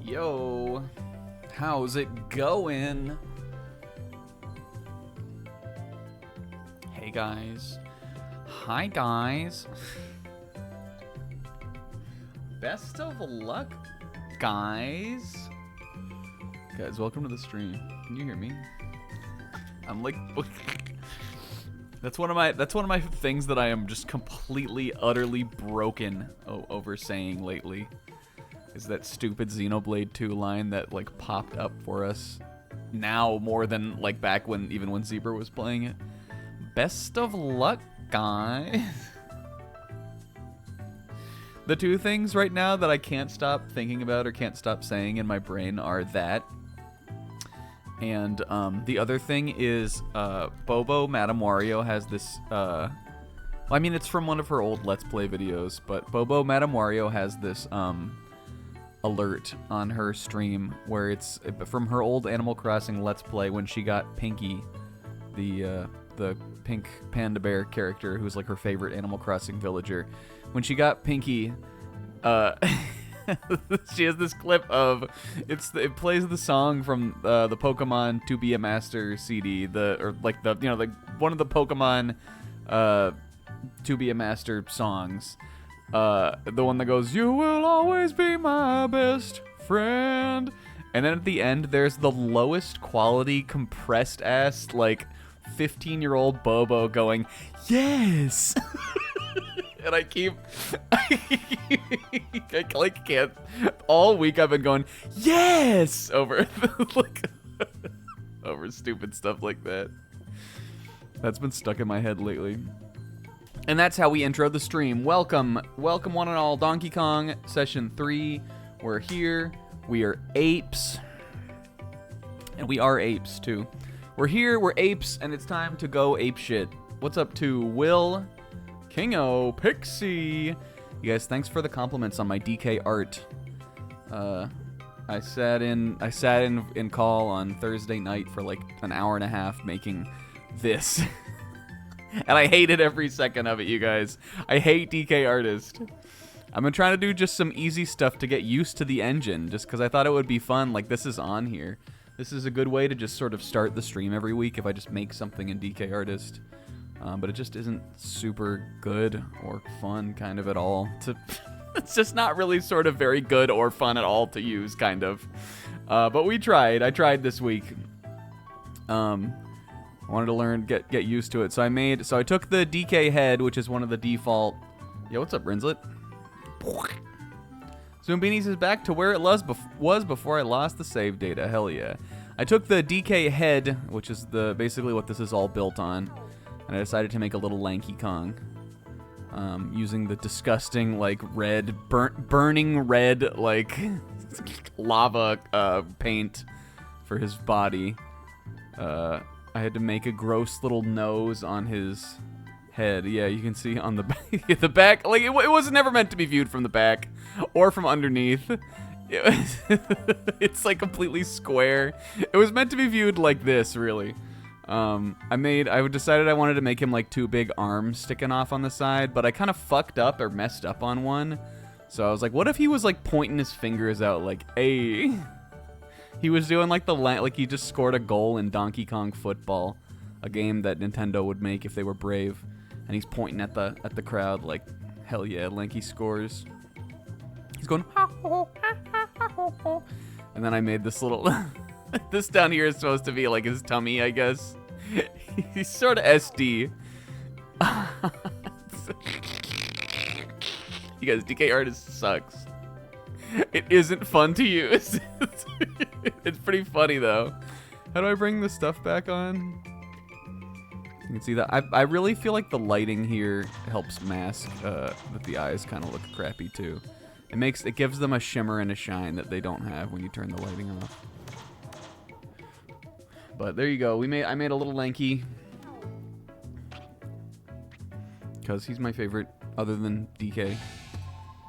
Yo, how's it going? Hey guys. Hi guys. Best of luck, guys. Guys, welcome to the stream. Can you hear me? I'm like That's one of my things that I am just completely utterly broken over saying lately. Is that stupid Xenoblade 2 line that like popped up for us now more than like back when even when Zebra was playing it. Best of luck, guys. The two things right now that I can't stop thinking about or can't stop saying in my brain are that. And the other thing is Bobo Madame Wario has this well, I mean it's from one of her old Let's Play videos, but Bobo Madame Wario has this alert on her stream where it's from her old Animal Crossing Let's Play when she got Pinky, the pink panda bear character who's like her favorite Animal Crossing villager. When she got Pinky, she has this clip of it plays the song from the Pokemon To Be a Master CD, one of the Pokemon To Be a Master songs. The one that goes, "You will always be my best friend." And then at the end, there's the lowest quality, compressed ass, like 15-year-old Bobo going, "Yes!" And I like can't. All week I've been going, "Yes!" over like over stupid stuff like that. That's been stuck in my head lately. And that's how we intro the stream. Welcome one and all, Donkey Kong Session 3. We're here. We are apes. And we are apes, too. We're here, we're apes, and it's time to go ape shit. What's up to Will, Kingo, Pixie? You guys, thanks for the compliments on my DK art. I sat in call on Thursday night for like an hour and a half making this. And I hated every second of it, you guys. I hate DK Artist. I've been trying to do just some easy stuff to get used to the engine, just because I thought it would be fun. Like, this is on here. This is a good way to just sort of start the stream every week if I just make something in DK Artist. But it just isn't super good or fun kind of at all. It's just not really sort of very good or fun at all to use, kind of. But we tried. I tried this week. I wanted to learn, get used to it. So I took the DK head, which is one of the default. Yo, what's up, Rinslet? Zoombeanies is back to where it was before I lost the save data. Hell yeah. I took the DK head, which is basically what this is all built on, and I decided to make a little lanky Kong. Using the disgusting, like, red, burning red, like, lava paint for his body. I had to make a gross little nose on his head. Yeah, you can see on the back. The back, like, it was never meant to be viewed from the back or from underneath. It's like completely square. It was meant to be viewed like this, really. I decided I wanted to make him like two big arms sticking off on the side, but I kind of fucked up or messed up on one. So I was like, what if he was like pointing his fingers out like, "Hey." He was doing like like he just scored a goal in Donkey Kong Football, a game that Nintendo would make if they were brave, and he's pointing at the crowd like, "Hell yeah, Lanky scores." He's going, "Ha, ho, ha, ha, ha, ho, ho." And then I made this little this down here is supposed to be like his tummy, I guess. He's sort of SD. You guys, DK Artist sucks. It isn't fun to use. It's pretty funny, though. How do I bring the stuff back on? You can see that. I really feel like the lighting here helps mask that the eyes kind of look crappy, too. It gives them a shimmer and a shine that they don't have when you turn the lighting off. But there you go. I made a little lanky. Because he's my favorite, other than DK.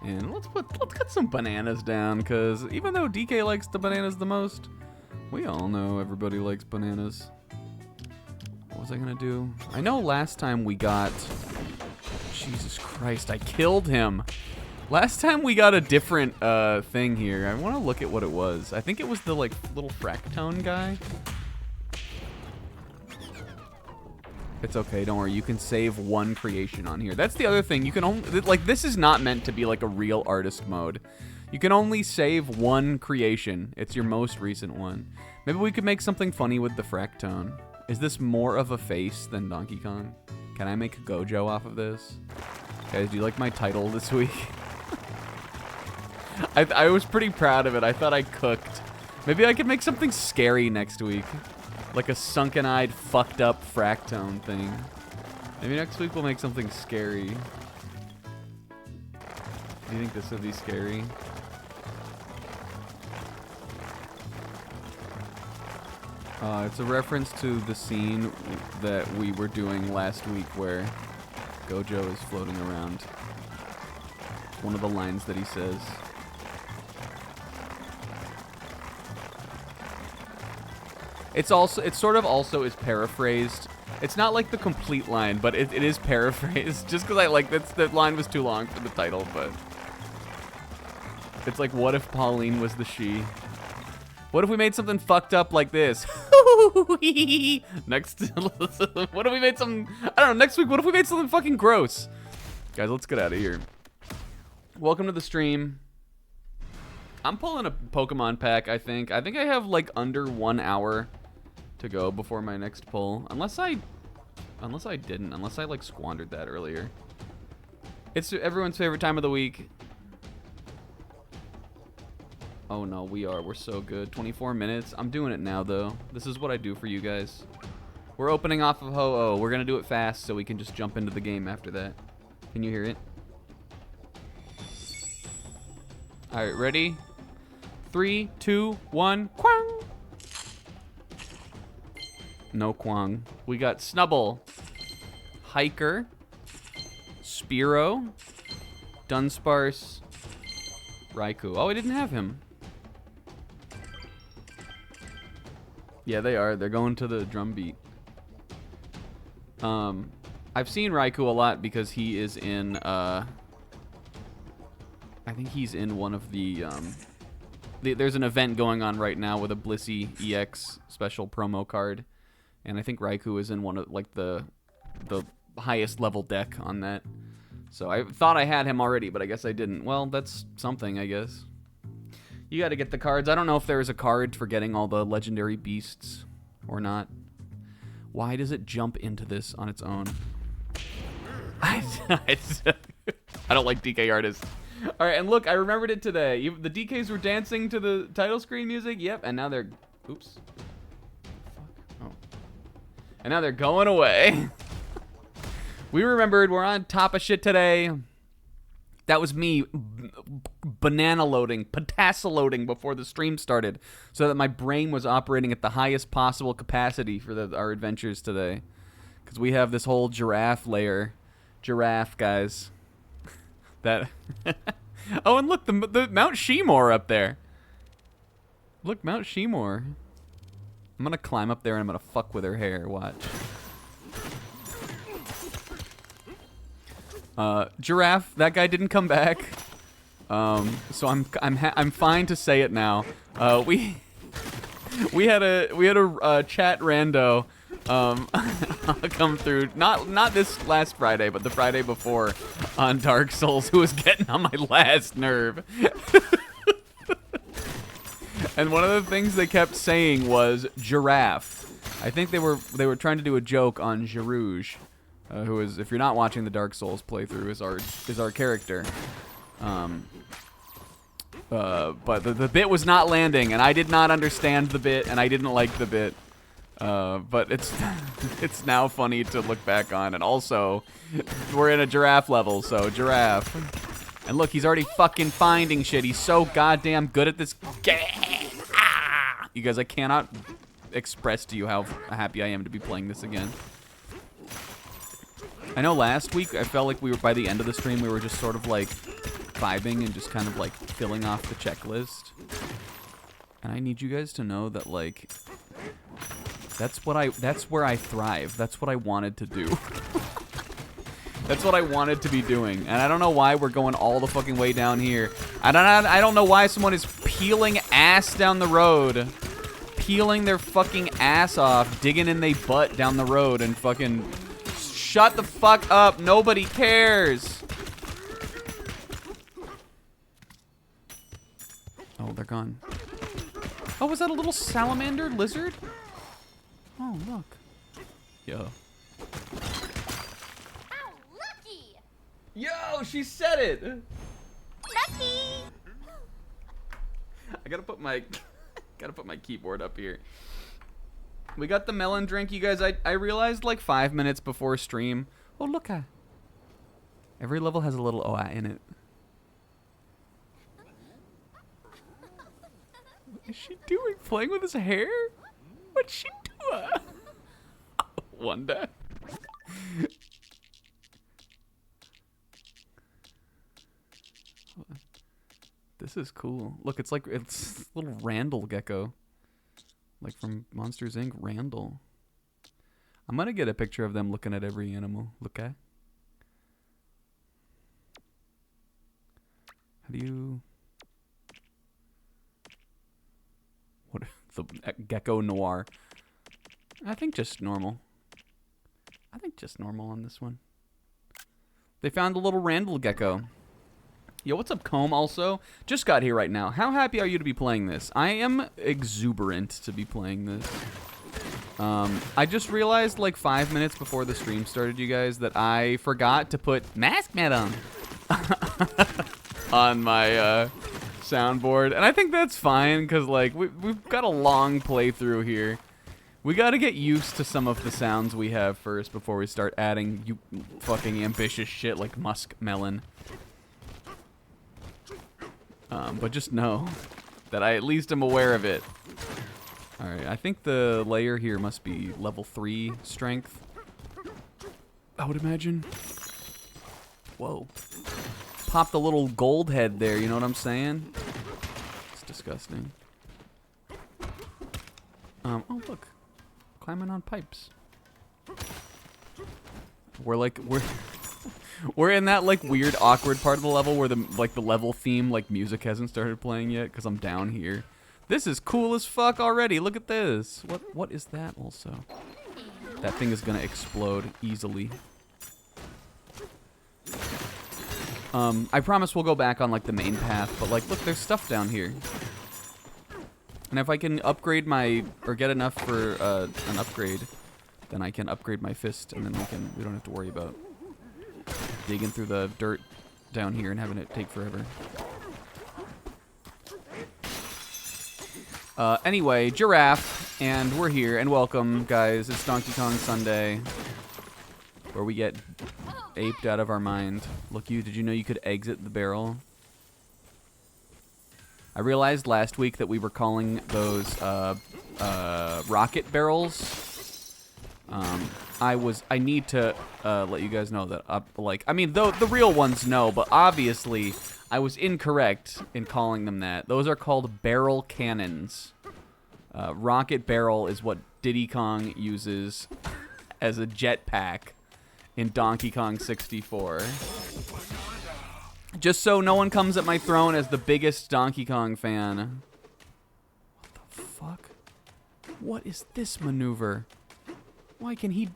And let's cut some bananas down, because even though DK likes the bananas the most, we all know everybody likes bananas. What was I gonna do? I know last time we got... Jesus Christ, I killed him. Last time we got a different thing here. I want to look at what it was. I think it was the like little fractone guy. It's okay, don't worry. You can save one creation on here. That's the other thing. You can only like this is not meant to be like a real artist mode. You can only save one creation. It's your most recent one. Maybe we could make something funny with the fractone. Is this more of a face than Donkey Kong? Can I make a Gojo off of this? Guys, do you like my title this week? I was pretty proud of it. I thought I cooked. Maybe I could make something scary next week. Like a sunken-eyed, fucked-up fractone thing. Maybe next week we'll make something scary. Do you think this would be scary? It's a reference to the scene that we were doing last week where Gojo is floating around. It's one of the lines that he says. It's sort of also is paraphrased. It's not like the complete line, but it is paraphrased. Just because I like that line was too long for the title, but it's like, what if Pauline was the she? What if we made something fucked up like this? Next, what if we made something? I don't know. Next week, what if we made something fucking gross? Guys, let's get out of here. Welcome to the stream. I'm pulling a Pokemon pack. I think I have like under 1 hour to go before my next pull, unless I like squandered that earlier. It's everyone's favorite time of the week. Oh no, we're so good. 24 minutes. I'm doing it now though. This is what I do for you guys. We're opening off of Ho-Oh. We're gonna do it fast so we can just jump into the game after that. Can you hear it? All right, ready? 3, 2, 1, Quang! No Quang. We got Snubble, Hiker, Spearow, Dunsparce, Raikou. Oh, I didn't have him. Yeah, they are. They're going to the drum beat. I've seen Raikou a lot because he is in, I think he's in one of the, there's an event going on right now with a Blissey EX special promo card. And I think Raikou is in one of, like, the highest level deck on that. So I thought I had him already, but I guess I didn't. Well, that's something, I guess. You gotta get the cards. I don't know if there is a card for getting all the legendary beasts or not. Why does it jump into this on its own? I don't like DK artists. All right, and look, I remembered it today. The DKs were dancing to the title screen music. Yep, and now they're... Oops. Fuck. Oh. And now they're going away. We remembered we're on top of shit today. That was me banana loading, patassa loading before the stream started so that my brain was operating at the highest possible capacity for our adventures today. Because we have this whole giraffe layer. Giraffe, guys. That. Oh, and look, the Mount Shemore up there. Look, Mount Shemore. I'm going to climb up there and I'm going to fuck with her hair. Watch. Giraffe, that guy didn't come back. So I'm fine to say it now. We had a chat rando come through not this last Friday, but the Friday before on Dark Souls, who was getting on my last nerve. And one of the things they kept saying was giraffe. I think they were trying to do a joke on Girouge. Who is, if you're not watching the Dark Souls playthrough, is our character. But the bit was not landing, and I did not understand the bit, and I didn't like the bit. But it's now funny to look back on, and also we're in a giraffe level, so giraffe. And look, he's already fucking finding shit. He's so goddamn good at this game. Ah! You guys, I cannot express to you how happy I am to be playing this again. I know last week I felt like we were, by the end of the stream, we were just sort of like vibing and just kind of like filling off the checklist. And I need you guys to know that like that's where I thrive. That's what I wanted to do. That's what I wanted to be doing. And I don't know why we're going all the fucking way down here. I don't know why someone is peeling ass down the road. Peeling their fucking ass off, digging in they butt down the road and fucking... Shut the fuck up. Nobody cares. Oh, they're gone. Oh, was that a little salamander lizard? Oh, look. Yo. Ow, lucky! Yo, she said it. Lucky! I gotta put my keyboard up here. We got the melon drink, you guys. I realized like 5 minutes before stream. Oh, look. Every level has a little OA in it. What is she doing? Playing with his hair? What's she doing? Wanda. This is cool. Look, it's little Randall gecko. Like from Monsters Inc. Randall. I'm gonna get a picture of them looking at every animal. Look at. How do you... What? The gecko noir. I think just normal. I think just normal on this one. They found a little Randall gecko. Yo, what's up, Comb, also? Just got here right now. How happy are you to be playing this? I am exuberant to be playing this. I just realized, like, 5 minutes before the stream started, you guys, that I forgot to put Mask Madam on my soundboard. And I think that's fine, because, like, we've got a long playthrough here. We gotta get used to some of the sounds we have first before we start adding you fucking ambitious shit like musk melon. But just know that I at least am aware of it. Alright, I think the layer here must be level 3 strength. I would imagine. Whoa. Popped a little gold head there, you know what I'm saying? It's disgusting. Oh, look. Climbing on pipes. We're in that like weird awkward part of the level where the level theme like music hasn't started playing yet because I'm down here. This is cool as fuck already. Look at this. What is that also? That thing is gonna explode easily. I promise we'll go back on like the main path, but like look, there's stuff down here. And if I can upgrade or get enough for an upgrade, then I can upgrade my fist, and then we don't have to worry about digging through the dirt down here and having it take forever. Anyway, Giraffe, and we're here, and welcome, guys. It's Donkey Kong Sunday, where we get aped out of our mind. Look, did you know you could exit the barrel? I realized last week that we were calling those rocket barrels. I need to let you guys know that the real ones know, but obviously I was incorrect in calling them that. Those are called barrel cannons. Rocket barrel is what Diddy Kong uses as a jetpack in Donkey Kong 64. Just so no one comes at my throne as the biggest Donkey Kong fan. What the fuck? What is this maneuver? Why can he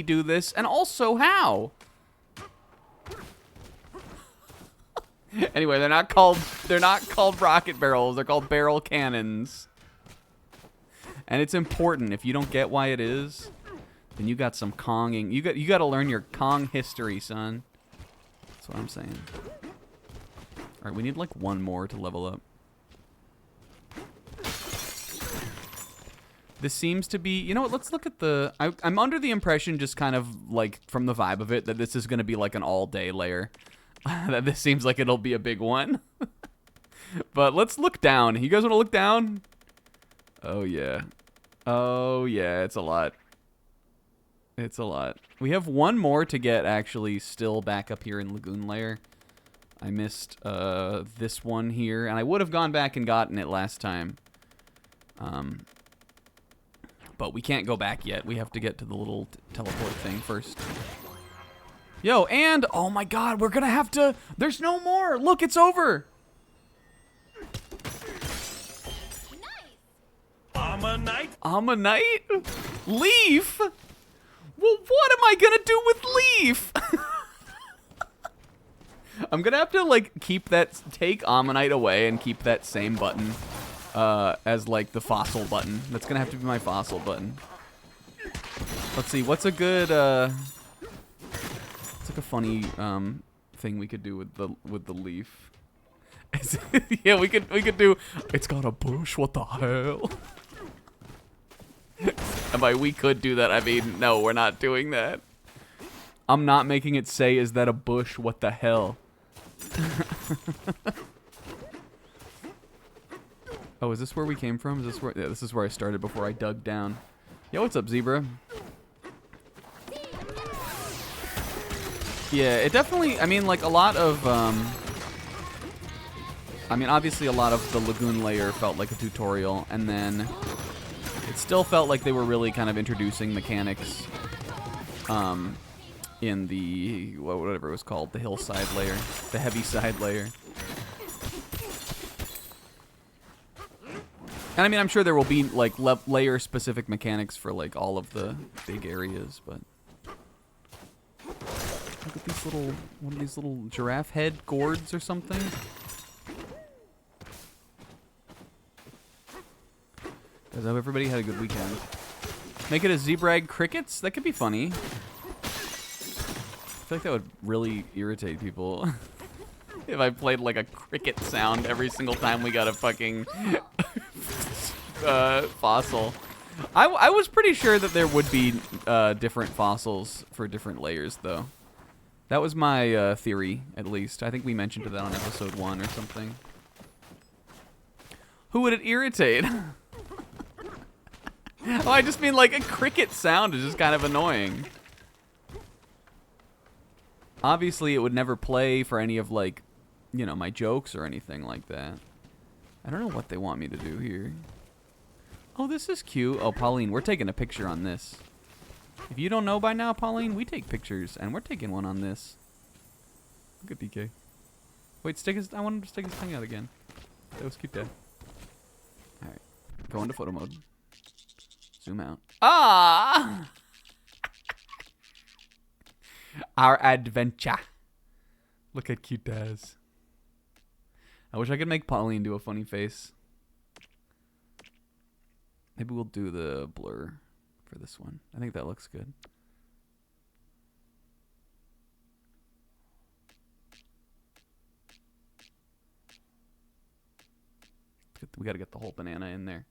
do this? And also how? Anyway, they're not called rocket barrels. They're called barrel cannons. And it's important. If you don't get why it is, then you got some Konging. You got to learn your Kong history, son. That's what I'm saying. All right, we need like one more to level up. This seems to be, you know what, let's look at the, I'm under the impression just kind of like from the vibe of it that this is going to be like an all-day layer. That this seems like it'll be a big one. But let's look down. You guys want to look down? Oh yeah. Oh yeah, it's a lot. It's a lot. We have one more to get actually still back up here in Lagoon Layer. I missed this one here, and I would have gone back and gotten it last time. But we can't go back yet. We have to get to the little teleport thing first. Yo, and, oh my god, we're gonna have to, there's no more. Look, it's over. I'm a knight? Leaf? Well, what am I gonna do with Leaf? I'm gonna have to, like, take Ammonite away and keep that same button as, like, the fossil button. That's gonna have to be my fossil button. Let's see, what's a good, it's like a funny, thing we could do with the Leaf. Yeah, we could do, it's got a bush, what the hell? And by we could do that, I mean, no, we're not doing that. I'm not making it say, is that a bush, what the hell? Oh, is this where we came from? Is this where, yeah, this is where I started before I dug down. Yo, what's up, Zebra? Yeah, it definitely, I mean, like, a lot of, I mean, obviously a lot of the Lagoon layer felt like a tutorial, and then it still felt like they were really kind of introducing mechanics, in the, whatever it was called, the hillside layer, the heavy side layer. And I mean, I'm sure there will be, like, layer-specific mechanics for, like, all of the big areas, but... Look at these little, what are these little giraffe head gourds or something? Guys, I hope everybody had a good weekend. Make it a Zebrag crickets? That could be funny. I feel like that would really irritate people. If I played like a cricket sound every single time we got a fucking fossil. I was pretty sure that there would be different fossils for different layers, though. That was my theory, at least. I think we mentioned that on episode 1 or something. Who would it irritate? Oh, I just mean like a cricket sound is just kind of annoying. Obviously, it would never play for any of, like, you know, my jokes or anything like that. I don't know what they want me to do here. Oh, this is cute. Oh, Pauline, we're taking a picture on this. If you don't know by now, Pauline, we take pictures, and we're taking one on this. Look at DK. Wait, I want him to stick his tongue out again. That was cute, Dad. Alright. Go into photo mode. Zoom out. Ah! Our adventure. Look at cute Daz. I wish I could make Pauline do a funny face. Maybe we'll do the blur for this one. I think that looks good. We gotta get the whole banana in there.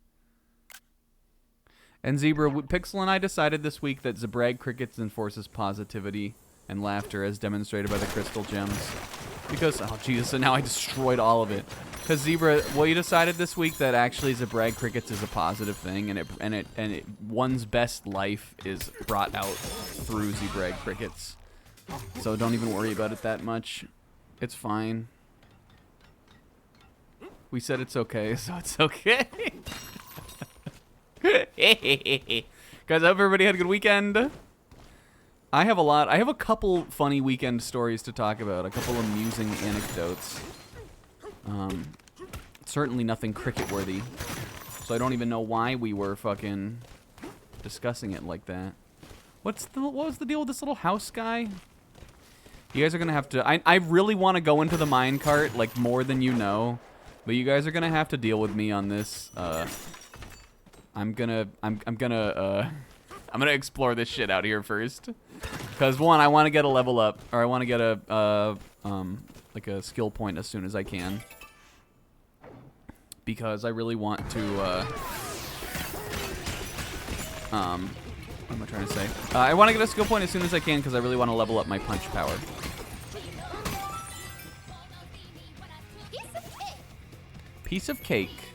And Zebra, Pixel and I decided this week that Zebrag crickets enforces positivity and laughter as demonstrated by the crystal gems. Because, oh Jesus, so now I destroyed all of it. Because Zebra, well, you decided this week that actually Zebrag crickets is a positive thing, and one's best life is brought out through Zebrag crickets. So don't even worry about it that much. It's fine. We said it's okay, so it's okay. Guys, I hope everybody had a good weekend. I have a couple funny weekend stories to talk about, a couple amusing anecdotes. Certainly nothing cricket-worthy. So I don't even know why we were fucking discussing it like that. What was the deal with this little house guy? You guys are gonna have to, I really want to go into the minecart, like, more than you know. But you guys are gonna have to deal with me on this. I'm gonna explore this shit out here first. Cause one, I want to get a level up, or I want to get like a skill point as soon as I can. Because I really want to, what am I trying to say? I want to get a skill point as soon as I can because I really want to level up my punch power. Piece of cake.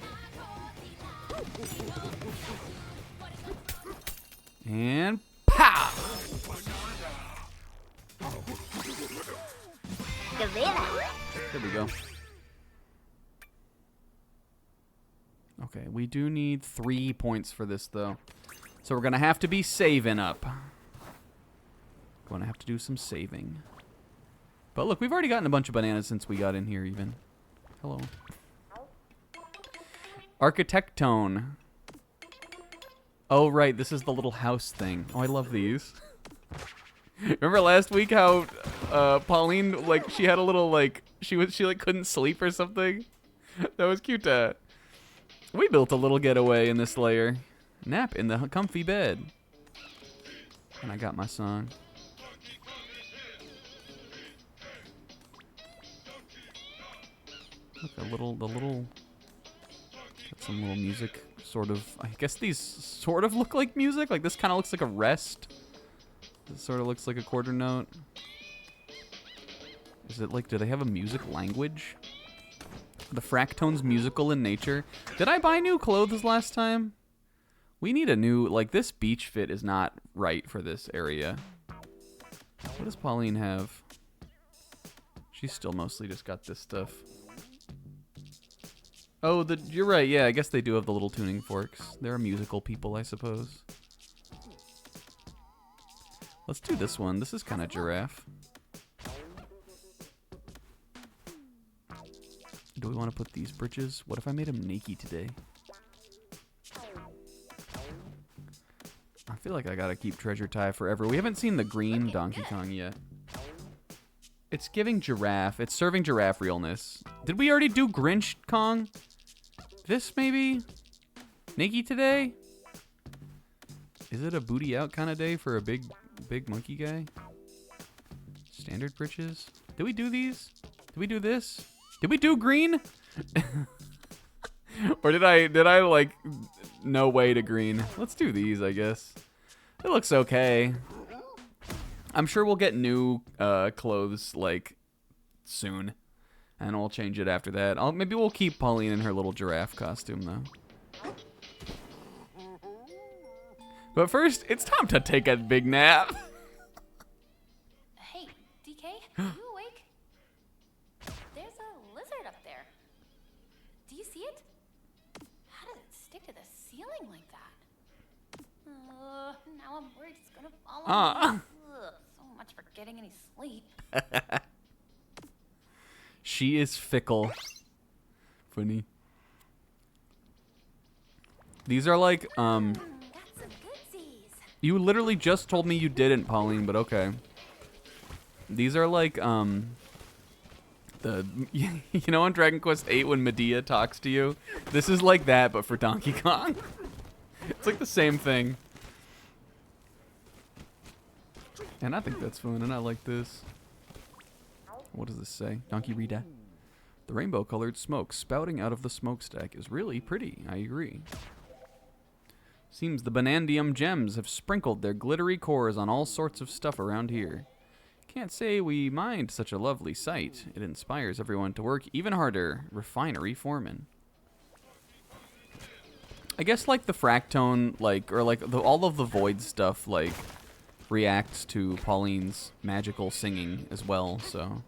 And pow! There we go. Okay, we do need 3 points for this, though. So we're going to have to be saving up. Going to have to do some saving. But look, we've already gotten a bunch of bananas since we got in here even. Hello. Architectone. Oh, right. This is the little house thing. Oh, I love these. Remember last week how Pauline, like, she had a little, like, she like, couldn't sleep or something? That was cute. We built a little getaway in this layer. Nap in the comfy bed. And I got my song. Look, the little, got some little music, sort of. I guess these sort of look like music. Like this kind of looks like a rest. This sort of looks like a quarter note. Is it like, do they have a music language? The Fractone's musical in nature. Did I buy new clothes last time? We need a new, like this beach fit is not right for this area. What does Pauline have? She's still mostly just got this stuff. Oh, you're right. Yeah, I guess they do have the little tuning forks. They're musical people, I suppose. Let's do this one. This is kind of giraffe. Do we want to put these bridges? What if I made him naked today? I feel like I gotta keep Treasure Tie forever. We haven't seen the green Donkey Kong yet. It's giving giraffe. It's serving giraffe realness. Did we already do Grinch Kong? This maybe? Naked today? Is it a booty out kind of day for a big monkey guy? Standard britches? Did we do these? Did we do this? Did we do green? Or did I like no way to green? Let's do these, I guess. It looks okay. I'm sure we'll get new clothes like soon, and we'll change it after that. Maybe we'll keep Pauline in her little giraffe costume though. But first, it's time to take a big nap. Hey, DK, are you awake? There's a lizard up there. Do you see it? How did it stick to the ceiling like that? Now I'm worried it's gonna fall on me. Ugh, so much for getting any sleep. She is fickle. Funny. These are like, Got some goodsies. you literally just told me you didn't, Pauline, but okay. These are like, you know on Dragon Quest VIII when Medea talks to you? This is like that, but for Donkey Kong. It's like the same thing. And I think that's fun, and I like this. What does this say? Donkey Rita. The rainbow-colored smoke spouting out of the smokestack is really pretty, I agree. Seems the Banandium gems have sprinkled their glittery cores on all sorts of stuff around here. Can't say we mind such a lovely sight. It inspires everyone to work even harder. Refinery foreman. I guess like the Fractone, like, or like all of the Void stuff, like, reacts to Pauline's magical singing as well, so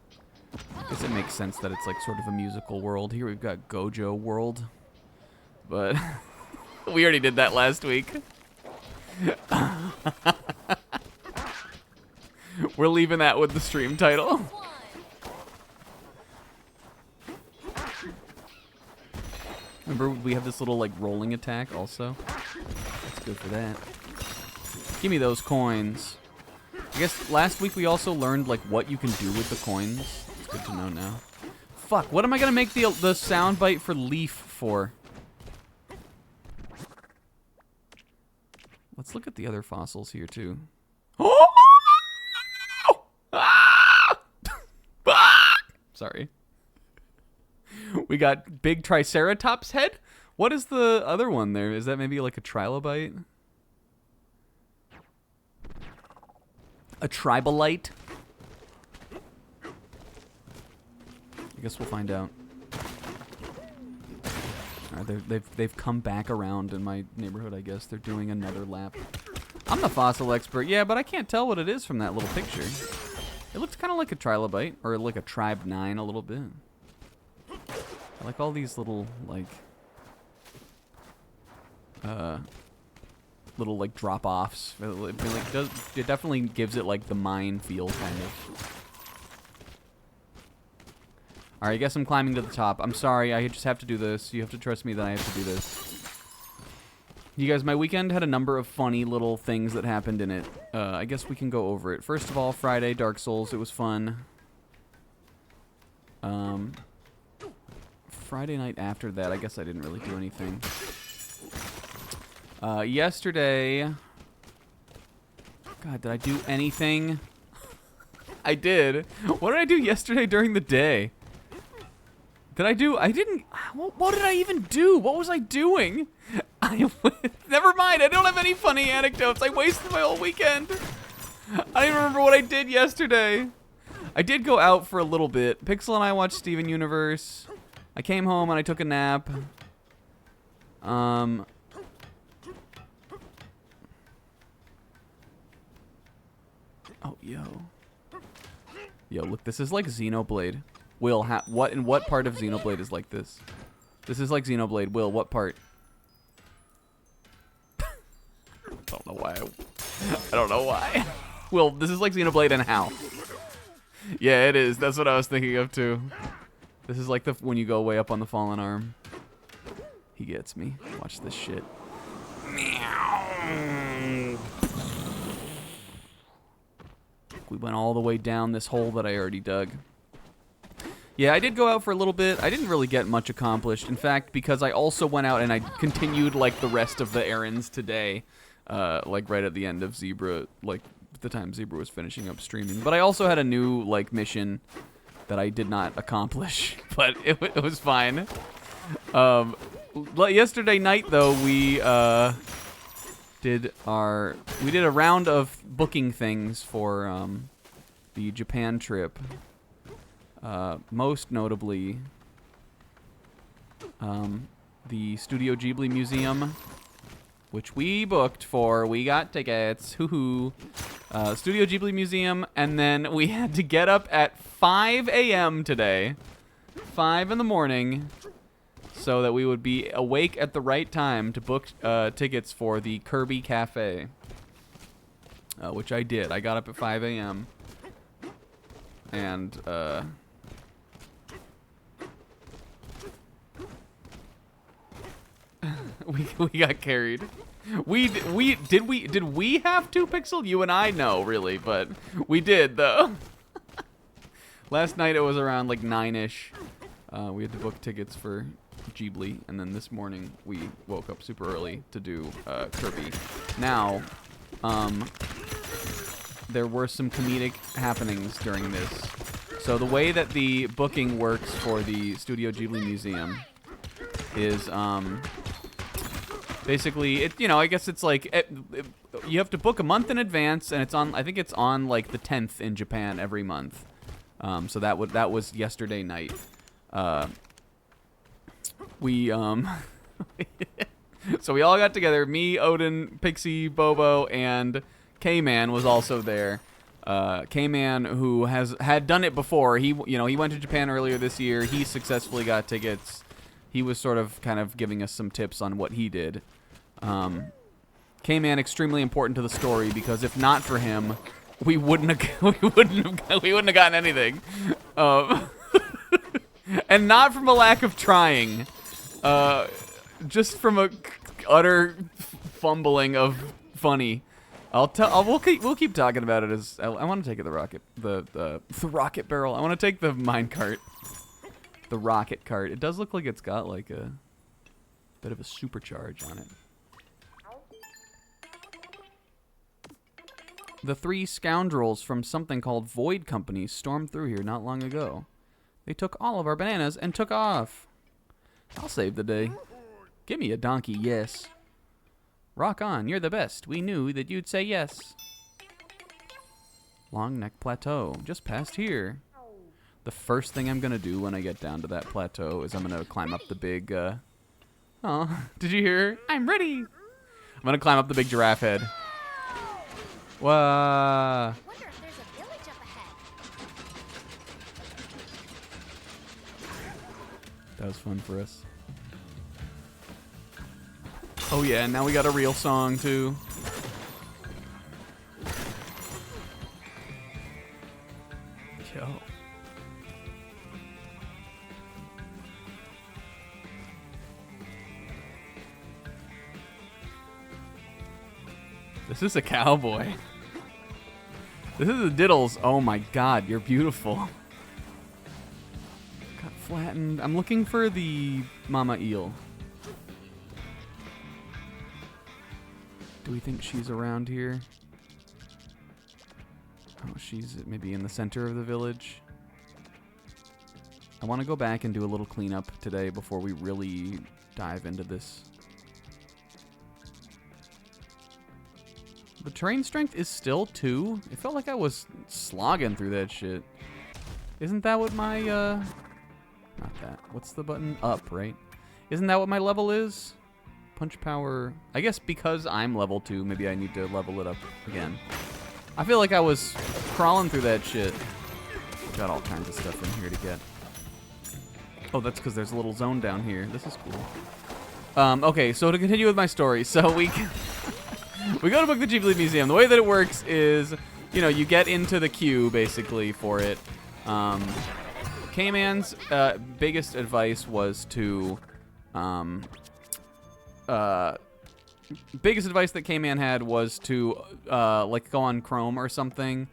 I guess it makes sense that it's like sort of a musical world. Here we've got Gojo World, but we already did that last week. We're leaving that with the stream title. Remember, we have this little like rolling attack also. That's good for that. Give me those coins. I guess last week we also learned like what you can do with the coins. It's good to know now. Fuck, what am I gonna make the soundbite for Leaf for? Let's look at the other fossils here too. Oh! Sorry. We got big Triceratops head. What is the other one there? Is that maybe like a trilobite? A tribalite? I guess we'll find out. All right, they've come back around in my neighborhood, I guess. They're doing another lap. I'm the fossil expert, yeah, but I can't tell what it is from that little picture. It looks kind of like a trilobite, or like a Tribe 9 a little bit. I like all these little, like, little like drop-offs. It definitely gives it like the mine feel, kind of. All right, I guess I'm climbing to the top. I'm sorry, I just have to do this. You have to trust me that I have to do this. You guys, my weekend had a number of funny little things that happened in it. I guess we can go over it. First of all, Friday, Dark Souls. It was fun. Friday night after that, I guess I didn't really do anything. Yesterday... God, did I do anything? I did. What did I do yesterday during the day? I didn't... What did I even do? What was I doing? Never mind, I don't have any funny anecdotes. I wasted my whole weekend. I don't even remember what I did yesterday. I did go out for a little bit. Pixel and I watched Steven Universe. I came home and I took a nap. Oh, yo. Yo, look, this is like Xenoblade. Will, what part of Xenoblade is like this? This is like Xenoblade. Will, what part? I don't know why. I don't know why. Will, this is like Xenoblade and how? Yeah, it is. That's what I was thinking of too. This is like when you go way up on the fallen arm. He gets me. Watch this shit. We went all the way down this hole that I already dug. Yeah, I did go out for a little bit. I didn't really get much accomplished. In fact, because I also went out and I continued like the rest of the errands today, like right at the end of Zebra, like the time Zebra was finishing up streaming. But I also had a new like mission that I did not accomplish, but it was fine. Yesterday night though, we did a round of booking things for the Japan trip. Most notably, the Studio Ghibli Museum, which we booked for. We got tickets. Hoo-hoo. Studio Ghibli Museum, and then we had to get up at 5 a.m. today. 5 in the morning, so that we would be awake at the right time to book tickets for the Kirby Cafe, which I did. I got up at 5 a.m. and we got carried. Did we have to, Pixel? You and I know, really, but we did though. Last night it was around like 9-ish. We had to book tickets for Ghibli, and then this morning we woke up super early to do Kirby. Now, there were some comedic happenings during this. So the way that the booking works for the Studio Ghibli Museum is basically, I guess it's like you have to book a month in advance, and it's on. I think it's on like the 10th in Japan every month. So that was yesterday night. We so we all got together. Me, Odin, Pixie, Bobo, and K-Man was also there. K-Man, who had done it before. He went to Japan earlier this year. He successfully got tickets. He was sort of kind of giving us some tips on what he did. K-Man extremely important to the story, because if not for him, we wouldn't have gotten anything. And not from a lack of trying, just from a utter fumbling of funny. We'll keep talking about it as I want to take the rocket barrel. I want to take the mine cart. The rocket cart. It does look like it's got like a bit of a supercharge on it. The 3 scoundrels from something called Void Company stormed through here not long ago. They took all of our bananas and took off. I'll save the day. Give me a donkey, yes. Rock on, you're the best. We knew that you'd say yes. Long Neck Plateau, just past here. The first thing I'm going to do when I get down to that plateau is I'm going to climb up the big, oh, did you hear? I'm ready. I'm going to climb up the big giraffe head. Whoa. Wonder if there's a village up ahead. That was fun for us. Oh yeah, now we got a real song too. Yo. This is a cowboy. This is a Diddles. Oh my god, you're beautiful. Got flattened. I'm looking for the mama eel. Do we think she's around here? Oh, she's maybe in the center of the village. I want to go back and do a little cleanup today before we really dive into this. The terrain strength is still 2. It felt like I was slogging through that shit. Isn't that what my, not that. What's the button? Up, right? Isn't that what my level is? Punch power. I guess because I'm level 2, maybe I need to level it up again. I feel like I was crawling through that shit. Got all kinds of stuff in here to get. Oh, that's because there's a little zone down here. This is cool. Okay, so to continue with my story. So we go to book the Ghibli Museum. The way that it works is, you know, you get into the queue, basically, for it. K-Man's biggest advice was to... biggest advice that K-Man had was to, like, go on Chrome or something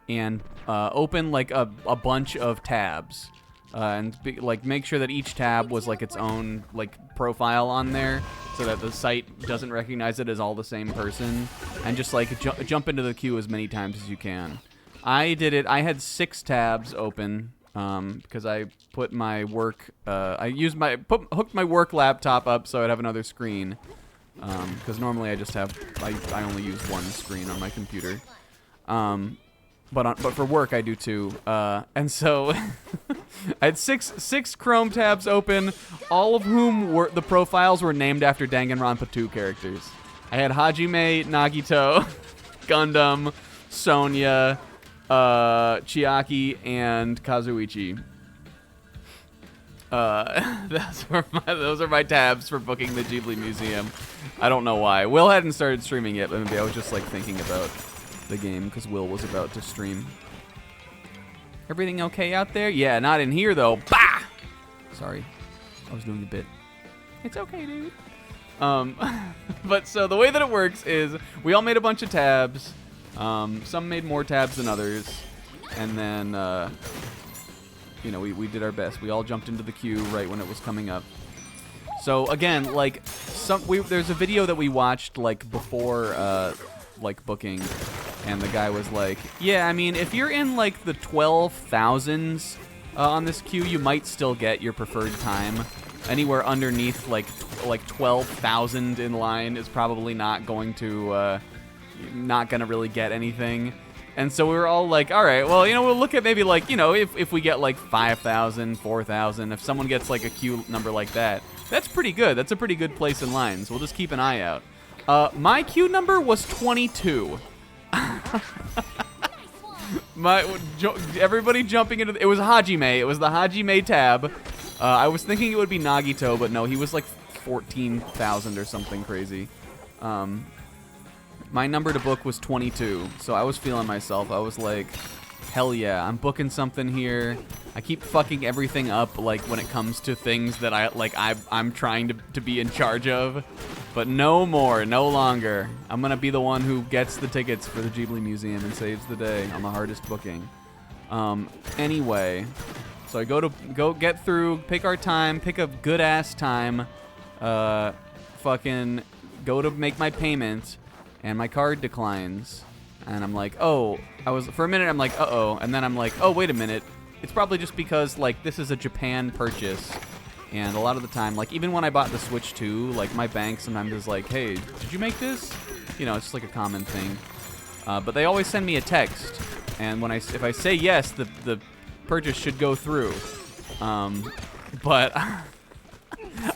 and open, like, a bunch of tabs. And like make sure that each tab was like its own like profile on there, so that the site doesn't recognize it as all the same person, and just like jump into the queue as many times as you can. I did it. I had 6 tabs open because I put my work. Hooked my work laptop up so I'd have another screen. Because normally I just have I only use one screen on my computer. But for work I do too. And so I had six Chrome tabs open, all of whom were the profiles were named after Danganronpa 2 characters. I had Hajime, Nagito, Gundam, Sonya, Chiaki, and Kazuichi. Those are my tabs for booking the Ghibli Museum. I don't know why. Will hadn't started streaming yet, but maybe I was just like thinking about the game because Will was about to stream. Everything okay out there? Yeah, not in here though. Bah! Sorry, I was doing a bit. It's okay, dude. But so the way that it works is we all made a bunch of tabs. Some made more tabs than others, and then you know we did our best. We all jumped into the queue right when it was coming up. So again, like there's a video that we watched like before like booking, and the guy was like, yeah, I mean, if you're in like the 12,000s on this queue, you might still get your preferred time. Anywhere underneath like 12,000 in line is probably not going to really get anything. And so we were all like, all right, well, you know, we'll look at maybe like, you know, if we get like 5,000, 4,000, if someone gets like a queue number like that, that's pretty good. That's a pretty good place in line. So we'll just keep an eye out. My queue number was 22. Everybody jumping into it was Hajime. It was the Hajime tab. I was thinking it would be Nagito, but no, he was like 14,000 or something crazy. My number to book was 22, so I was feeling myself. I was like, hell yeah, I'm booking something here. I keep fucking everything up, like when it comes to things that I'm trying to be in charge of. But no more, no longer. I'm gonna be the one who gets the tickets for the Ghibli Museum and saves the day on the hardest booking. Anyway, so I go get through, pick our time, pick a good ass time, fucking go to make my payment, and my card declines. And I'm like, oh, for a minute I'm like, uh-oh, and then I'm like, oh, wait a minute. It's probably just because like this is a Japan purchase. And a lot of the time, like even when I bought the Switch 2, like my bank sometimes is like, hey, did you make this? You know, it's just like a common thing. But they always send me a text, and if I say yes, the purchase should go through. But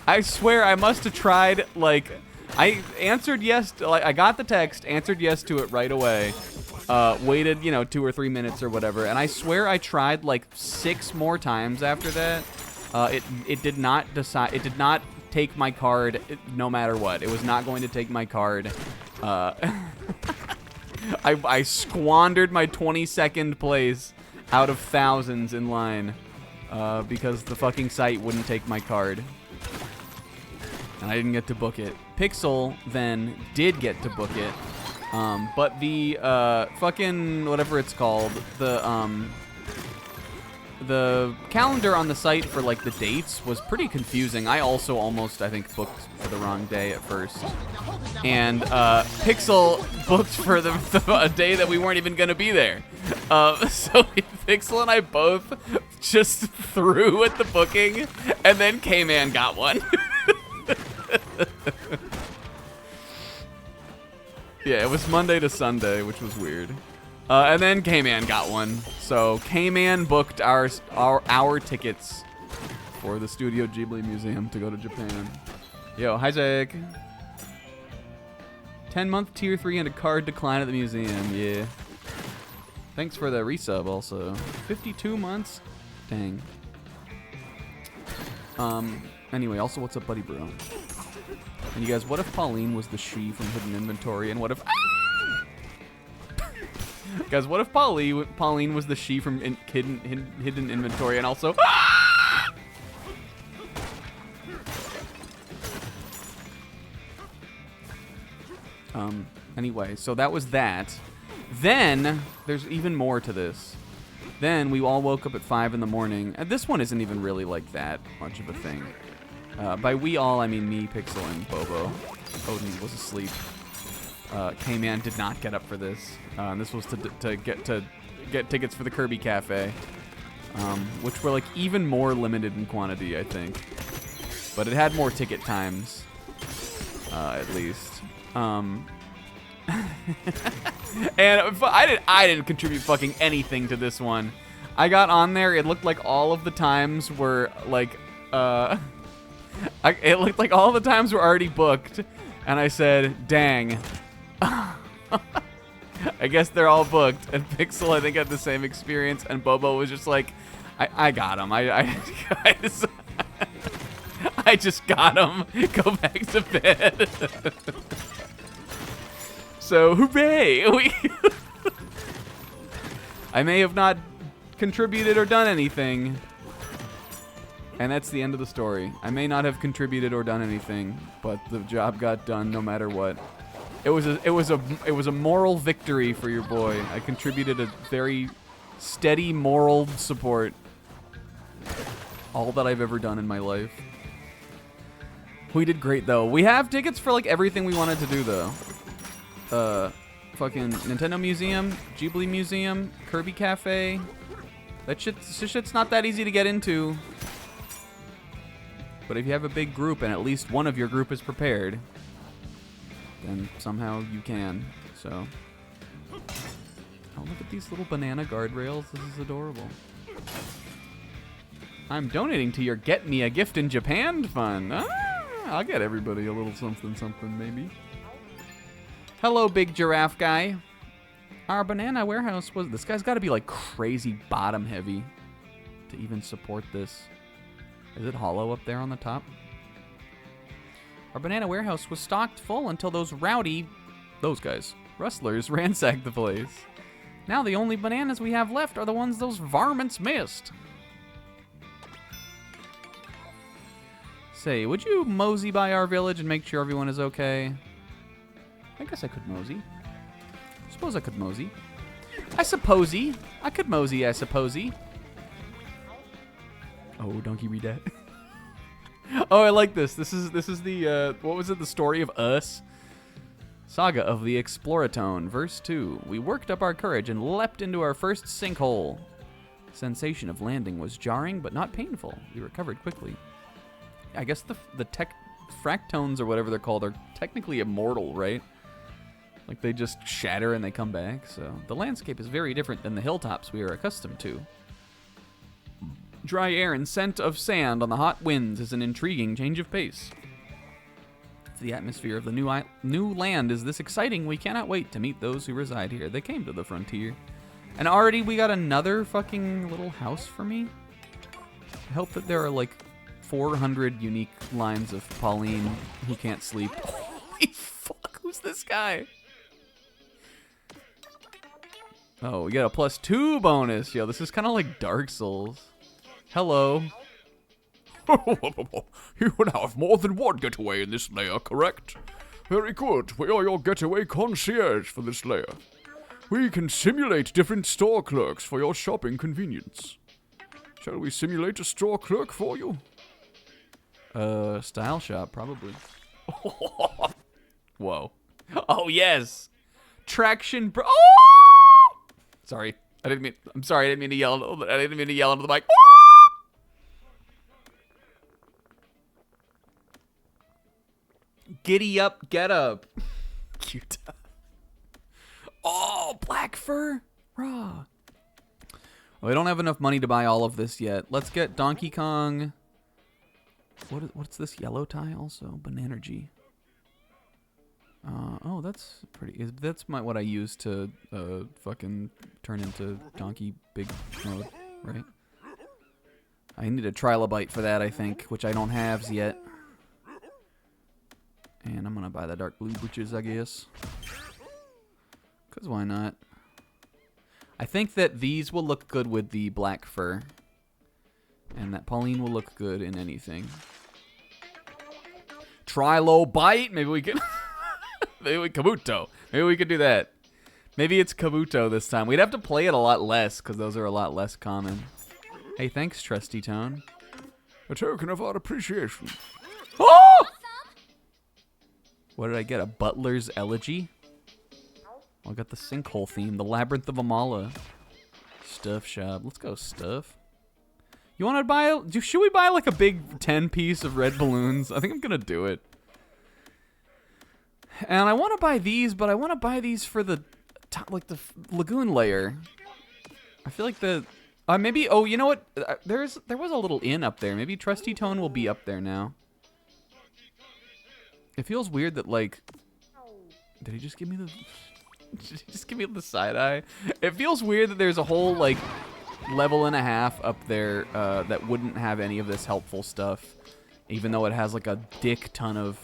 I swear I must have tried, like, I answered yes, like I got the text, answered yes to it right away. Waited, you know, 2 or 3 minutes or whatever, and I swear I tried like 6 more times after that. It did not decide. It did not take my card no matter what. It was not going to take my card. I squandered my 22nd place out of thousands in line because the fucking site wouldn't take my card. And I didn't get to book it. Pixel then did get to book it. But the fucking whatever it's called, the calendar on the site for like the dates was pretty confusing. I also almost, I think, booked for the wrong day at first. And Pixel booked for a day that we weren't even going to be there. So Pixel and I both just threw at the booking, and then K-Man got one. Yeah, it was Monday to Sunday, which was weird. And then K-Man got one. So K-Man booked our tickets for the Studio Ghibli Museum to go to Japan. Yo, hi Zach. 10-month tier 3 and a card decline at the museum. Yeah. Thanks for the resub also. 52 months? Dang. Anyway, also what's up, buddy bro? And you guys, what if Pauline was the she from Hidden Inventory? And what if... Guys, what if Pauline was the she from Hidden Inventory and also... Anyway, so that was that. Then, there's even more to this. Then, we all woke up at 5 in the morning. And this one isn't even really like that much of a thing. By we all, I mean me, Pixel, and Bobo. Odin was asleep. K-Man did not get up for this. This was to get tickets for the Kirby Cafe, which were like even more limited in quantity, I think. But it had more ticket times, at least. And I didn't contribute fucking anything to this one. I got on there. It looked like all of the times were like, it looked like all the times were already booked, and I said, "Dang." I guess they're all booked. And Pixel, I think, had the same experience. And Bobo was just like, I got him. I just got him. Go back to bed. So, hooray! I may have not contributed or done anything. And that's the end of the story. I may not have contributed or done anything, but the job got done no matter what. It was a moral victory for your boy. I contributed a very steady moral support. All that I've ever done in my life. We did great though. We have tickets for like everything we wanted to do though. Fucking Nintendo Museum, Ghibli Museum, Kirby Cafe. This shit's not that easy to get into. But if you have a big group and at least one of your group is prepared, then somehow you can. So, oh, look at these little banana guardrails. This is adorable. I'm donating to your Get Me a Gift in Japan fund. I'll get everybody a little something, maybe. Hello, big giraffe guy. Our banana warehouse was... This guy's got to be like crazy bottom heavy to even support this. Is it hollow up there on the top? Our banana warehouse was stocked full until those guys, rustlers, ransacked the place. Now the only bananas we have left are the ones those varmints missed. Say, would you mosey by our village and make sure everyone is okay? I guess I could mosey. Suppose I could mosey. I supposey. I could mosey, I supposey. Oh, donkey, read that. Oh, I like this. This is the what was it? The story of us. Saga of the Exploratone, verse 2. We worked up our courage and leapt into our first sinkhole. Sensation of landing was jarring, but not painful. We recovered quickly. I guess the tech fractones or whatever they're called are technically immortal, right? Like they just shatter and they come back. So the landscape is very different than the hilltops we are accustomed to. Dry air and scent of sand on the hot winds is an intriguing change of pace. If the atmosphere of the new land is this exciting, we cannot wait to meet those who reside here. They came to the frontier. And already we got another fucking little house for me. I hope that there are like 400 unique lines of Pauline who can't sleep. Holy fuck, who's this guy? Oh, we got a +2 bonus. Yo, this is kind of like Dark Souls. Hello. You would have more than one getaway in this layer, correct? Very good. We are your getaway concierge for this layer. We can simulate different store clerks for your shopping convenience. Shall we simulate a store clerk for you? Style shop, probably. Whoa. Oh, yes. Traction bro. Oh! Sorry. I'm sorry. I didn't mean to yell. I didn't mean to yell into the mic. Giddy up, get up. Cute. Oh, black fur. Raw. Well, we don't have enough money to buy all of this yet. Let's get Donkey Kong. What's this yellow tie also? Bananergy. Oh, that's pretty. That's what I use to fucking turn into Donkey Big mode, right? I need a trilobite for that, I think, which I don't have yet. And I'm gonna buy the dark blue britches, I guess. Cause why not? I think that these will look good with the black fur. And that Pauline will look good in anything. Trilobite? Maybe we can... Kabuto. Maybe we could do that. Maybe it's Kabuto this time. We'd have to play it a lot less, because those are a lot less common. Hey, thanks, Trusty Tone. A token of our appreciation. Oh! What did I get? A Butler's Elegy? Oh, I got the sinkhole theme. The Labyrinth of Amala. Stuff shop. Let's go stuff. You want to buy... Should we buy like a big 10-piece of red balloons? I think I'm going to do it. And I want to buy these, but I want to buy these for the... like the lagoon layer. I feel like the... maybe... Oh, you know what? There was a little inn up there. Maybe Trusty Tone will be up there now. It feels weird that, like... Did he just give me the... Did he just give me the side eye? It feels weird that there's a whole, like, level and a half up there that wouldn't have any of this helpful stuff. Even though it has, like, a dick ton of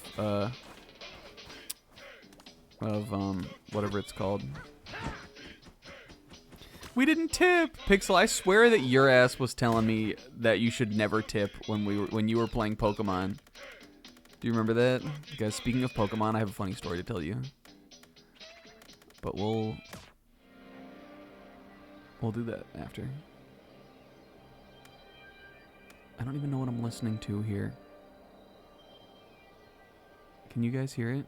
whatever it's called. We didn't tip! Pixel, I swear that your ass was telling me that you should never tip when you were playing Pokemon. Do you remember that? Guys, speaking of Pokemon, I have a funny story to tell you. But we'll do that after. I don't even know what I'm listening to here. Can you guys hear it?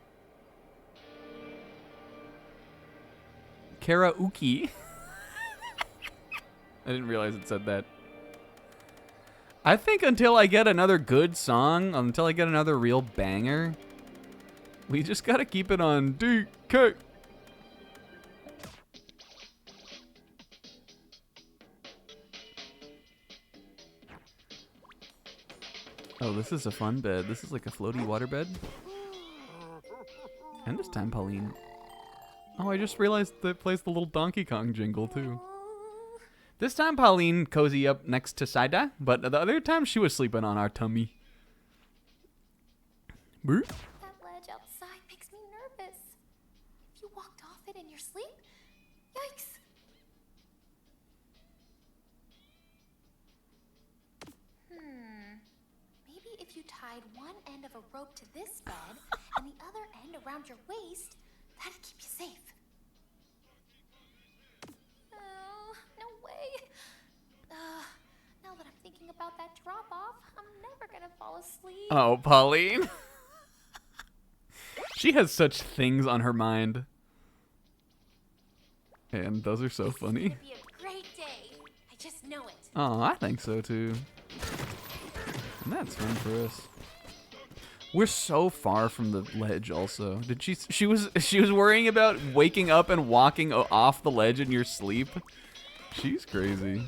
Karaoke. I didn't realize it said that. I think until I get another good song, until I get another real banger, we just gotta keep it on DK. Oh, this is a fun bed. This is like a floaty water bed. And this time, Pauline. Oh, I just realized that it plays the little Donkey Kong jingle, too. This time, Pauline cozy up next to Saida, but the other time she was sleeping on our tummy. Brr. That ledge outside makes me nervous. If you walked off it in your sleep, yikes. Maybe if you tied one end of a rope to this bed and the other end around your waist, that'd keep you safe. Oh, no way. Now that I'm thinking about that drop off, I'm never gonna fall asleep. Oh, Pauline. She has such things on her mind. And those are so funny. It's gonna be a great day. I just know it. Oh, I think so too. And that's fun for us. We're so far from the ledge also. Did she was worrying about waking up and walking off the ledge in your sleep? She's crazy.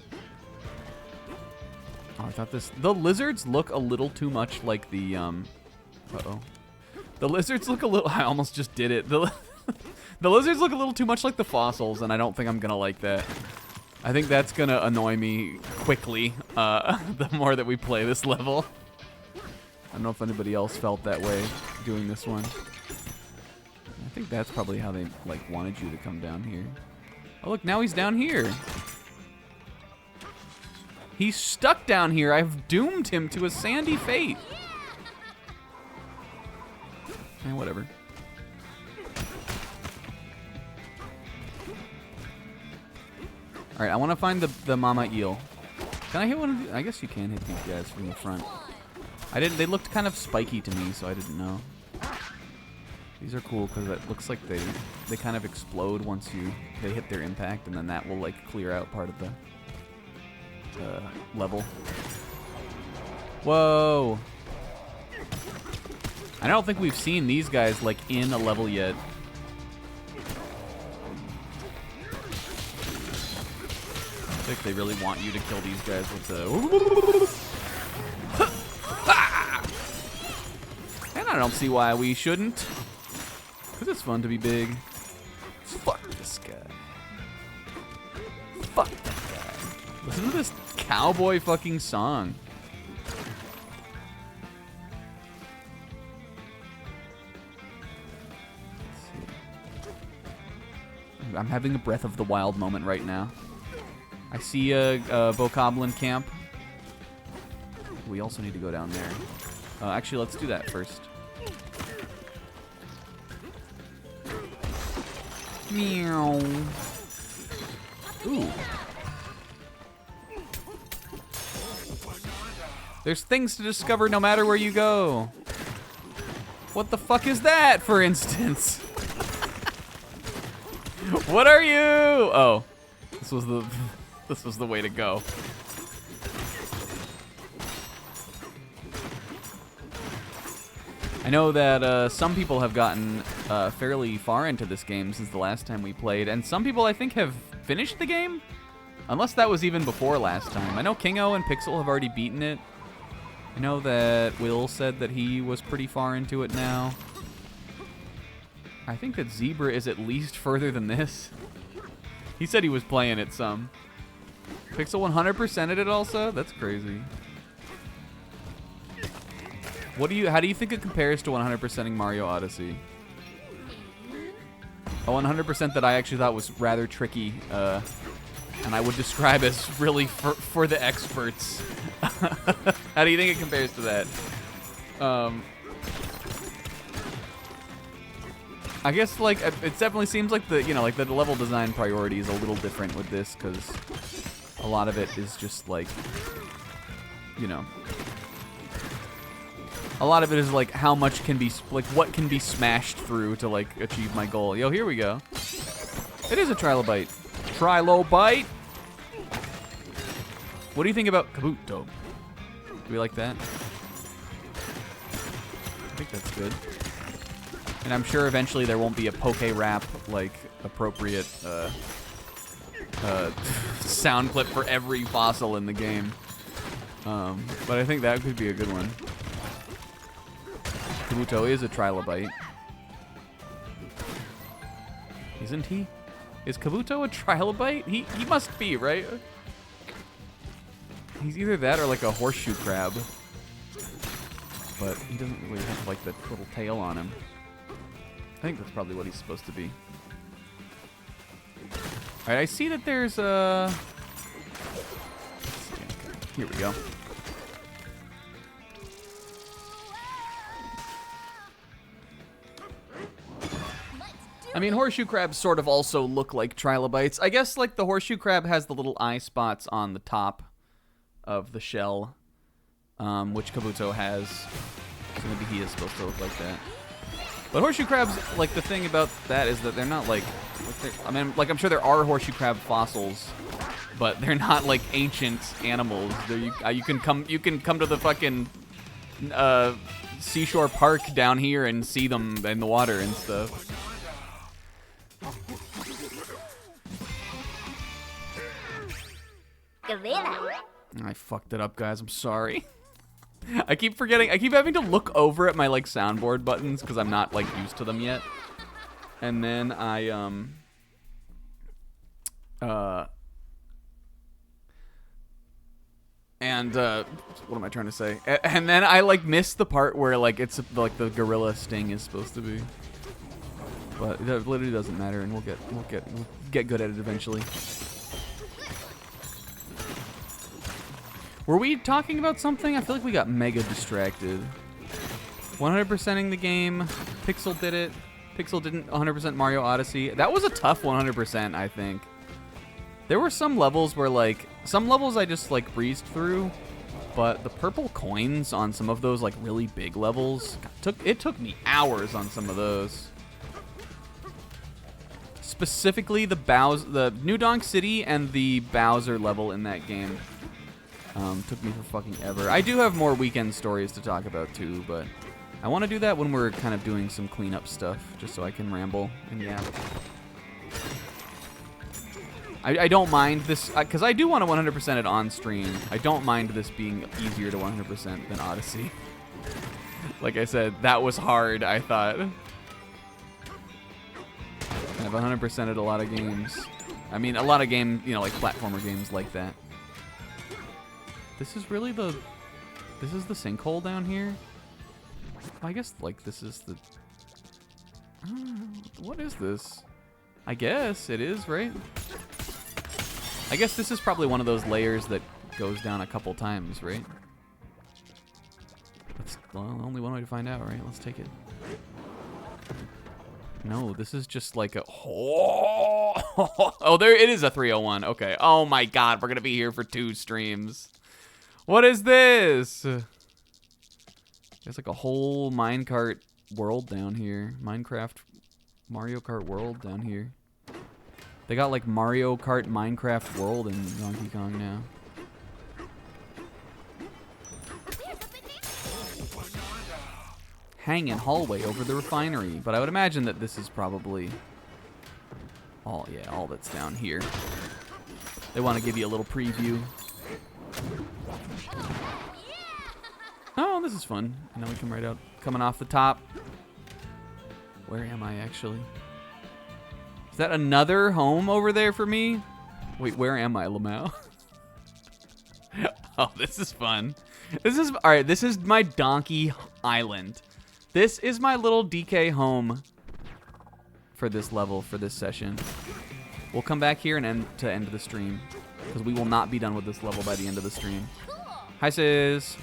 Oh, I thought the lizards look a little too much like the uh-oh. The lizards look a little I almost just did it. The lizards look a little too much like the fossils, and I don't think I'm gonna like that. I think that's gonna annoy me quickly, the more that we play this level. don't know if anybody else felt that way doing this one. I think that's probably how they like wanted you to come down here. Oh look, now he's down here. He's stuck down here. I've doomed him to a sandy fate. Whatever. All right, I want to find the mama eel. Can I hit one of these? I guess you can hit these guys from the front. I didn't. They looked kind of spiky to me, so I didn't know. These are cool because it looks like they kind of explode once they hit their impact, and then that will like clear out part of the level. Whoa! I don't think we've seen these guys like in a level yet. I think they really want you to kill these guys with the. And I don't see why we shouldn't. Because it's fun to be big. Fuck this guy. Fuck that guy. Listen to this cowboy fucking song. I'm having a Breath of the Wild moment right now. I see a Bokoblin camp. We also need to go down there. Actually, let's do that first. Meow. Ooh. There's things to discover no matter where you go. What the fuck is that, for instance? What are you? Oh, this was the way to go. I know that some people have gotten fairly far into this game since the last time we played, and some people I think have finished the game, unless that was even before last time. I know Kingo and Pixel have already beaten it. I know that Will said that he was pretty far into it now. I think that Zebra is at least further than this. He said he was playing it some. Pixel 100%ed it also? That's crazy. How do you think it compares to 100%ing Mario Odyssey? A 100% that I actually thought was rather tricky, and I would describe as really for the experts. How do you think it compares to that? I guess like it definitely seems like the level design priority is a little different with this because a lot of it is just like, a lot of it is like how much can be what can be smashed through to like achieve my goal. Yo, here we go. It is a trilobite. Trilobite. What do you think about Kabuto? Do we like that? I think that's good. And I'm sure eventually there won't be a Poke Rap like appropriate sound clip for every fossil in the game. But I think that could be a good one. Kabuto is a trilobite. Isn't he? Is Kabuto a trilobite? He must be, right? He's either that or like a horseshoe crab. But he doesn't really have like the little tail on him. I think that's probably what he's supposed to be. Alright, I see that there's a... Here we go. I mean, horseshoe crabs sort of also look like trilobites. I guess like the horseshoe crab has the little eye spots on the top of the shell, which Kabuto has. So maybe he is supposed to look like that. But horseshoe crabs, like the thing about that is that they're not like I mean, like I'm sure there are horseshoe crab fossils, but they're not like ancient animals. You can come to the fucking seashore park down here and see them in the water and stuff. I fucked it up, guys. I'm sorry. I keep forgetting. I keep having to look over at my like soundboard buttons because I'm not like used to them yet. And then I And what am I trying to say? And then I like missed the part where like it's like the gorilla sting is supposed to be. But it literally doesn't matter, and we'll get good at it eventually. Were we talking about something? I feel like we got mega distracted. 100%ing the game. Pixel did it. Pixel didn't 100% Mario Odyssey. That was a tough 100%, I think. There were some levels where, like, some levels I just, like, breezed through, but the purple coins on some of those, like, really big levels, it took me hours on some of those. Specifically, the New Donk City and the Bowser level in that game took me for fucking ever. I do have more weekend stories to talk about, too, but I want to do that when we're kind of doing some cleanup stuff, just so I can ramble and yap. I don't mind this, because I do want to 100% it on stream. I don't mind this being easier to 100% than Odyssey. Like I said, that was hard, I thought. I've 100%ed a lot of games. I mean, a lot of games, you know, like platformer games like that. This is really this is the sinkhole down here? I guess, like, this is the... what is this? I guess it is, right? I guess this is probably one of those layers that goes down a couple times, right? That's, well, only one way to find out, right? Let's take it. No, this is just like a... oh, there it is, a 301. Okay. Oh my god, we're gonna be here for 2 streams. What is this? There's like a whole minecart world down here. Mario Kart world down here. They got like Mario Kart Minecraft world in Donkey Kong now. Hanging hallway over the refinery. But I would imagine that this is probably all that's down here. They want to give you a little preview. Oh, this is fun. And then we come right out, coming off the top. Where am I actually? Is that another home over there for me? Wait, where am I, Lamau? Oh, this is fun. All right, this is my Donkey Island. This is my little DK home for this level, for this session. We'll come back here and end the stream, because we will not be done with this level by the end of the stream. Hi, sis.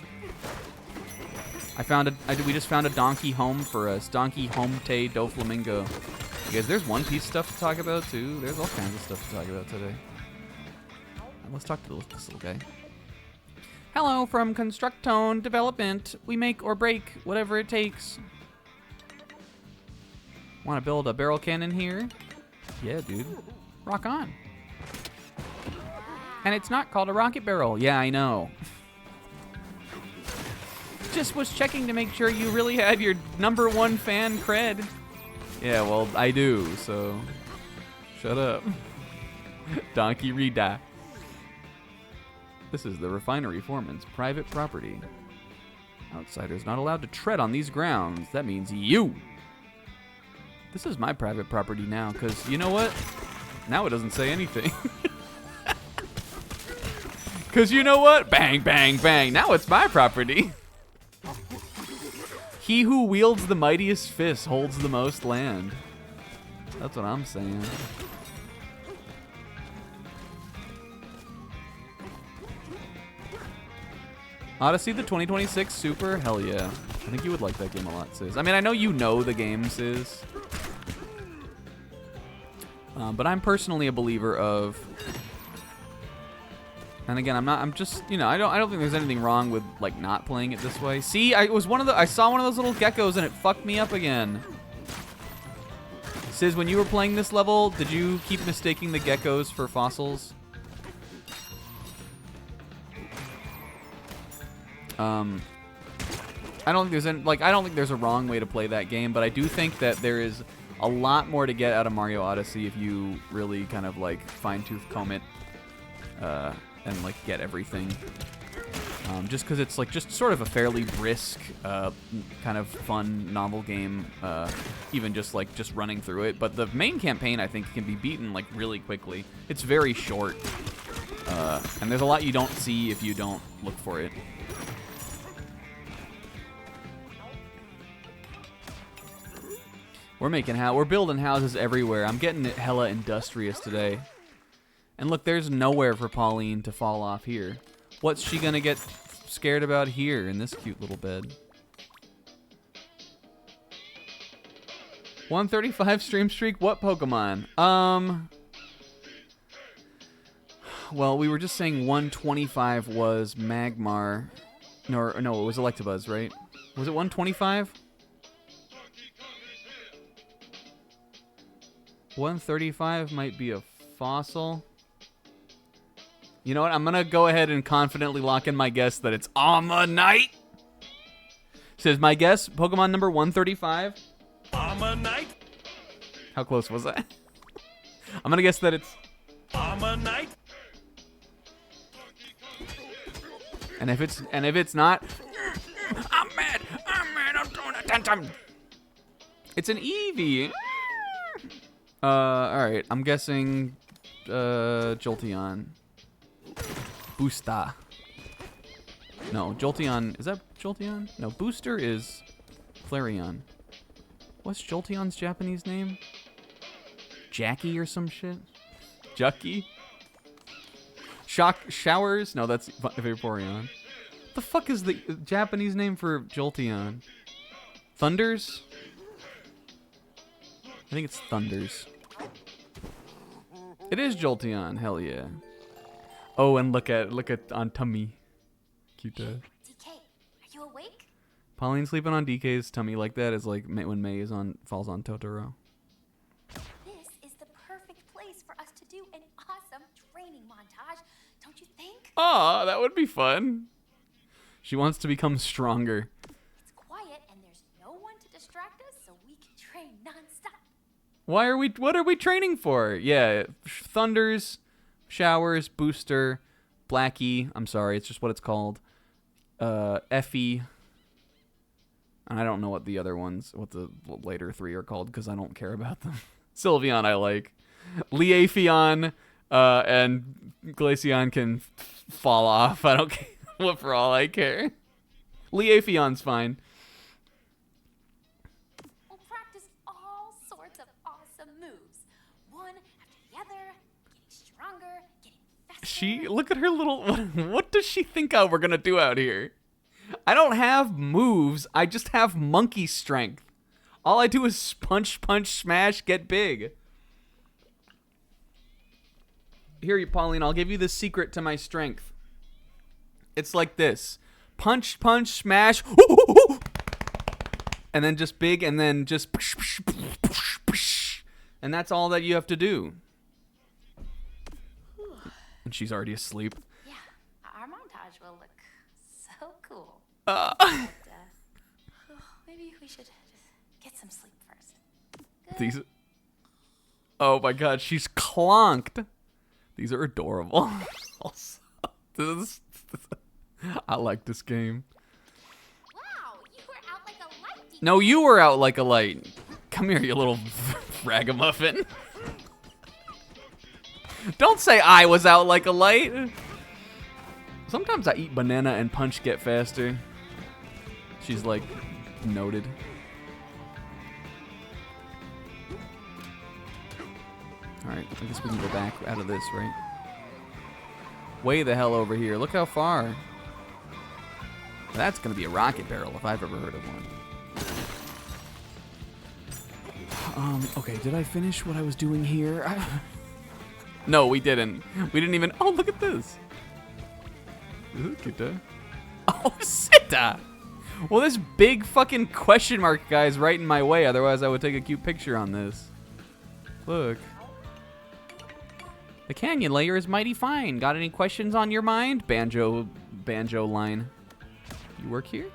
We just found a donkey home for us. Donkey Home Te Do Flamingo. You guys, there's One Piece stuff to talk about, too. There's all kinds of stuff to talk about today. Let's talk to this little guy. Hello from Constructone Development. We make or break whatever it takes. Want to build a barrel cannon here? Yeah, dude. Rock on. And it's not called a rocket barrel. Yeah, I know. Just was checking to make sure you really had your #1 fan cred. Yeah, well, I do, so shut up. Donkey Reda. This is the refinery foreman's private property. Outsiders not allowed to tread on these grounds. That means you. This is my private property now, because you know what? Now it doesn't say anything. Because you know what? Bang, bang, bang. Now it's my property. He who wields the mightiest fist holds the most land. That's what I'm saying. Odyssey the 2026 Super? Hell yeah. I think you would like that game a lot, sis. I mean, I know you know the game, sis. But I'm personally a believer of... And again, I'm just, you know, I don't think there's anything wrong with, like, not playing it this way. See, I saw one of those little geckos and it fucked me up again. Sis, when you were playing this level, did you keep mistaking the geckos for fossils? I don't think there's a wrong way to play that game, but I do think that there is a lot more to get out of Mario Odyssey if you really kind of like fine-tooth comb it and like get everything. Just because it's like just sort of a fairly brisk, kind of fun novel game, even just running through it. But the main campaign I think can be beaten like really quickly. It's very short. And there's a lot you don't see if you don't look for it. We're building houses everywhere. I'm getting hella industrious today. And look, there's nowhere for Pauline to fall off here. What's she gonna get scared about here in this cute little bed? 135 stream streak? What Pokemon? Well, we were just saying 125 was Magmar. No, it was Electabuzz, right? Was it 125? 135 might be a fossil. You know what? I'm gonna go ahead and confidently lock in my guess that it's Ammonite. Says my guess, Pokemon number 135. Ammonite. How close was that? I'm gonna guess that it's Ammonite. And if it's not, I'm mad, I'm throwing a tantrum. It's an Eevee. Alright, I'm guessing Jolteon. Boosta. No, Jolteon, is that Jolteon? No, Booster is Flareon. What's Jolteon's Japanese name? Jackie or some shit? Jucky? Showers? No, that's Vaporeon. The fuck is the Japanese name for Jolteon? Thunders? I think it's Thunders. It is Jolteon, hell yeah. Oh, and look at on tummy. Cute. DK, are you awake? Pauline sleeping on DK's tummy like that is like when May falls on Totoro. This is the perfect place for us to do an awesome training montage, don't you think? Aw, that would be fun. She wants to become stronger. It's quiet and there's no one to distract us, so we can train non-stop. What are we training for? Yeah, Thunders, Showers, Booster, Blackie. I'm sorry, it's just what it's called. Effie. And I don't know what the other ones, what the later three are called, because I don't care about them. Sylveon I like. Leafeon, and Glaceon can fall off. I don't care. What for all I care. Leafeon's fine. We'll practice all sorts of awesome moves. One after the other, getting stronger, getting faster. Look at her little, what does she think we're gonna do out here? I don't have moves, I just have monkey strength. All I do is punch, smash, get big. Here, Pauline, I'll give you the secret to my strength. It's like this. Punch, smash, and then just big, and then just, and that's all that you have to do. And she's already asleep. Yeah, our montage will look so cool. Maybe we should just get some sleep first. Good. Oh my god, she's clonked. These are adorable. Also, I like this game. Wow, you were out like a light. DK. No, you were out like a light. Come here, you little ragamuffin. Don't say I was out like a light. Sometimes I eat banana and punch get faster. She's like noted. Alright, I guess we can go back out of this, right? Way the hell over here. Look how far. That's gonna be a rocket barrel if I've ever heard of one. Okay, did I finish what I was doing here? No, we didn't. We didn't even. Oh, look at this. Look at that. Oh, Sita. Well, this big fucking question mark guy's right in my way. Otherwise, I would take a cute picture on this. Look. The canyon layer is mighty fine. Got any questions on your mind? Banjo line. You work here?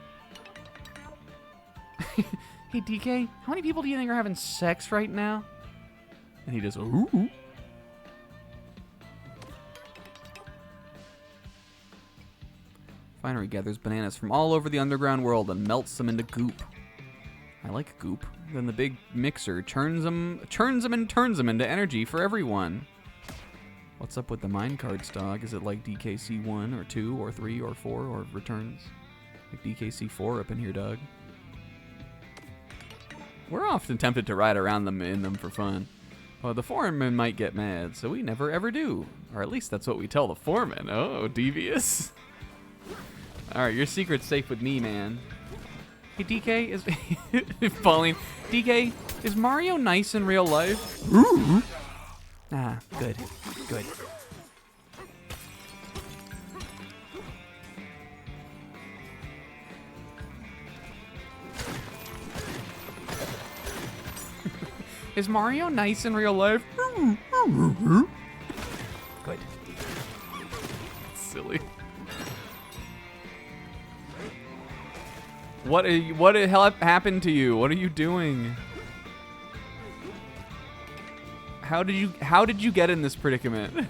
Hey, DK, how many people do you think are having sex right now? And he just, ooh. Finery gathers bananas from all over the underground world and melts them into goop. I like goop. Then the big mixer churns them and turns them into energy for everyone. What's up with the mine cards, dog? Is it like DKC 1 or 2 or 3 or 4 or returns? Like DKC 4 up in here, dog. We're often tempted to ride around them in them for fun. Well, the foreman might get mad, so we never ever do. Or at least that's what we tell the foreman. Oh, devious. Alright, your secret's safe with me, man. Hey, DK, is... Pauline, DK, is Mario nice in real life? Ah, good. Good. Is Mario nice in real life? Good. Silly. What the hell happened to you? What are you doing? How did you get in this predicament?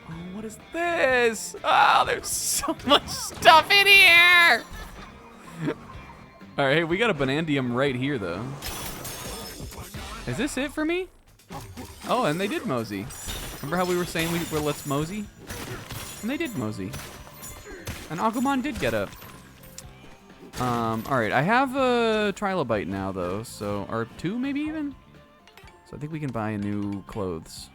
Oh, what is this? Oh, there's so much stuff in here. All right, hey, we got a Banandium right here, though. Is this it for me? Oh, and they did mosey. Remember how we were saying we were let's mosey? And they did mosey. And Agumon did get up. All right, I have a Trilobite now, though, so, or 2 maybe even? So I think we can buy new clothes.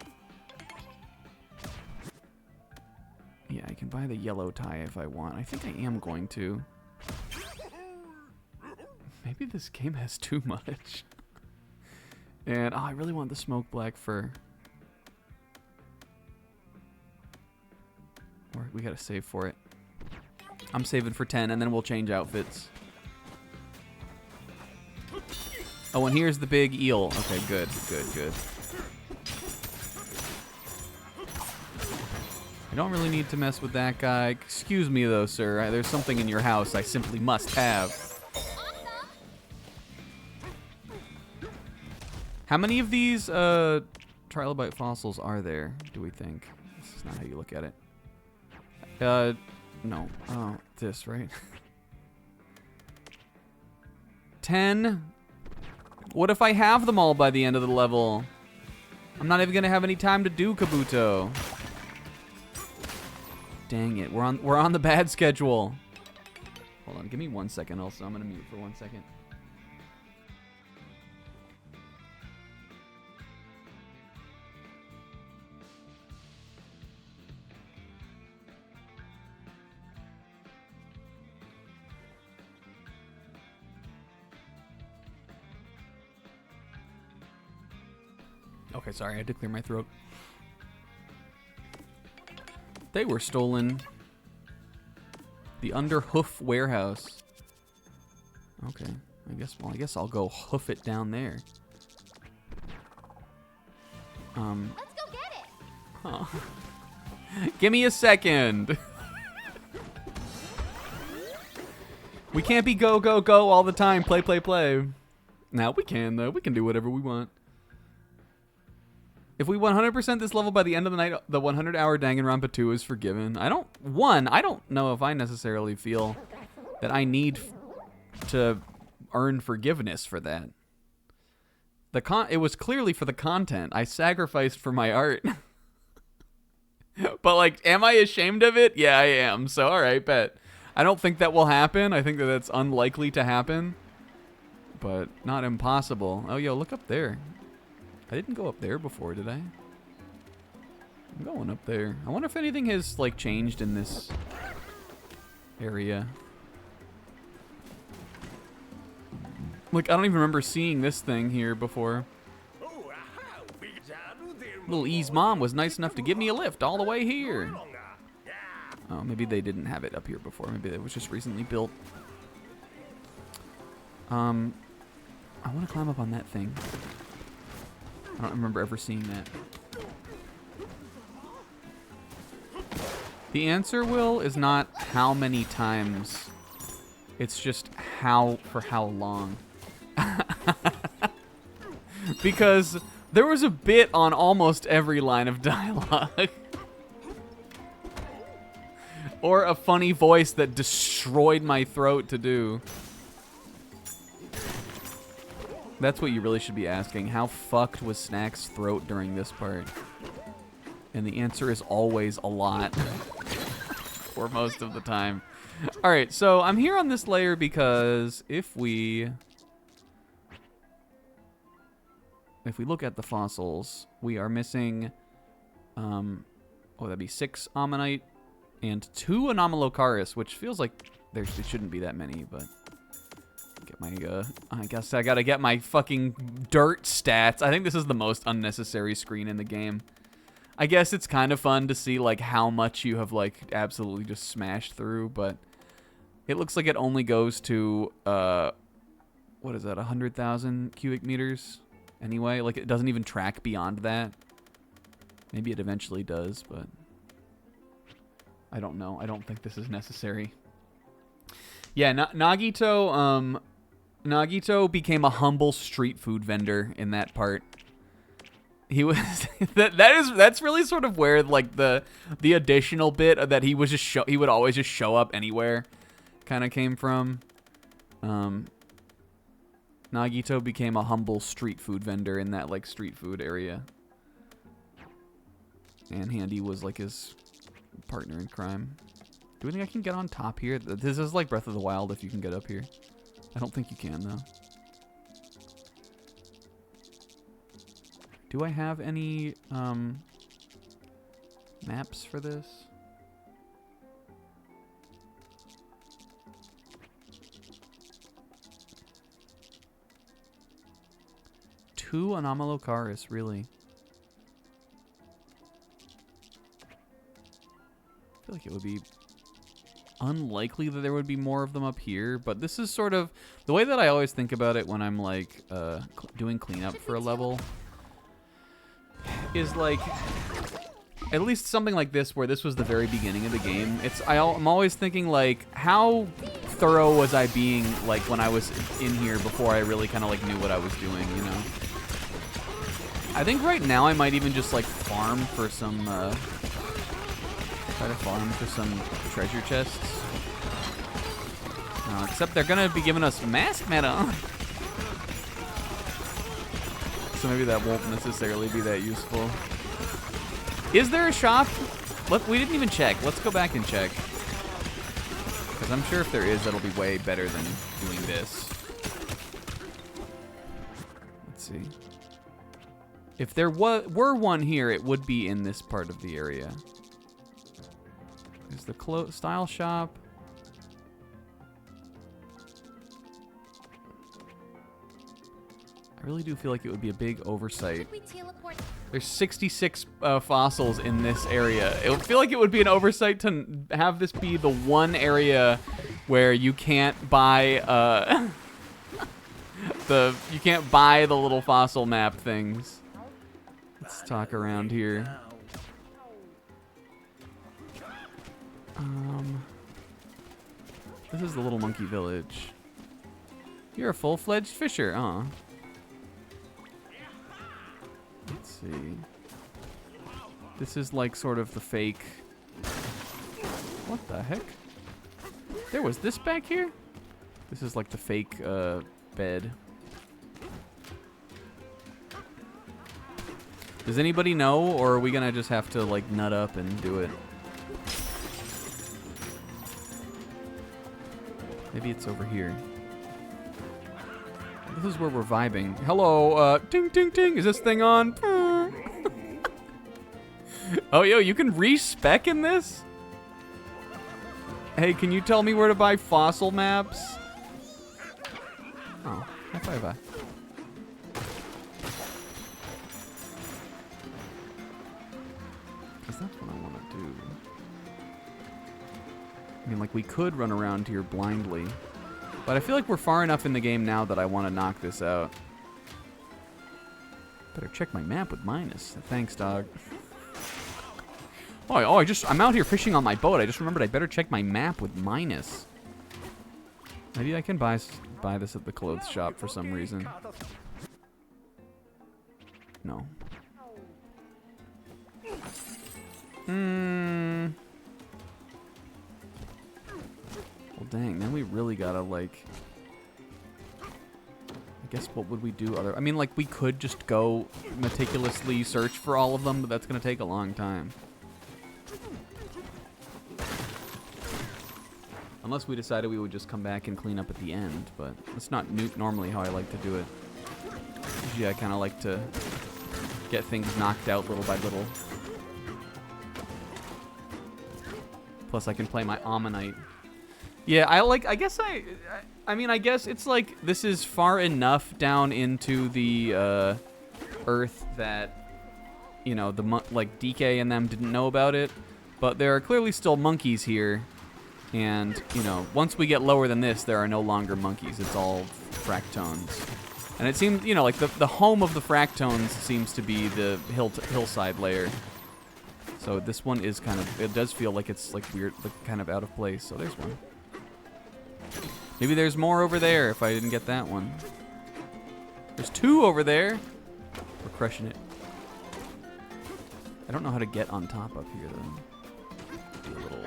Yeah, I can buy the yellow tie if I want. I think I am going to. Maybe this game has too much. And, oh, I really want the smoke black fur. Or we gotta save for it. I'm saving for 10, and then we'll change outfits. Oh, and here's the big eel. Okay, good, good, good. I don't really need to mess with that guy. Excuse me, though, sir. There's something in your house I simply must have. How many of these trilobite fossils are there, do we think? This is not how you look at it. No. Oh, this, right? 10. What if I have them all by the end of the level? I'm not even gonna have any time to do Kabuto. Dang it, we're on the bad schedule. Hold on, give me 1 second also. I'm gonna mute for 1 second. Okay, sorry, I had to clear my throat. They were stolen. The Underhoof warehouse. Okay, I guess I'll go hoof it down there. Let's go get it. Oh. Give me a second. We can't be go, go, go all the time. Play, play, play. Now we can, though. We can do whatever we want. If we 100% this level by the end of the night, the 100-hour Danganronpa 2 is forgiven. I don't know if I necessarily feel that I need to earn forgiveness for that. It was clearly for the content. I sacrificed for my art. But, like, am I ashamed of it? Yeah, I am. So, all right, bet. I don't think that will happen. I think that that's unlikely to happen. But not impossible. Oh, yo, look up there. I didn't go up there before, did I? I'm going up there. I wonder if anything has, like, changed in this area. Like, I don't even remember seeing this thing here before. Little E's mom was nice enough to give me a lift all the way here. Oh, maybe they didn't have it up here before. Maybe it was just recently built. I want to climb up on that thing. I don't remember ever seeing that. The answer, Will, is not how many times. It's just for how long. Because there was a bit on almost every line of dialogue. Or a funny voice that destroyed my throat to do. That's what you really should be asking. How fucked was Snack's throat during this part? And the answer is always a lot. For most of the time. Alright, so I'm here on this layer because if we look at the fossils, we are missing, that'd be 6 ammonite and 2 anomalocaris, which feels like it shouldn't be that many, but get my, I guess I gotta get my fucking dirt stats. I think this is the most unnecessary screen in the game. I guess it's kind of fun to see, like, how much you have, like, absolutely just smashed through, but it looks like it only goes to, what is that, 100,000 cubic meters? Anyway, like, it doesn't even track beyond that. Maybe it eventually does, but I don't know. I don't think this is necessary. Yeah, Nagito became a humble street food vendor in that part. He was that's really sort of where like the additional bit that he was he would always just show up anywhere kind of came from. Nagito became a humble street food vendor in that like street food area. And Handy was like his partner in crime. Do we think I can get on top here? This is like Breath of the Wild if you can get up here. I don't think you can though. Do I have any maps for this? Two anomalocaris, really? I feel like it would be unlikely that there would be more of them up here, but this is sort of the way that I always think about it when I'm like doing cleanup for a level. Is like at least something like this where this was the very beginning of the game. I'm always thinking like how thorough was I being like when I was in here before I really kind of like knew what I was doing, you know? I think right now I might even just like farm for some try to farm for some treasure chests. Except they're gonna be giving us mask meta. So maybe that won't necessarily be that useful. Is there a shop? We didn't even check. Let's go back and check. Because I'm sure if there is, that'll be way better than doing this. Let's see. If there were one here, it would be in this part of the area. Is the style shop? I really do feel like it would be a big oversight. There's 66 fossils in this area. It would feel like it would be an oversight to have this be the one area where you can't buy the little fossil map things. Let's talk around here. This is the Little Monkey Village. You're a full-fledged fisher, huh? Let's see. This is like sort of the fake... What the heck? There was this back here? This is like the fake bed. Does anybody know, or are we gonna just have to like nut up and do it? Maybe it's over here. This is where we're vibing. Hello, ting, ting, ting. Is this thing on? Oh, yo, you can respec in this? Hey, can you tell me where to buy fossil maps? Oh, high five. Because that's what I want to do. I mean, like, we could run around here blindly. But I feel like we're far enough in the game now that I want to knock this out. Better check my map with minus. Thanks, dog. I'm out here fishing on my boat. I just remembered I better check my map with minus. Maybe I can buy this at the clothes shop for some reason. No. Well, dang, then we really gotta, like... I guess what would we do other? I mean, like, we could just go meticulously search for all of them, but that's going to take a long time. Unless we decided we would just come back and clean up at the end, but that's not normally how I like to do it. Usually I kind of like to get things knocked out little by little. Plus I can play my Ammonite. Yeah, I guess it's like this is far enough down into the Earth that, you know, like DK and them didn't know about it, but there are clearly still monkeys here. And, you know, once we get lower than this, there are no longer monkeys. It's all fractones. And it seems, you know, like the home of the fractones seems to be the hillside layer. So this one is kind of, it does feel like it's like weird, like kind of out of place. So there's one. Maybe there's more over there if I didn't get that one. There's 2 over there. We're crushing it. I don't know how to get on top up here, though. Do a little...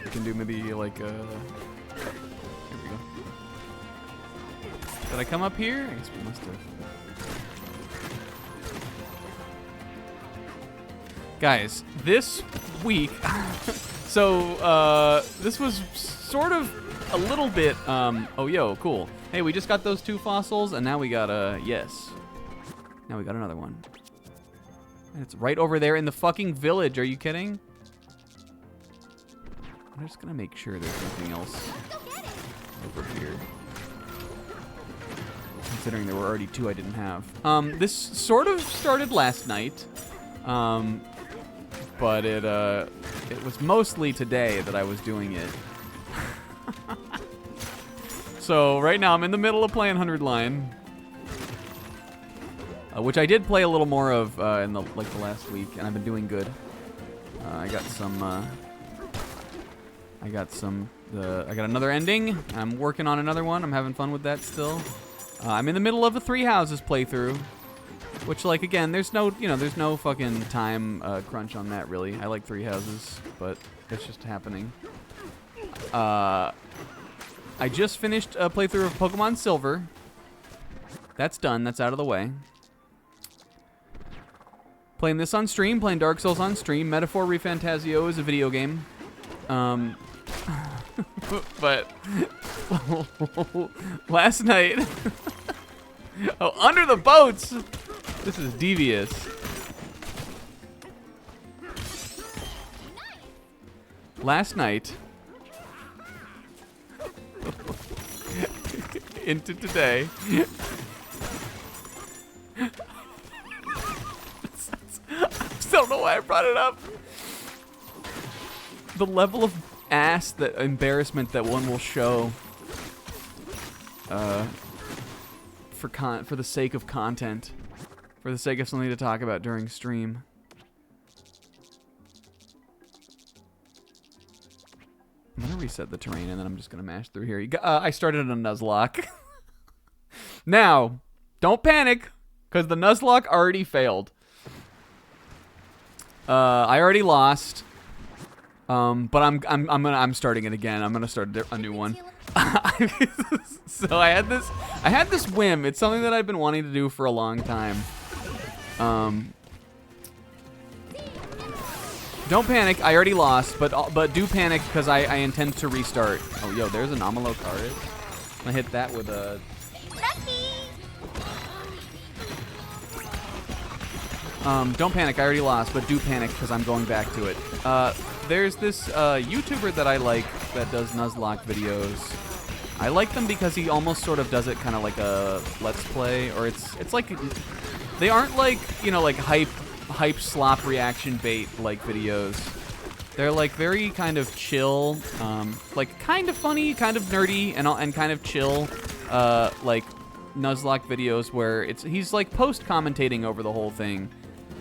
We can do maybe like here we go. Did I come up here? I guess we must have. Guys, this week, so this was sort of a little bit, oh yo, cool. Hey, we just got those 2 fossils, and now we got yes. Now we got another one. And it's right over there in the fucking village, are you kidding? I'm just gonna make sure there's nothing else over here. Considering there were already 2 I didn't have. This sort of started last night, but it was mostly today that I was doing it. So right now I'm in the middle of playing 100 Line, which I did play a little more of in the last week, and I've been doing good. I got another ending. I'm working on another one. I'm having fun with that still. I'm in the middle of a 3 Houses playthrough, which, like, again, there's no fucking time crunch on that really. I like 3 Houses, but it's just happening. I just finished a playthrough of Pokemon Silver. That's done. That's out of the way. Playing this on stream. Playing Dark Souls on stream. Metaphor ReFantazio is a video game. But last night, oh, under the boats. This is devious. Last night, into today. I still don't know why I brought it up. The level of embarrassment that one will show for the sake of content, for the sake of something to talk about during stream. I'm gonna reset the terrain and then I'm just gonna mash through here. I started a Nuzlocke. Now, don't panic, because the Nuzlocke already failed. I already lost. But I'm starting it again. I'm gonna start a new one. So I had this whim. It's something that I've been wanting to do for a long time. Don't panic. I already lost, but do panic because I intend to restart. Oh, yo, there's an Amalokard. I'm gonna hit that with a. Don't panic. I already lost, but do panic because I'm going back to it. There's this YouTuber that I like that does Nuzlocke videos. I like them because he almost sort of does it kind of like a Let's Play, or it's like they aren't like, you know, like hype slop reaction bait like videos. They're like very kind of chill, like kind of funny, kind of nerdy, and kind of chill, like Nuzlocke videos where he's like post commentating over the whole thing.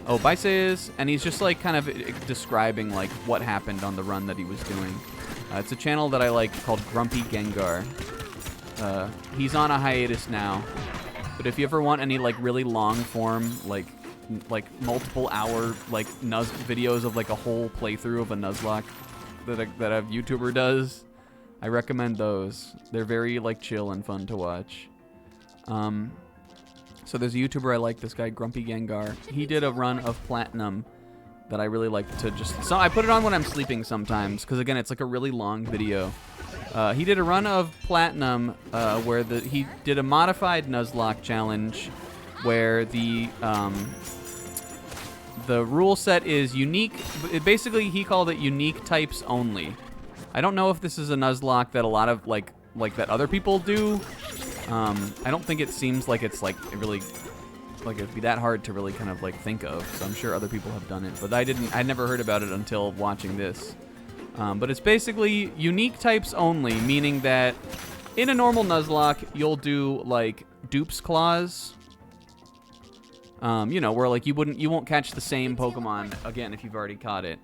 Oh, bye, sis. And he's just like kind of describing like what happened on the run that he was doing. It's a channel that I like called Grumpy Gengar. He's on a hiatus now, but if you ever want any like really long form, like multiple hour like videos of like a whole playthrough of a Nuzlocke that a YouTuber does, I recommend those. They're very like chill and fun to watch. So there's a YouTuber I like, this guy Grumpy Gengar. He did a run of Platinum that I really like to just... So I put it on when I'm sleeping sometimes, because again, it's like a really long video. He did a run of Platinum where he did a modified Nuzlocke challenge where the rule set is unique. Basically, he called it unique types only. I don't know if this is a Nuzlocke that a lot of like that other people do. I don't think it seems like it's like really like it'd be that hard to really kind of like think of. So I'm sure other people have done it, but I never heard about it until watching this. But it's basically unique types only, meaning that in a normal Nuzlocke, you'll do like dupes claws. You know, where like you won't catch the same Pokemon again if you've already caught it.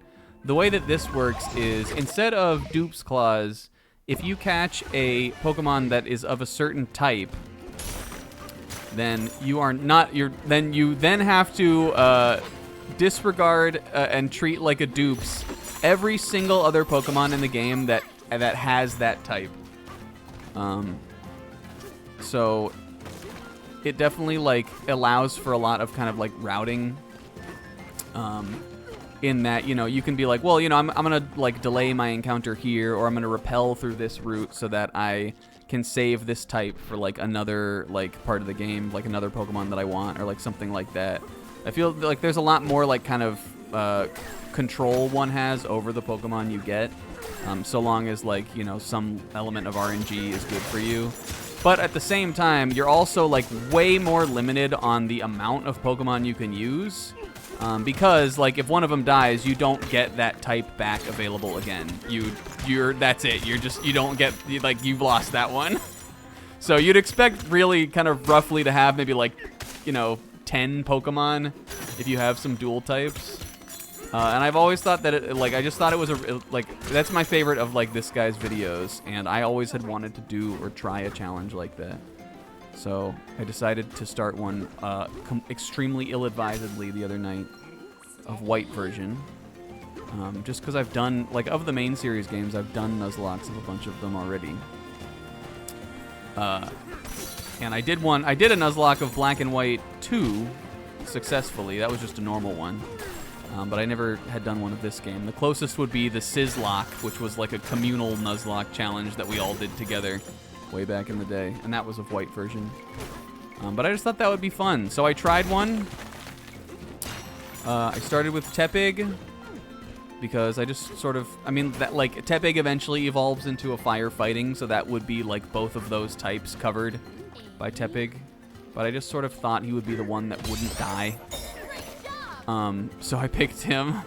The way that this works is instead of dupes claws, if you catch a Pokemon that is of a certain type, then you then have to disregard and treat like a dupes every single other Pokemon in the game that has that type. So it definitely like allows for a lot of kind of like routing. In that, you know, you can be like, well, you know, I'm gonna like delay my encounter here, or I'm gonna repel through this route so that I can save this type for like another like part of the game, like another Pokemon that I want, or like something like that. I feel like there's a lot more like kind of control one has over the Pokemon you get, so long as like, you know, some element of RNG is good for you. But at the same time, you're also like way more limited on the amount of Pokemon you can use. Because like if one of them dies, you don't get that type back available again. That's it. You don't get, like, you've lost that one. So you'd expect really kind of roughly to have maybe like, you know, 10 Pokemon if you have some dual types. And I've always thought that I just thought it was that's my favorite of like this guy's videos, and I always had wanted to do or try a challenge like that. So I decided to start one extremely ill-advisedly the other night of white version. Just because I've done, like, of the main series games, I've done Nuzlocks of a bunch of them already. And I did a Nuzlocke of Black and White 2 successfully. That was just a normal one. But I never had done one of this game. The closest would be the Sizzlock, which was like a communal Nuzlocke challenge that we all did together way back in the day, and that was a white version. But I just thought that would be fun, so I tried one. I started with Tepig because I just sort of, I mean, that like Tepig eventually evolves into a fire fighting, so that would be like both of those types covered by Tepig. But I just sort of thought he would be the one that wouldn't die. So I picked him.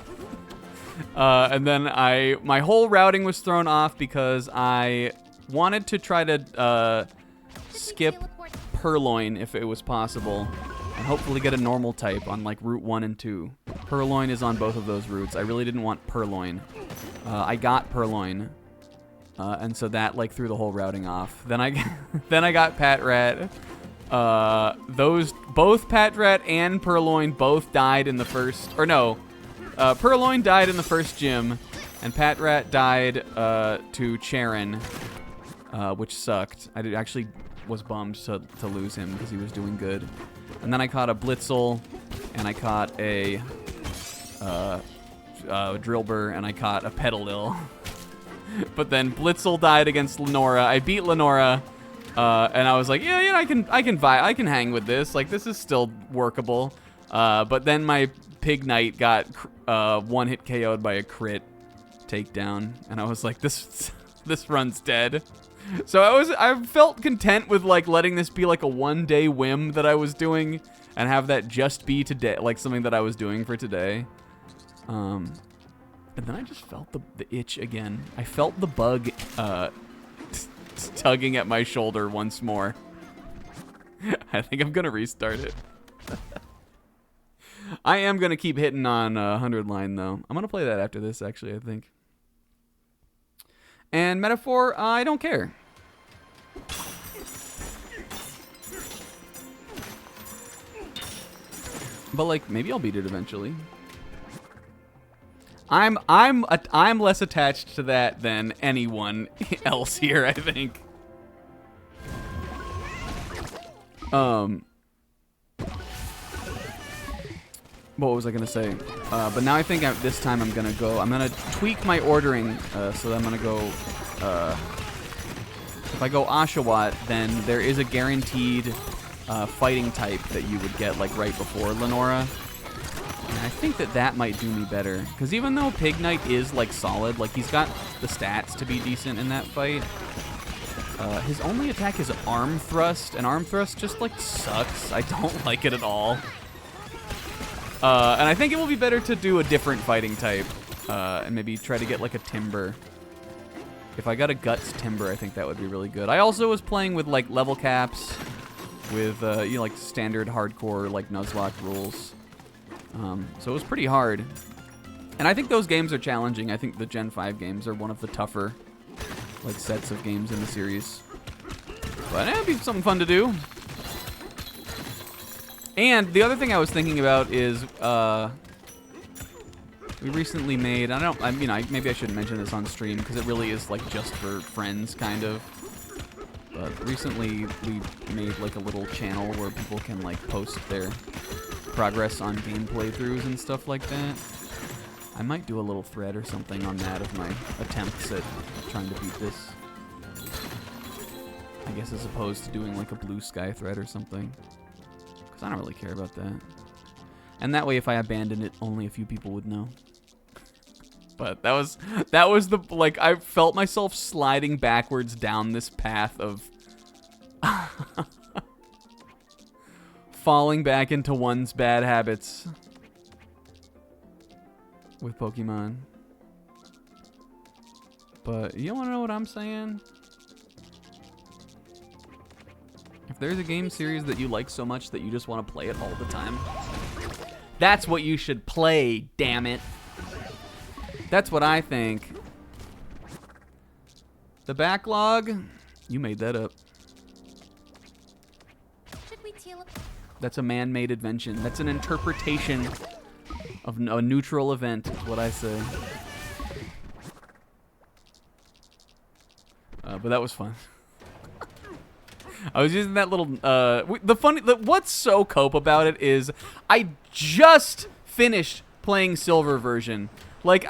And then my whole routing was thrown off because I wanted to try to skip Purloin if it was possible, and hopefully get a normal type on like Route 1 and 2. Purloin is on both of those routes. I really didn't want Purloin. I got Purloin, and so that like threw the whole routing off. Then I got Patrat. Both Patrat and Purloin both died in the first, or no, Purloin died in the first gym, and Patrat died to Charon, which sucked. I actually was bummed to lose him because he was doing good. And then I caught a Blitzel, and I caught a Drillbur, and I caught a Petalil. But then Blitzel died against Lenora. I beat Lenora. And I was like, yeah, I can hang with this. Like, this is still workable. But then my Pig Knight got one-hit KO'd by a crit takedown, and I was like, this run's dead. So I felt content with like letting this be like a one-day whim that I was doing, and have that just be today, like something that I was doing for today. And then I just felt the itch again. I felt the bug tugging at my shoulder once more. I think I'm gonna restart it. I am gonna keep hitting on 100 line though. I'm gonna play that after this, actually, I think. And Metaphor, I don't care. But like, maybe I'll beat it eventually. I'm less attached to that than anyone else here, I think. What was I gonna say? But now I think this time I'm gonna tweak my ordering, so I'm gonna go, if I go Oshawott, then there is a guaranteed fighting type that you would get like right before Lenora. And I think that might do me better, because even though Pig Knight is like solid, like he's got the stats to be decent in that fight, his only attack is arm thrust, and arm thrust just like sucks. I don't like it at all. And I think it will be better to do a different fighting type, and maybe try to get like a Timber. If I got a Guts Timber, I think that would be really good. I also was playing with like level caps, with like standard hardcore like Nuzlocke rules. So it was pretty hard. And I think those games are challenging. I think the Gen 5 games are one of the tougher like sets of games in the series. But it'd be something fun to do. And the other thing I was thinking about is we recently made, maybe I shouldn't mention this on stream because it really is like just for friends kind of. But recently we made like a little channel where people can like post their progress on game playthroughs and stuff like that. I might do a little thread or something on that of my attempts at trying to beat this. I guess as opposed to doing like a Blue Sky thread or something. Because I don't really care about that. And that way if I abandon it, only a few people would know. But that was the, like, I felt myself sliding backwards down this path of falling back into one's bad habits with Pokemon. But you want to know what I'm saying? If there's a game series that you like so much that you just want to play it all the time, that's what you should play, damn it. That's what I think. The backlog? You made that up. That's a man-made invention. That's an interpretation of a neutral event, is what I say. But that was fun. I was using that little, what's so cope about it is I just finished playing Silver version. Like,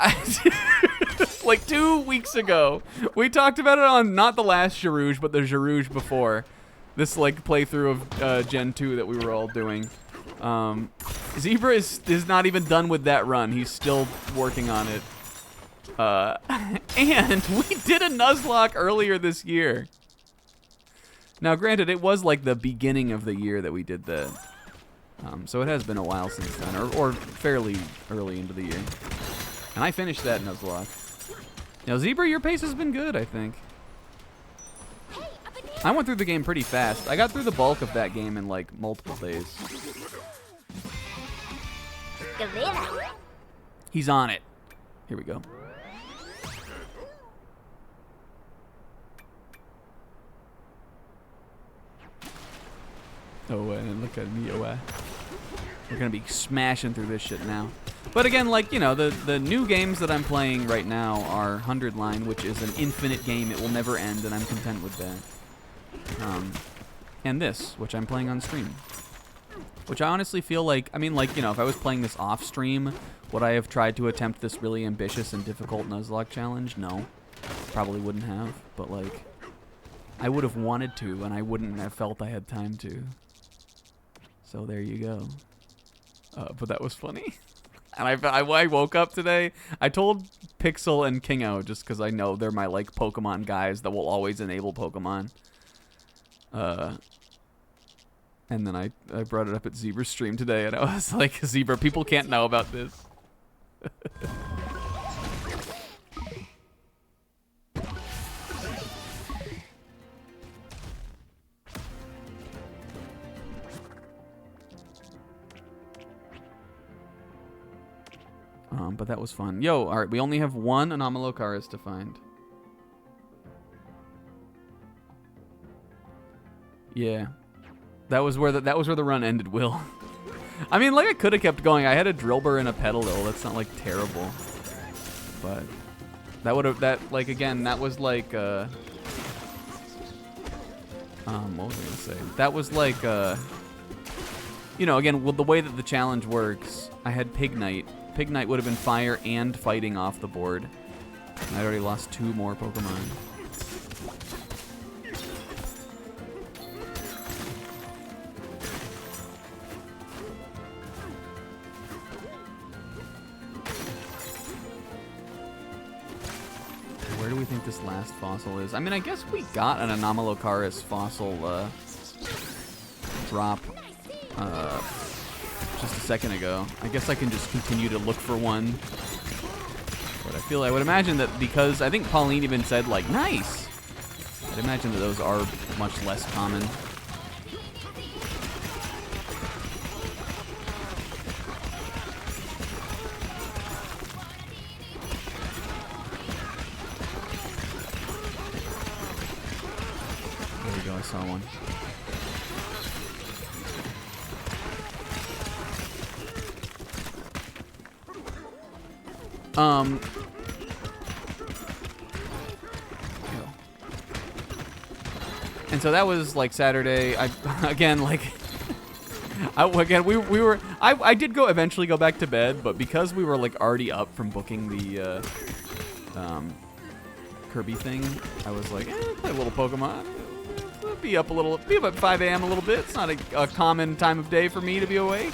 like 2 weeks ago. We talked about it on not the last Jarouge, but the Jarouge before. This, like, playthrough of Gen 2 that we were all doing. Zebra is not even done with that run. He's still working on it. And we did a Nuzlocke earlier this year. Now, granted, it was like the beginning of the year that we did that. So it has been a while since then, or fairly early into the year. And I finished that Nuzlocke. Now, Zebra, your pace has been good, I think. I went through the game pretty fast. I got through the bulk of that game in, like, multiple days. He's on it. Here we go. Oh, and look at me, oh, we're gonna be smashing through this shit now. But again, like, you know, the new games that I'm playing right now are 100 Line, which is an infinite game. It will never end, and I'm content with that. And this, which I'm playing on stream. Which I honestly feel like, I mean, like, you know, if I was playing this off stream, would I have tried to attempt this really ambitious and difficult Nuzlocke challenge? No. Probably wouldn't have, but, like, I would have wanted to, and I wouldn't have felt I had time to. So there you go. But that was funny. And I woke up today. I told Pixel and Kingo, just because I know they're my, like, Pokemon guys that will always enable Pokemon. And then I brought it up at Zebra's stream today, and I was like, Zebra, people can't know about this. But that was fun. Yo, all right, we only have one Anomalocaris to find. Yeah, that was where the run ended, Will. I mean, like, I could have kept going. I had a Drillbur and a Petalil. That's not, like, terrible. But that would have, like, again, that was like, what was I gonna say? That was like, you know, again, with the way that the challenge works, I had Pig Knight. Pig Knight would have been fire and fighting off the board. And I'd already lost 2 more Pokemon. Where do we think this last fossil is? I mean, I guess we got an Anomalocaris fossil drop just a second ago. I guess I can just continue to look for one. But I would imagine that because I think Pauline even said, like, nice. I'd imagine that those are much less common. There we go, I saw one. And so that was like Saturday. I did eventually go back to bed, but because we were like already up from booking the Kirby thing, I was like, play a little Pokemon. Be up at 5 a.m. a little bit. It's not a common time of day for me to be awake.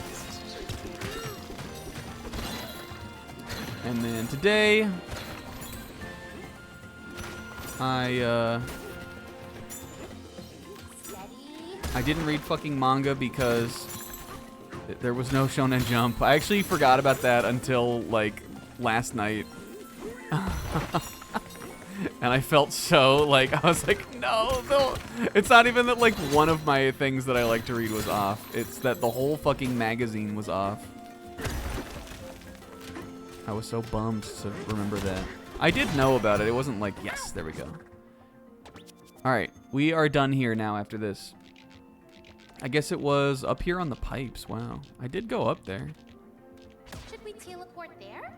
And then today, I didn't read fucking manga because there was no Shonen Jump. I actually forgot about that until like last night. And I felt so like, I was like, no. It's not even that like one of my things that I like to read was off. It's that the whole fucking magazine was off. I was so bummed to remember that. I did know about it. It wasn't like, yes, there we go. All right, we are done here now after this. I guess it was up here on the pipes. Wow, I did go up there. Should we teleport there?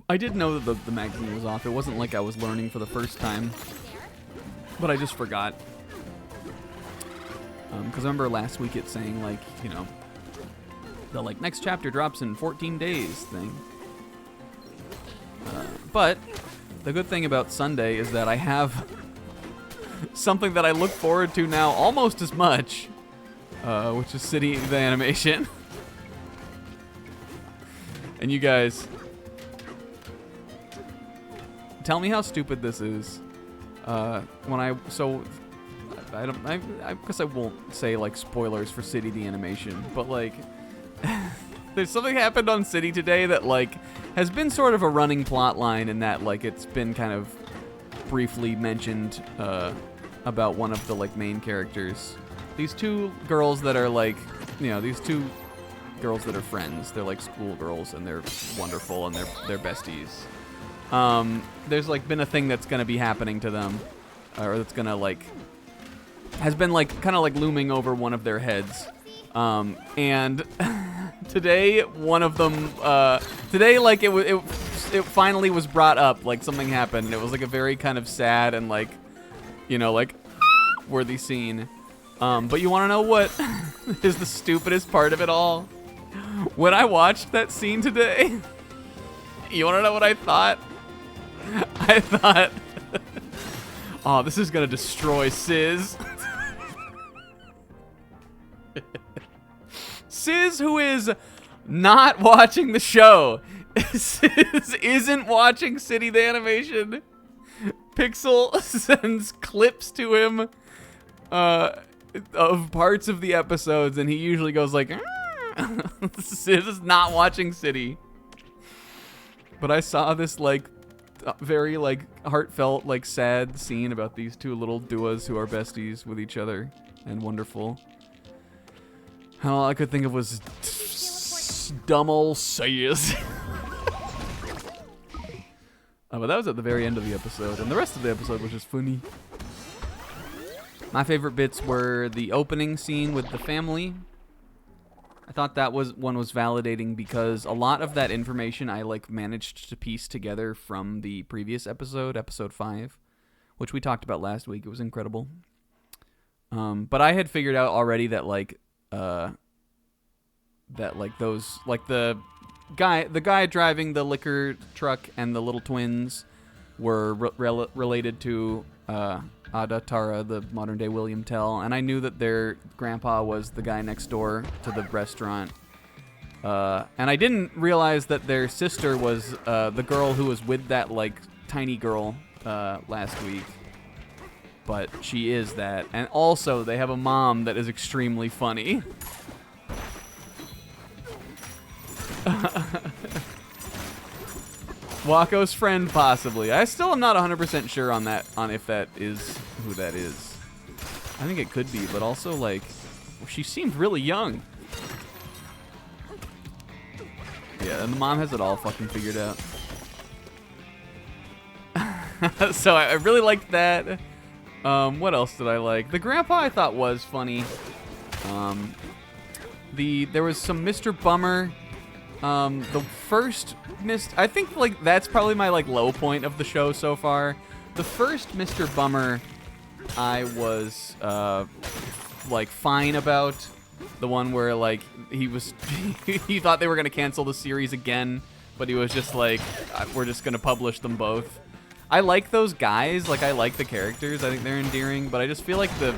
I did know that the magazine was off. It wasn't like I was learning for the first time, but I just forgot. Because I remember last week it saying like, you know, the like next chapter drops in 14 days thing. But the good thing about Sunday is that I have something that I look forward to now almost as much, which is City the Animation. And you guys, tell me how stupid this is. I guess I won't say like spoilers for City the Animation, but like there's something happened on City today that like has been sort of a running plot line in that like it's been kind of briefly mentioned about one of the like main characters. These 2 girls that are like, you know, these 2 girls that are friends. They're like school girls and they're wonderful and they're besties. There's like been a thing that's gonna be happening to them, or that's gonna like has been like kind of like looming over one of their heads. And today one of them today like it finally was brought up, like something happened. It was like a very kind of sad and like, you know, like worthy scene. But you want to know what is the stupidest part of it all? When I watched that scene today, you want to know what I thought? I thought, oh, this is gonna destroy Sizz. Sizz, who is not watching the show. Sizz isn't watching City the Animation. Pixel sends clips to him of parts of the episodes, and he usually goes like, Sizz is not watching City. But I saw this like very like heartfelt, like sad scene about these 2 little duas who are besties with each other and wonderful. And all I could think of was dumb ol' Sizz. But that was at the very end of the episode, and the rest of the episode was just funny. My favorite bits were the opening scene with the family. I thought that was validating because a lot of that information I like managed to piece together from the previous episode 5, which we talked about last week. It was incredible. But I had figured out already that the guy driving the liquor truck and the little twins were related to Ada Tara, the modern day William Tell, and I knew that their grandpa was the guy next door to the restaurant. And I didn't realize that their sister was the girl who was with that like tiny girl last week. But she is that. And also they have a mom that is extremely funny. Waco's friend, possibly. I still am not 100% sure on if that is who that is. I think it could be, but also, like, she seemed really young. Yeah, and the mom has it all fucking figured out. So I really liked that. What else did I like? The grandpa I thought was funny. There was some Mr. Bummer. The first I think like that's probably my like low point of the show so far. The first Mr. Bummer I was like fine about. The one where like he thought they were gonna cancel the series again, but he was just like, we're just gonna publish them both. I like those guys, like I like the characters, I think they're endearing, but I just feel like the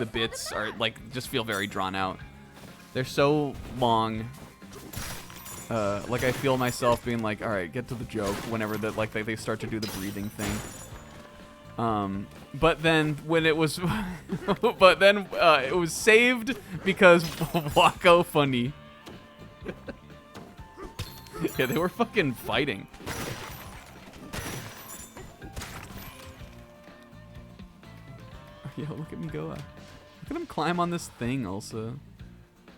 bits are like just feel very drawn out. They're so long. Like I feel myself being like, all right, get to the joke whenever they start to do the breathing thing. But then when it was, it was saved because Waco funny. Yeah, they were fucking fighting. Yo, look at me go. Look at him climb on this thing. Also,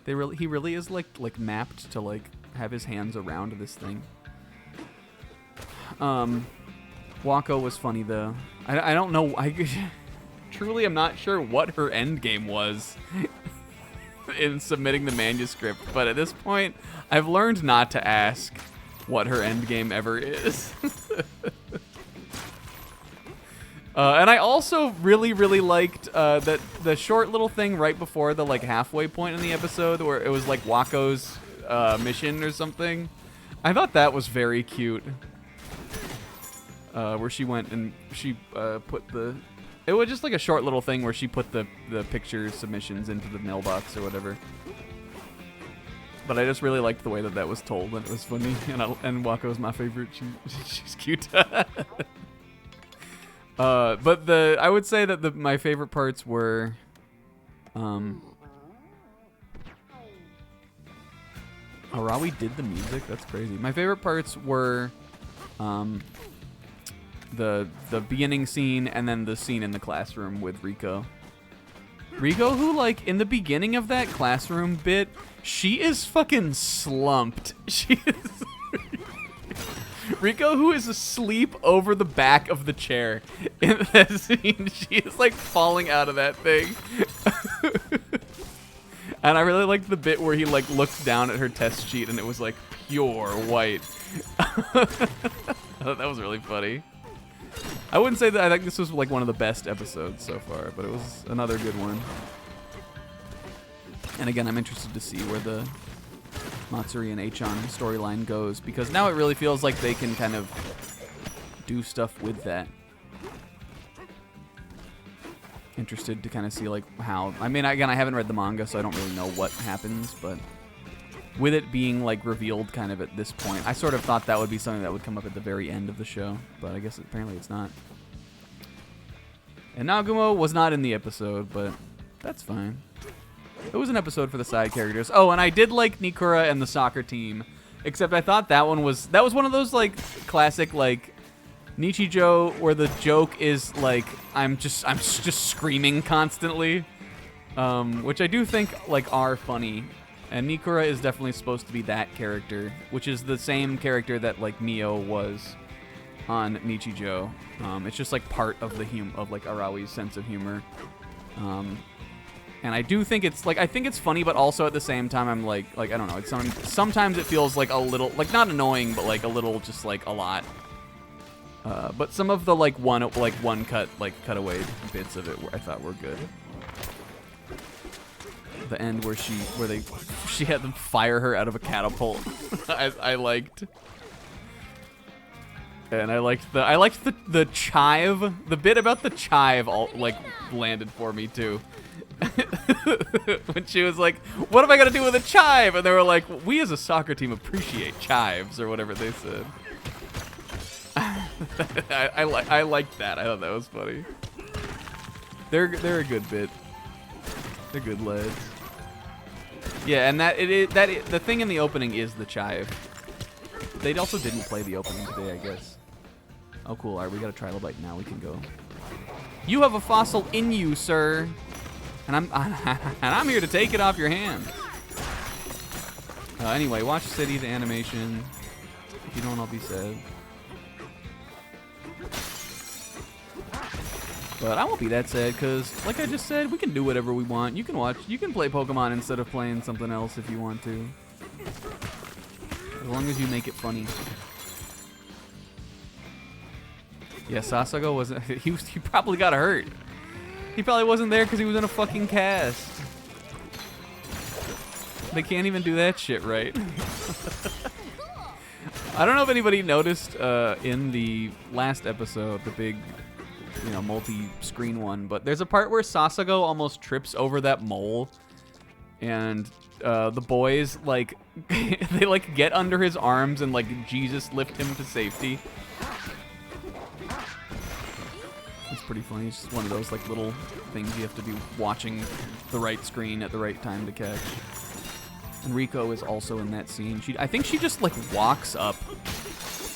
he really is like mapped to like have his hands around this thing. Waco was funny though. I don't know. Truly am not sure what her end game was in submitting the manuscript, but at this point, I've learned not to ask what her end game ever is. And I also really liked that the short little thing right before the like halfway point in the episode where it was like Waco's mission or something. I thought that was very cute. Where she went and she put it was just like a short little thing where she put the picture submissions into the mailbox or whatever. But I just really liked the way that was told, and it was funny. And Waco's my favorite. She's cute. But I would say that my favorite parts were, Arawi did the music. That's crazy. My favorite parts were, the beginning scene and then the scene in the classroom with Rico. Rico, who like in the beginning of that classroom bit, she is fucking slumped. She is. Rico, who is asleep over the back of the chair in that scene, she is like falling out of that thing. And I really liked the bit where he like looked down at her test sheet and it was like pure white. I thought that was really funny. I wouldn't say that I think this was like one of the best episodes so far, but it was another good one. And again, I'm interested to see where the Matsuri and Eichon storyline goes, because now it really feels like they can kind of do stuff with that. Interested to kind of see like how, I mean, again, I haven't read the manga, so I don't really know what happens, but with it being like revealed kind of at this point, I sort of thought that would be something that would come up at the very end of the show, but I guess apparently it's not. And Nagumo was not in the episode, but that's fine. It was an episode for the side characters. Oh, and I did like Nikura and the soccer team, except I thought that was one of those like classic like Nichijou where the joke is like I'm just screaming constantly, which I do think like are funny. And Nikura is definitely supposed to be that character, which is the same character that like Mio was on Nichijou. It's just like part of the of like Arawi's sense of humor. And I do think it's like I think it's funny, but also at the same time I'm like I don't know. It's sometimes it feels like a little like not annoying, but like a little just like a lot. But some of the like one cutaway bits of it I thought were good. The end where she had them fire her out of a catapult. I liked. And I liked the chive. The bit about the chive all like landed for me too. When she was like, "What am I gonna do with a chive?" And they were like, "We as a soccer team appreciate chives," or whatever they said. I liked that. I thought that was funny. They're a good bit. They're good lads. Yeah, and the thing in the opening is the chive. They also didn't play the opening today, I guess. Oh, cool. All right, we got a trilobite now. We can go. You have a fossil in you, sir. And I'm here to take it off your hands. Anyway, watch City, the animation. If you don't, I'll be sad. But I won't be that sad because, like I just said, we can do whatever we want. You can play Pokemon instead of playing something else if you want to. As long as you make it funny. Yeah, Sasago wasn't. He probably got hurt. He probably wasn't there because he was in a fucking cast. They can't even do that shit right. I don't know if anybody noticed in the last episode, the big, multi-screen one, but there's a part where Sasago almost trips over that mole, and the boys they get under his arms and Jesus lift him to safety. It's pretty funny. It's just one of those little things you have to be watching the right screen at the right time to catch. And Rico is also in that scene. I think she just walks up.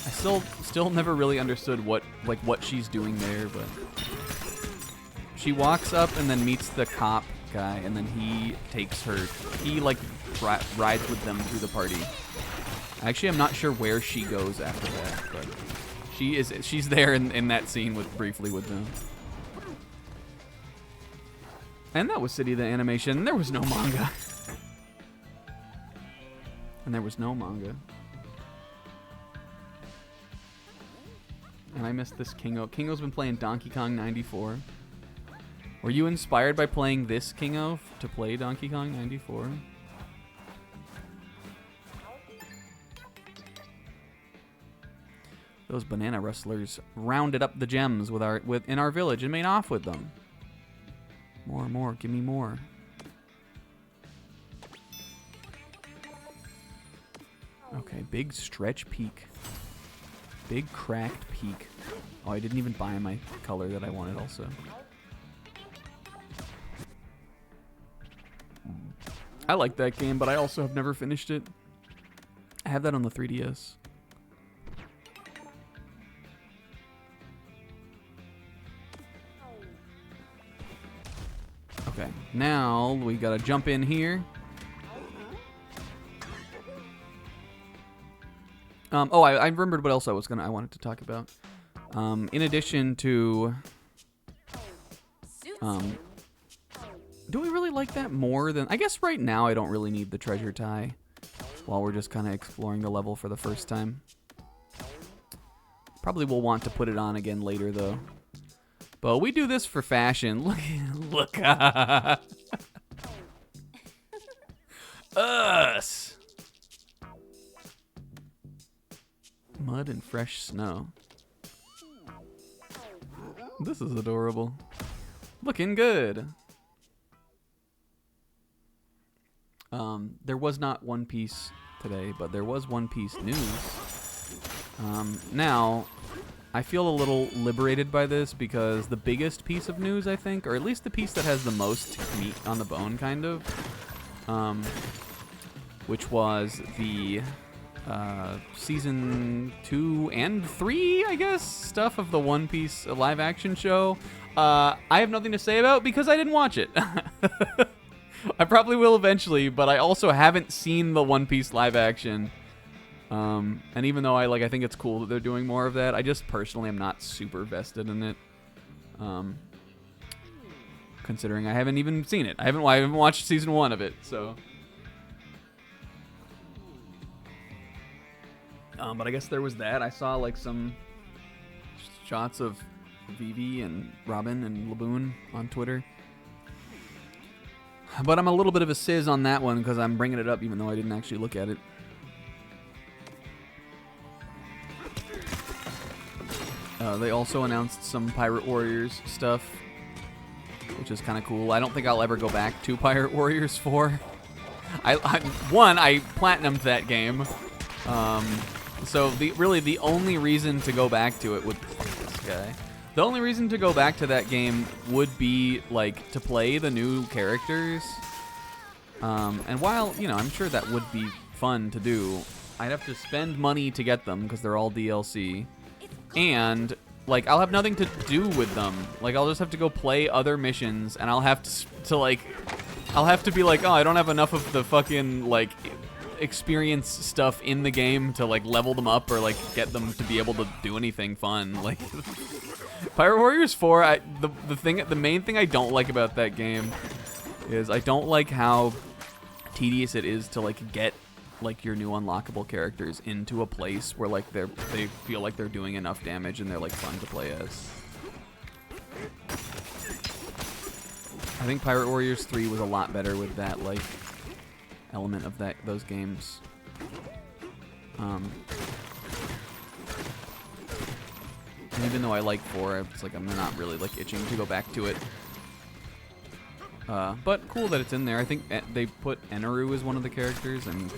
I still never really understood what she's doing there, but she walks up and then meets the cop guy, and then he takes her. He rides with them through the party. Actually, I'm not sure where she goes after that, but she's there in that scene briefly with them. And that was City the animation. And there was no manga. And I missed this Kingo. Kingo's been playing Donkey Kong 94. Were you inspired by playing this Kingo to play Donkey Kong 94? Those banana rustlers rounded up the gems in our village and made off with them. More, give me more. Okay, big stretch peak. Big cracked peak. Oh, I didn't even buy my color that I wanted also. I like that game, but I also have never finished it. I have that on the 3DS. Okay, now we gotta jump in here. I remembered what else I wanted to talk about. In addition to, do we really like that more than? I guess right now I don't really need the treasure tie, while we're just kind of exploring the level for the first time. Probably will want to put it on again later though. But we do this for fashion. Look, us. Mud and fresh snow. This is adorable. Looking good. There was not One Piece today, but there was One Piece news. Now, I feel a little liberated by this because the biggest piece of news, I think, or at least the piece that has the most meat on the bone, kind of, which was the season 2 and 3, I guess, stuff of the One Piece live action show. I have nothing to say about because I didn't watch it. I probably will eventually, but I also haven't seen the One Piece live action. And even though I think it's cool that they're doing more of that, I just personally am not super vested in it. considering I haven't even seen it. I haven't watched season 1 of it, so. But I guess there was that. I saw like some shots of Vivi and Robin and Laboon on Twitter. But I'm a little bit of a sizz on that one because I'm bringing it up even though I didn't actually look at it. They also announced some Pirate Warriors stuff, which is kind of cool. I don't think I'll ever go back to Pirate Warriors 4. I platinumed that game. So the only reason to go back to it would this guy. The only reason to go back to that game would be like to play the new characters. And while, you know, I'm sure that would be fun to do, I'd have to spend money to get them because they're all DLC. And like I'll have nothing to do with them. Like I'll just have to go play other missions and I'll have to like I'll have to be like, "Oh, I don't have enough of the fucking like experience stuff in the game to like level them up or like get them to be able to do anything fun." Like Pirate Warriors 4, the main thing I don't like about that game is I don't like how tedious it is to like get like your new unlockable characters into a place where like they feel like they're doing enough damage and they're like fun to play as. I think Pirate Warriors 3 was a lot better with that like element of those games. And even though I like 4, it's like I'm not really like itching to go back to it. But cool that it's in there. I think they put Eneru as one of the characters, and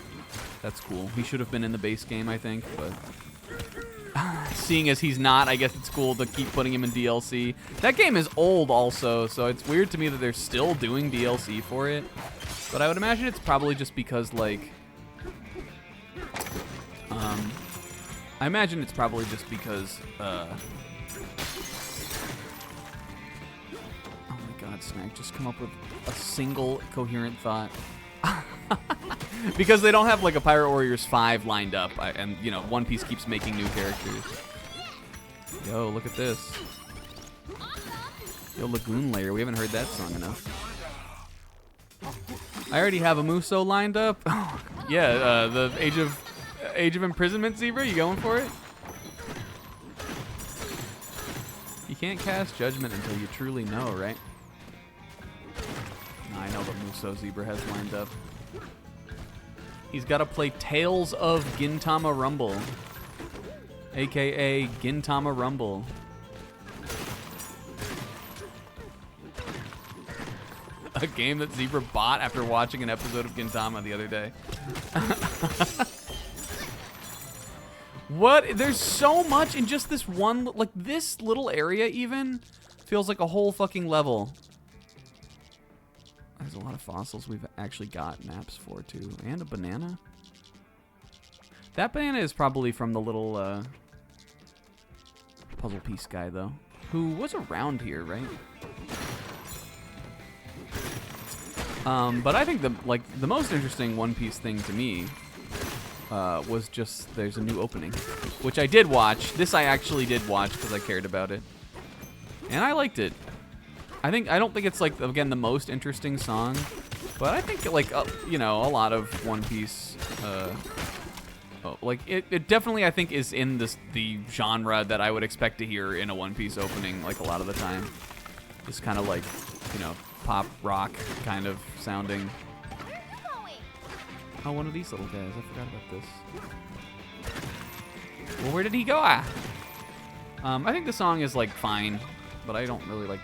that's cool. He should have been in the base game, I think, but seeing as he's not, I guess it's cool to keep putting him in DLC. That game is old also, so it's weird to me that they're still doing DLC for it. But I would imagine it's probably just because, like, I imagine it's probably just because, oh my god, Snag, just come up with a single coherent thought. Because they don't have, like, a Pirate Warriors 5 lined up, and, you know, One Piece keeps making new characters. Yo, look at this. Yo, Lagoon Layer, we haven't heard that song enough. I already have a Muso lined up. Yeah, the Age of Imprisonment Zebra. You going for it? You can't cast Judgment until you truly know, right? No, I know what Muso Zebra has lined up. He's got to play Tales of Gintama Rumble, aka Gintama Rumble. A game that Zebra bought after watching an episode of Gintama the other day. What? There's so much in just this one, like this little area even feels like a whole fucking level. There's a lot of fossils we've actually got maps for too, and a banana. That banana is probably from the little puzzle piece guy though, who was around here, right? But I think the most interesting One Piece thing to me was just there's a new opening, which I did watch. This I actually did watch because I cared about it, and I liked it. I don't think it's like again the most interesting song, but I think like you know, a lot of One Piece like it definitely I think is in the genre that I would expect to hear in a One Piece opening like a lot of the time. Just kind of like, you know, pop rock kind of sounding. Oh, one of these little guys. I forgot about this. Well, where did he go? I think the song is like fine, but I don't really like,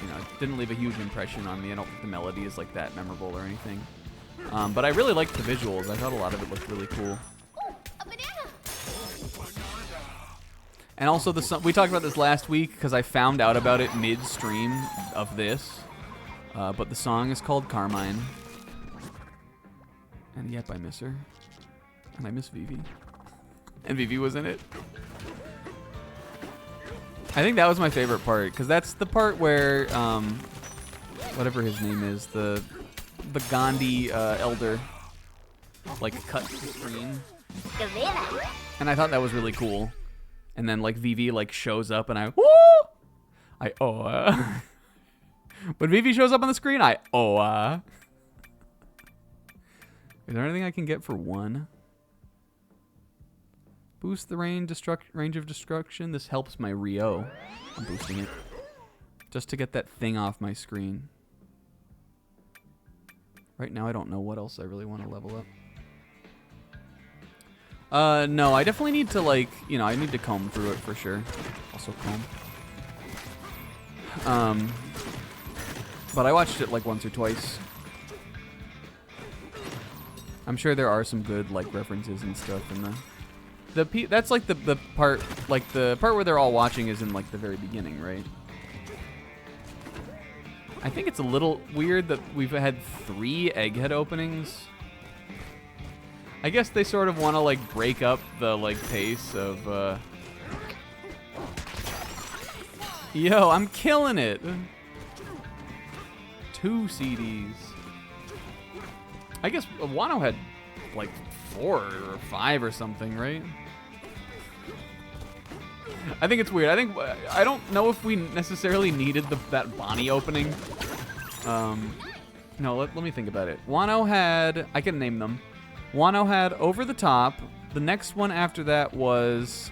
you know, it didn't leave a huge impression on me. I don't think the melody is like that memorable or anything. But I really liked the visuals. I thought a lot of it looked really cool. Ooh, a banana. And also the song, we talked about this last week because I found out about it midstream of this. But the song is called Carmine. And yep, I miss her. And I miss Vivi. And Vivi was in it. I think that was my favorite part, because that's the part where, whatever his name is, the Gandhi elder, like, cut the screen. And I thought that was really cool. And then, like, Vivi, like, shows up, and When Vivi shows up on the screen, Is there anything I can get for 1? Boost the range of destruction. This helps my Rio. I'm boosting it. Just to get that thing off my screen. Right now, I don't know what else I really want to level up. No, I definitely need to, like, I need to comb through it for sure. Also comb. But I watched it, like, once or twice. I'm sure there are some good, like, references and stuff in that's, like, the part, like, the part where they're all watching is in, like, the very beginning, right? I think it's a little weird that we've had 3 egghead openings. I guess they sort of want to, like, break up the, like, pace of, Yo, I'm killing it! 2 CDs. I guess Wano had, like, 4 or 5 or something, right? I think it's weird. I don't know if we necessarily needed that Bonnie opening. No, let me think about it. Wano had, I can name them. Wano had Over the Top. The next one after that was,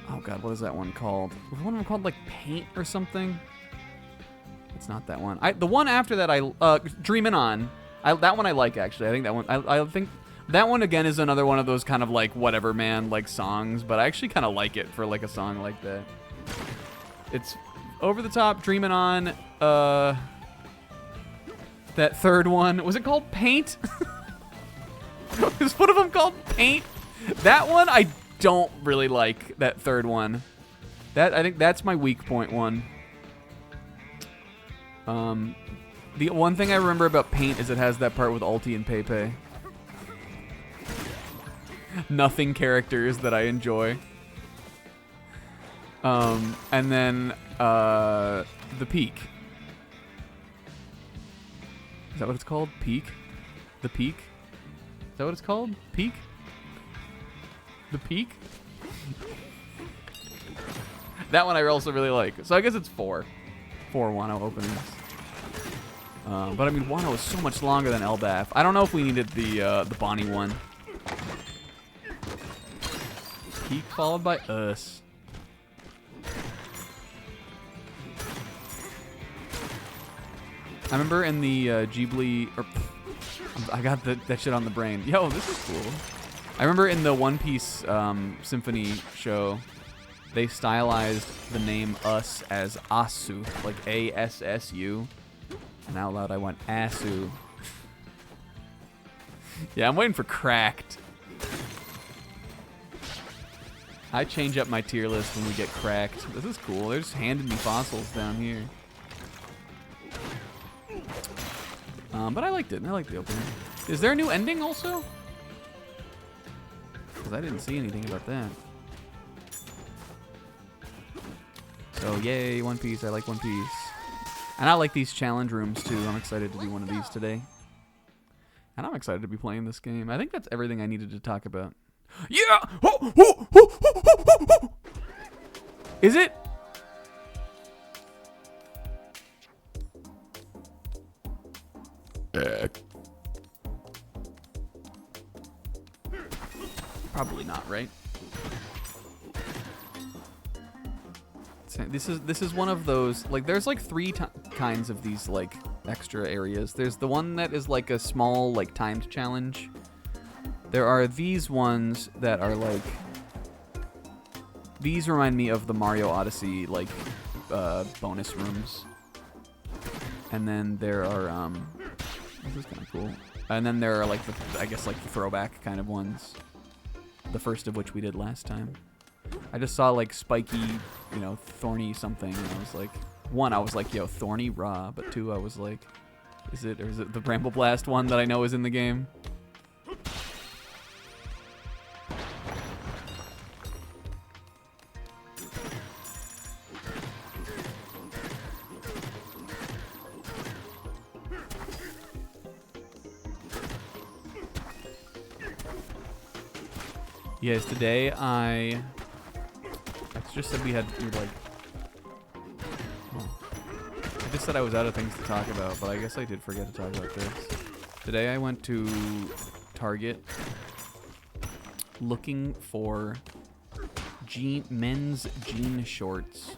oh god, what is that one called? Was one of them called like Paint or something? It's not that one. The one after that, Dreamin' On. That one I like actually. I think that one. I think that one again is another one of those kind of like whatever man like songs, but I actually kind of like it for like a song like that. It's Over the Top, Dreamin' On. That third one, was it called Paint? Is one of them called Paint? That one I don't really like. That third one. I think that's my weak point one. The one thing I remember about Paint is it has that part with Ulti and Pepe. Nothing characters that I enjoy. And then the Peak. Is that what it's called? Peak? The Peak? Is that what it's called? Peak? The Peak? That one I also really like. So I guess it's 4 Wano openings. But I mean, Wano is so much longer than Elbaf. I don't know if we needed the Bonnie one. Peak followed by Us. I remember in the Ghibli, I got that shit on the brain. Yo, this is cool. I remember in the One Piece Symphony show, they stylized the name Us as Asu, like A-S-S-U. And out loud I went Asu. Yeah, I'm waiting for Cracked. I change up my tier list when we get Cracked. This is cool. They're just handing me fossils down here. But I liked it. I liked the opening. Is there a new ending also? Because I didn't see anything about that. So yay, One Piece. I like One Piece. And I like these challenge rooms too. I'm excited to do one of these today. And I'm excited to be playing this game. I think that's everything I needed to talk about. Yeah! Is it? Probably not, right? This is one of those, like, there's like 3 kinds of these like extra areas. There's the one that is like a small like timed challenge. There are these ones that are like, these remind me of the Mario Odyssey like bonus rooms. And then there are this is kind of cool. And then there are like I guess like the throwback kind of ones. The first of which we did last time. I just saw like spiky, thorny something, and I was like, 1, I was like, yo, thorny raw, but 2, I was like, is it the Bramble Blast one that I know is in the game? Yes, today I just said we like. Oh. just said I was out of things to talk about, but I guess I did forget to talk about this. Today I went to Target looking for men's jean shorts.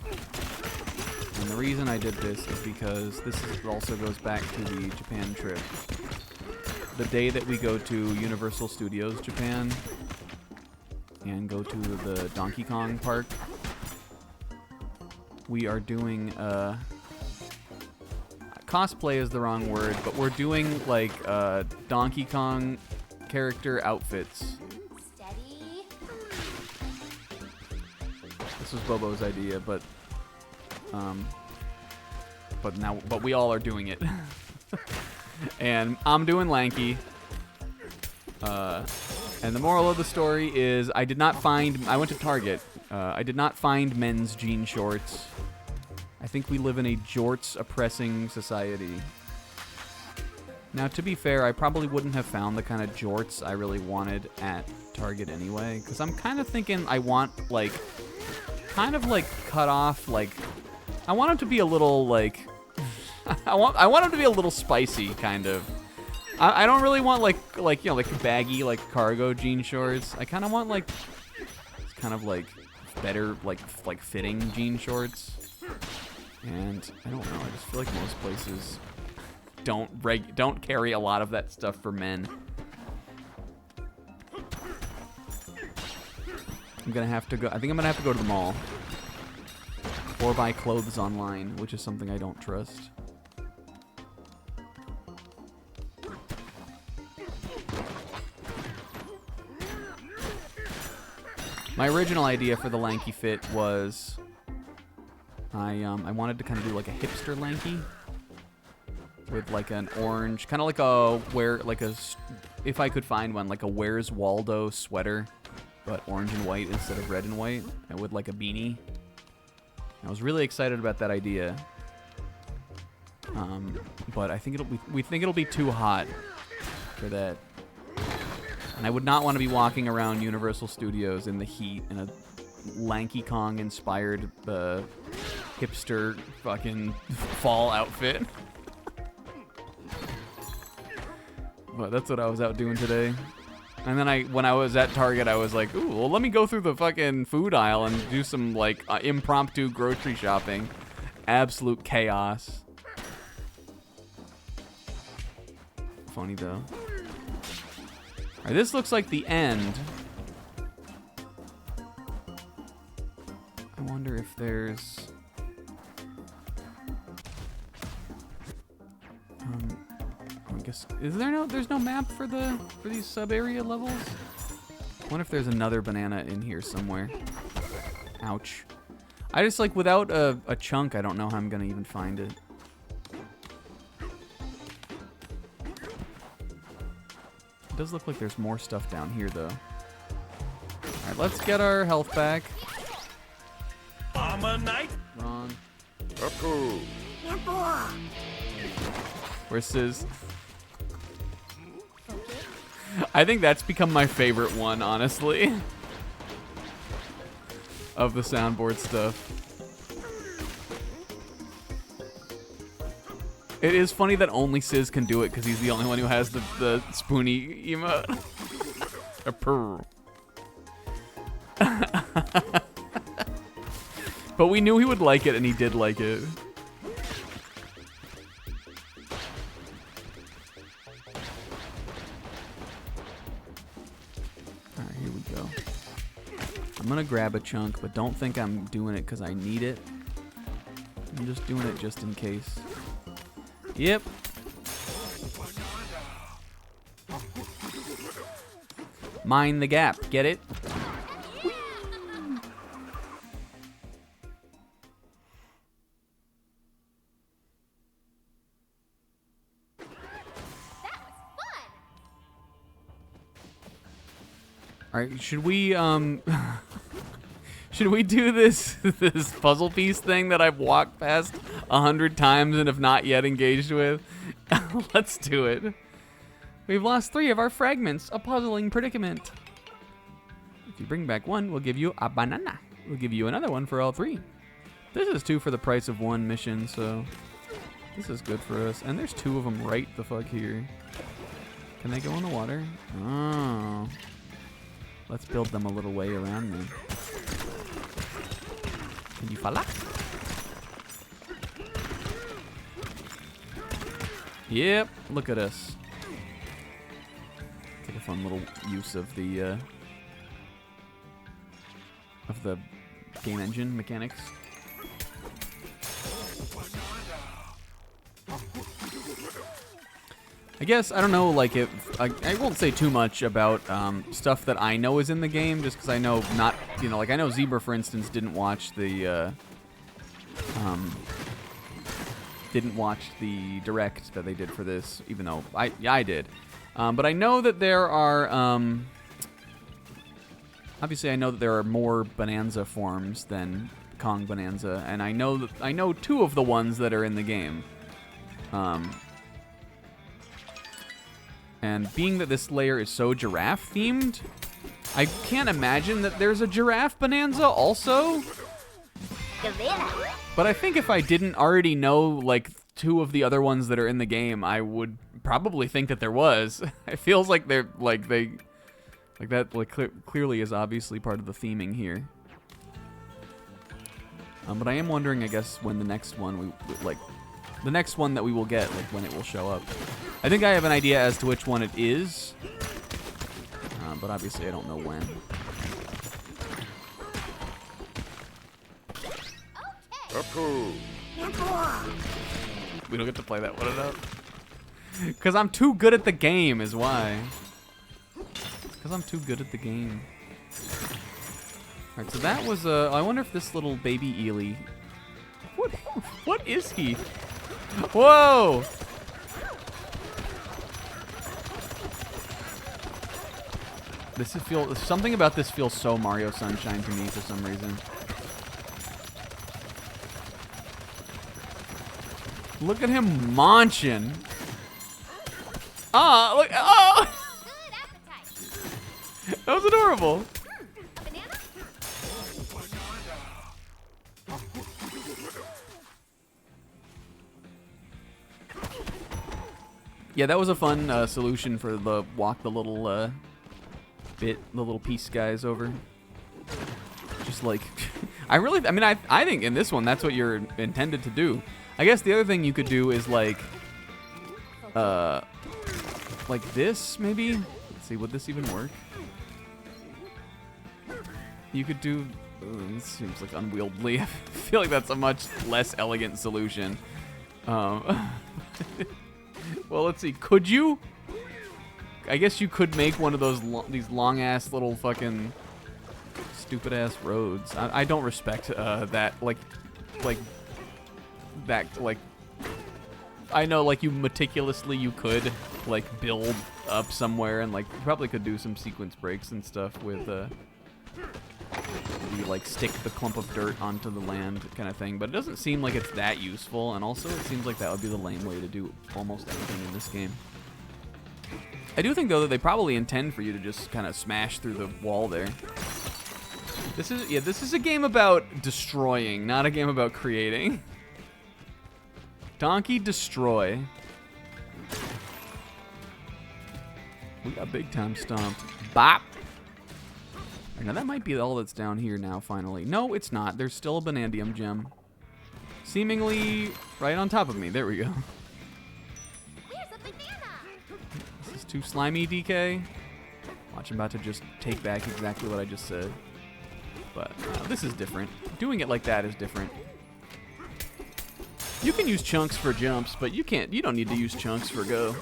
And the reason I did this is because also goes back to the Japan trip. The day that we go to Universal Studios Japan and go to the Donkey Kong Park, we are doing cosplay is the wrong word, but we're doing like Donkey Kong character outfits. Steady. This was Bobo's idea, but we all are doing it. And I'm doing Lanky. And the moral of the story is I went to Target. I did not find men's jean shorts. I think we live in a jorts oppressing society. Now, to be fair, I probably wouldn't have found the kind of jorts I really wanted at Target anyway, because I'm kind of thinking I want, like, kind of, like, cut off, like, I want them to be a little, like, I want them to be a little spicy, kind of. I don't really want, like you know, like, baggy, like, cargo jean shorts. I kind of want, like, kind of, like, better, like fitting jean shorts. And I don't know, I just feel like most places don't carry a lot of that stuff for men. I'm gonna have to go. I think I'm gonna have to go to the mall or buy clothes online, which is something I don't trust. My original idea for the lanky fit was I wanted to kind of do like a hipster lanky with like an orange, kind of like if I could find one, like a Where's Waldo sweater, but orange and white instead of red and white, and with like a beanie. I was really excited about that idea, but I think we think it'll be too hot for that, and I would not want to be walking around Universal Studios in the heat in a Lanky Kong inspired hipster fucking fall outfit. But that's what I was out doing today. And then when I was at Target, I was like, ooh, well, let me go through the fucking food aisle and do some, like, impromptu grocery shopping. Absolute chaos. Funny, though. Alright, this looks like the end. I wonder if there's... I guess there's no map for these sub-area levels? I wonder if there's another banana in here somewhere. Ouch. I just, like, without a chunk, I don't know how I'm gonna even find it. It does look like there's more stuff down here, though. Alright, let's get our health back. Bomber night. Wrong. Echo. Where's Sizz? I think that's become my favorite one, honestly. Of the soundboard stuff. It is funny that only Sizz can do it because he's the only one who has the spoony emote. A purr. But we knew he would like it, and he did like it. Alright, here we go. I'm gonna grab a chunk, but don't think I'm doing it because I need it. I'm just doing it just in case. Yep. Mind the gap. Get it? Alright, should we should we do this puzzle piece thing that I've walked past 100 times and have not yet engaged with? Let's do it. We've lost 3 of our fragments, a puzzling predicament. If you bring back 1, we'll give you a banana. We'll give you another one for all 3. This is 2 for the price of 1 mission, so this is good for us. And there's 2 of them right the fuck here. Can they go in the water? Oh. Let's build them a little way around me. Can you follow? Yep, look at us. Take a fun little use of the game engine mechanics. I guess, I don't know, like, if I won't say too much about stuff that I know is in the game, just because I know not, you know, like, I know Zebra, for instance, didn't watch the direct that they did for this, even though I did. But I know that there are, obviously I know that there are more Bananza forms than Kong Bananza, and I know 2 of the ones that are in the game. And being that this layer is so giraffe themed, I can't imagine that there's a giraffe Bananza also. But I think if I didn't already know like 2 of the other ones that are in the game, I would probably think that there was. It feels like they're like that clearly is obviously part of the theming here. But I am wondering, I guess, when the next one the next one that we will get, like when it will show up. I think I have an idea as to which one it is, but obviously I don't know when. We don't get to play that one enough. Because I'm too good at the game is why. Because I'm too good at the game. Alright, so that was, I wonder if this little baby Ely... What is he? Whoa! Something about this feels so Mario Sunshine to me for some reason. Look at him munching. Ah, look! Oh! That was adorable. A banana? Yeah, that was a fun solution for the walk the little little piece guys over. Just like, I think in this one that's what you're intended to do. I guess the other thing you could do is like this maybe. Let's see, would this even work? You could do. This seems like unwieldy. I feel like that's a much less elegant solution. Well, let's see. Could you? I guess you could make one of those these long ass little fucking stupid ass roads. I don't respect that like that like. I know like you meticulously you could like build up somewhere and like you probably could do some sequence breaks and stuff with you like stick the clump of dirt onto the land kind of thing, but it doesn't seem like it's that useful, and also it seems like that would be the lame way to do almost anything in this game. I do think though that they probably intend for you to just kind of smash through the wall there. This is a game about destroying, not a game about creating. Donkey destroy. We got big time stomped. Bop. Now that might be all that's down here now, finally. No, it's not. There's still a Banandium gem. Seemingly right on top of me. There we go. Where's a banana? This is too slimy, DK. Watch, I'm about to just take back exactly what I just said. But this is different. Doing it like that is different. You can use chunks for jumps, but you don't need to use chunks for go.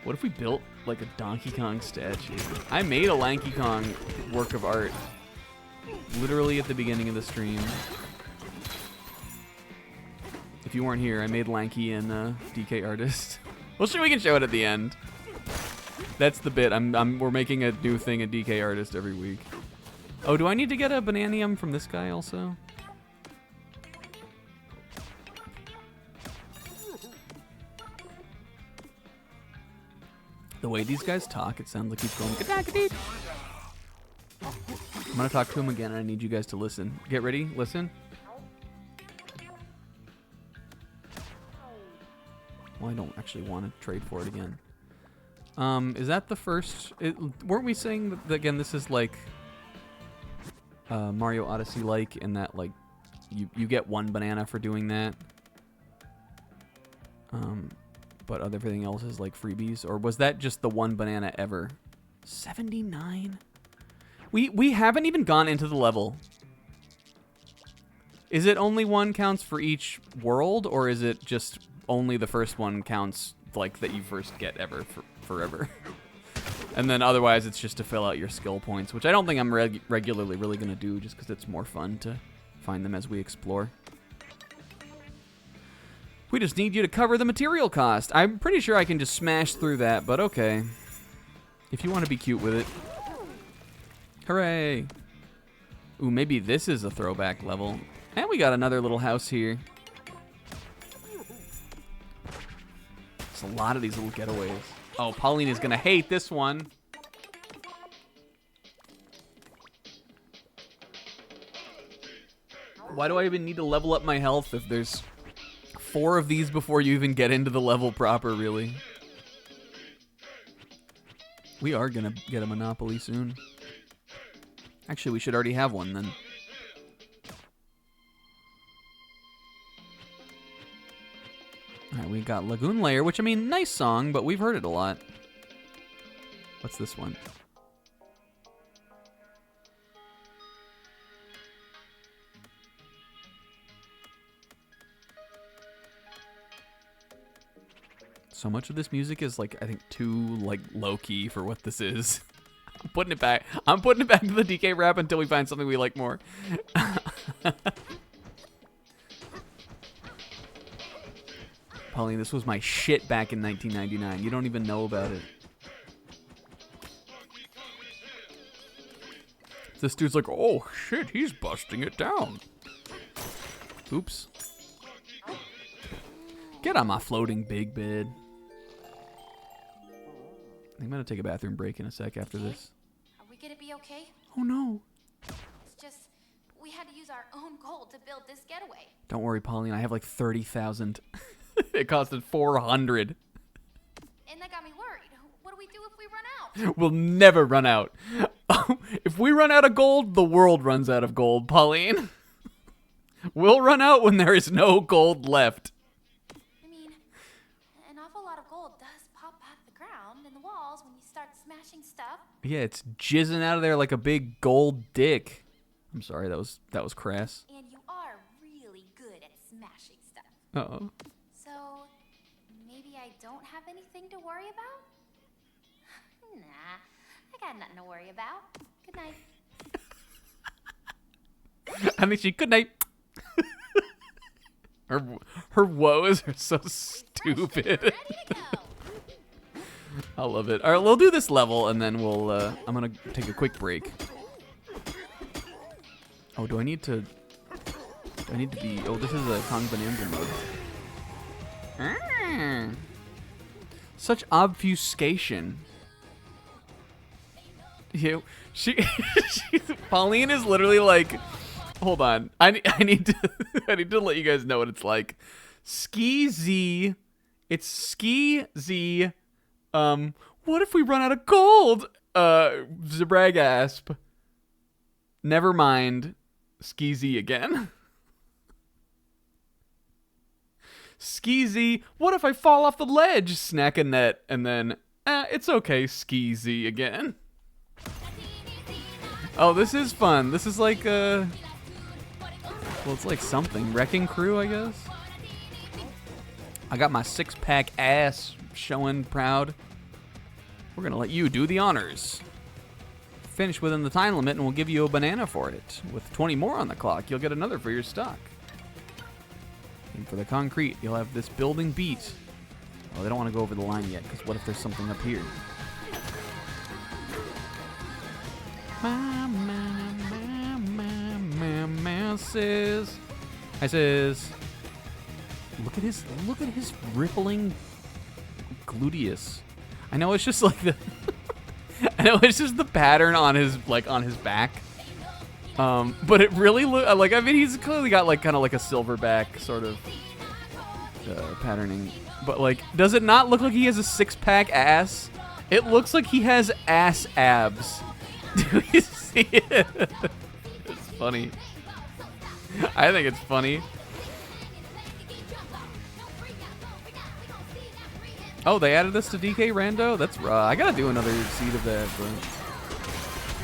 What if we built like a Donkey Kong statue? I made a Lanky Kong work of art literally at the beginning of the stream. If you weren't here, I made Lanky in DK Artist. Well, sure, we can show it at the end. That's the bit. We're making a new thing at DK Artist every week. Oh, do I need to get a Bananium from this guy also? The way these guys talk, it sounds like he's going. I'm gonna talk to him again, and I need you guys to listen. Get ready, listen. Well, I don't actually want to trade for it again. Is that the first? Weren't we saying that again? This is like Mario Odyssey, like in that like you get one banana for doing that. But everything else is like freebies, or was that just the one banana ever? 79. We haven't even gone into the level. Is it only one counts for each world, or is it just only the first one counts, like that you first get ever forever? And then otherwise it's just to fill out your skill points, which I don't think I'm regularly really going to do, just because it's more fun to find them as we explore. We just need you to cover the material cost. I'm pretty sure I can just smash through that, but okay. If you want to be cute with it. Hooray. Ooh, maybe this is a throwback level. And we got another little house here. There's a lot of these little getaways. Oh, Pauline is going to hate this one. Why do I even need to level up my health if there's 4 of these before you even get into the level proper, really? We are going to get a Monopoly soon. Actually, we should already have one then. Alright, we got Lagoon Lair, which, I mean, nice song, but we've heard it a lot. What's this one? So much of this music is, like, I think too, like, low-key for what this is. I'm putting it back. I'm putting it back to the DK rap until we find something we like more. Pauline, this was my shit back in 1999. You don't even know about it. This dude's like, oh shit, he's busting it down. Oops. Get on my floating big bed. I'm gonna take a bathroom break in a sec after this. Are we gonna be okay? Oh no. It's just, we had to use our own gold to build this getaway. Don't worry, Pauline. I have like 30,000. It costed 400. And that got me worried. What do we do if we run out? We'll never run out. If we run out of gold, the world runs out of gold, Pauline. We'll run out when there is no gold left. I mean, an awful lot of gold does pop out of the ground and the walls when you start smashing stuff. Yeah, it's jizzing out of there like a big gold dick. I'm sorry, that was crass. And you are really good at smashing stuff. Uh-oh. So, maybe I don't have anything to worry about? Nah, I got nothing to worry about. Good night. I think she good night. Her woes are so stupid. Ready to go. I love it. All right, we'll do this level and then we'll. I'm gonna take a quick break. Oh, do I need to be? Oh, this is a Kong Bananza mode. Such obfuscation. Pauline is literally like, hold on, I need to let you guys know what it's like. Ski Z, it's Ski Z. What if we run out of gold? Zabragasp. Never mind. Ski Z again. Ski Z, what if I fall off the ledge? Snack a net, and then, it's okay, Ski Z again. Oh, this is fun. This is like, well, it's like something. Wrecking Crew, I guess? I got my 6-pack ass showing proud. We're gonna let you do the honors. Finish within the time limit and we'll give you a banana for it. With 20 more on the clock, you'll get another for your stock. And for the concrete, you'll have this building beat. Oh, they don't want to go over the line yet, because what if there's something up here? Says, I says, look at his rippling gluteus. I know it's just like the, I know it's just the pattern on his back. But it really like, I mean, he's clearly got like kind of like a silverback sort of patterning. But like, does it not look like he has a six-pack ass? It looks like he has ass abs. Do you see it? It's funny. I think it's funny. Oh, they added this to DK Rando? That's raw. I gotta do another seed of that, but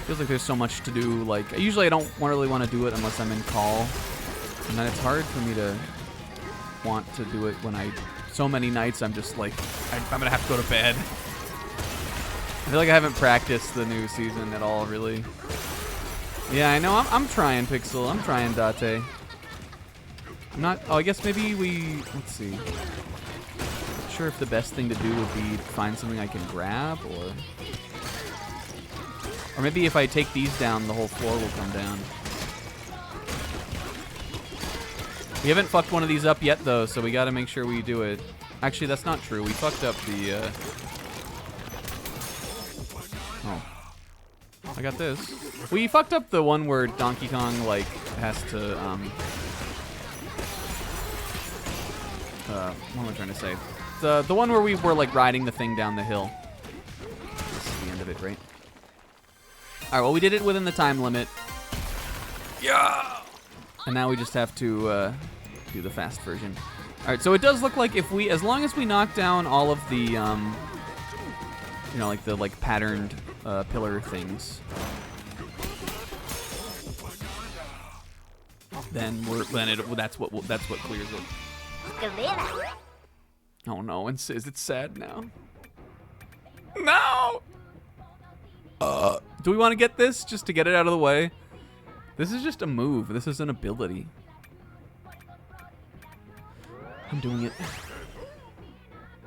feels like there's so much to do. Like, usually I don't really want to do it unless I'm in call. And then it's hard for me to want to do it when so many nights I'm just like, I'm gonna have to go to bed. I feel like I haven't practiced the new season at all, really. Yeah, I know. I'm trying, Pixel. I'm trying, Date. I'm not. Oh, I guess maybe let's see. Not sure if the best thing to do would be find something I can grab, or maybe if I take these down, the whole floor will come down. We haven't fucked one of these up yet, though, so we got to make sure we do it. Actually, that's not true. We fucked up the. Oh. I got this. We fucked up the one where Donkey Kong, like, has to, what am I trying to say? The one where we were, like, riding the thing down the hill. This is the end of it, right? Alright, well, we did it within the time limit. Yeah! And now we just have to, do the fast version. Alright, so it does look like as long as we knock down all of the, you know, like the, like, patterned, pillar things, then that's what clears it. Oh no, and Sis, it's sad now. No. Do we want to get this just to get it out of the way? This is just a move. This is an ability. I'm doing it.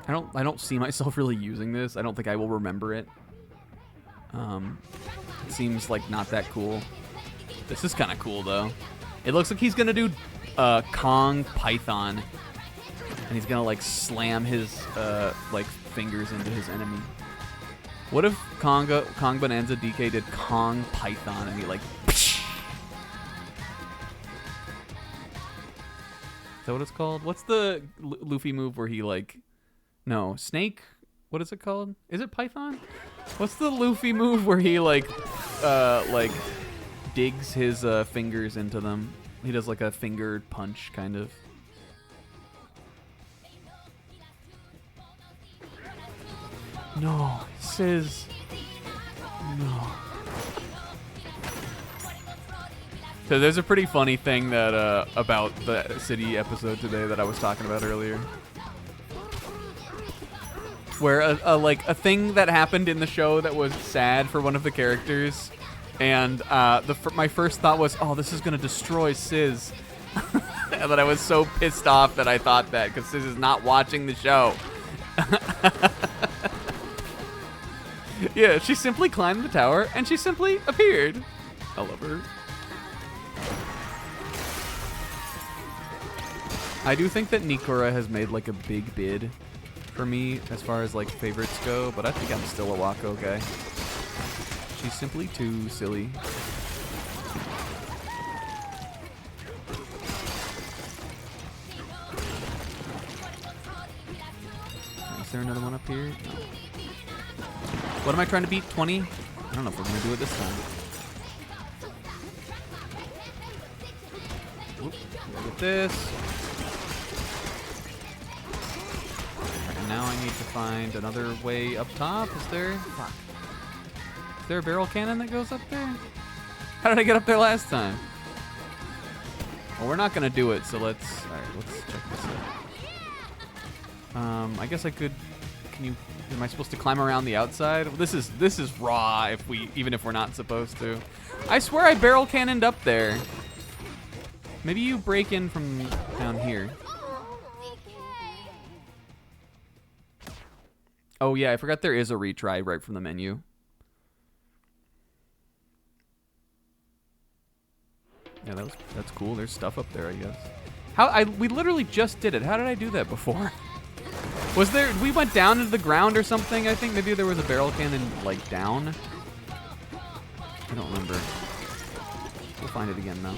I don't see myself really using this. I don't think I will remember it. It seems like not that cool. This is kind of cool though. It looks like he's gonna do Kong Python, and he's gonna like slam his like fingers into his enemy. What if Kong Bananza DK did Kong Python and he like? Is that what it's called? What's the Luffy move where he like? No, Snake. What is it called? Is it Python? What's the Luffy move where he like digs his fingers into them? He does like a fingered punch, kind of. No, Sis. No. So there's a pretty funny thing that about the city episode today that I was talking about earlier. Where a thing that happened in the show that was sad for one of the characters, and my first thought was, oh, this is gonna destroy Sis, and that I was so pissed off that I thought that because Sis is not watching the show. Yeah, she simply climbed the tower and she simply appeared. I love her. I do think that Nikora has made like a big bid for me as far as like favorites go, but I think I'm still a Wako guy. She's simply too silly. Is there another one up here? No. What am I trying to beat? 20? I don't know if we're gonna do it this time. Oop, get this. And now I need to find another way up top. Is there? Fuck. Is there a barrel cannon that goes up there? How did I get up there last time? Well, we're not gonna do it, so let's check this out. I guess I could. Am I supposed to climb around the outside? Well, this is raw. Even if we're not supposed to. I swear I barrel cannoned up there. Maybe you break in from down here. Oh yeah, I forgot there is a retry right from the menu. Yeah, that's cool. There's stuff up there, I guess. We literally just did it. How did I do that before? Was there? We went down into the ground or something. I think maybe there was a barrel cannon like down. I don't remember. We'll find it again, though.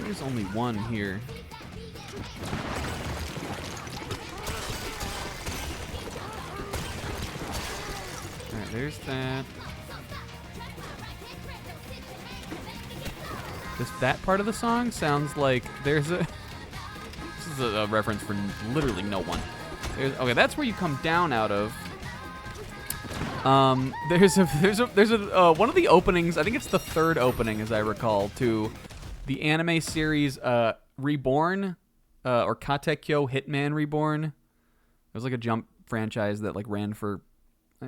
There's only one here. Alright, there's that. That part of the song sounds like there's a... This is a reference for literally no one. Okay, that's where you come down out of. There's a one of the openings. I think it's the third opening, as I recall, to the anime series Reborn, or Katekyo Hitman Reborn. It was like a Jump franchise that like ran for a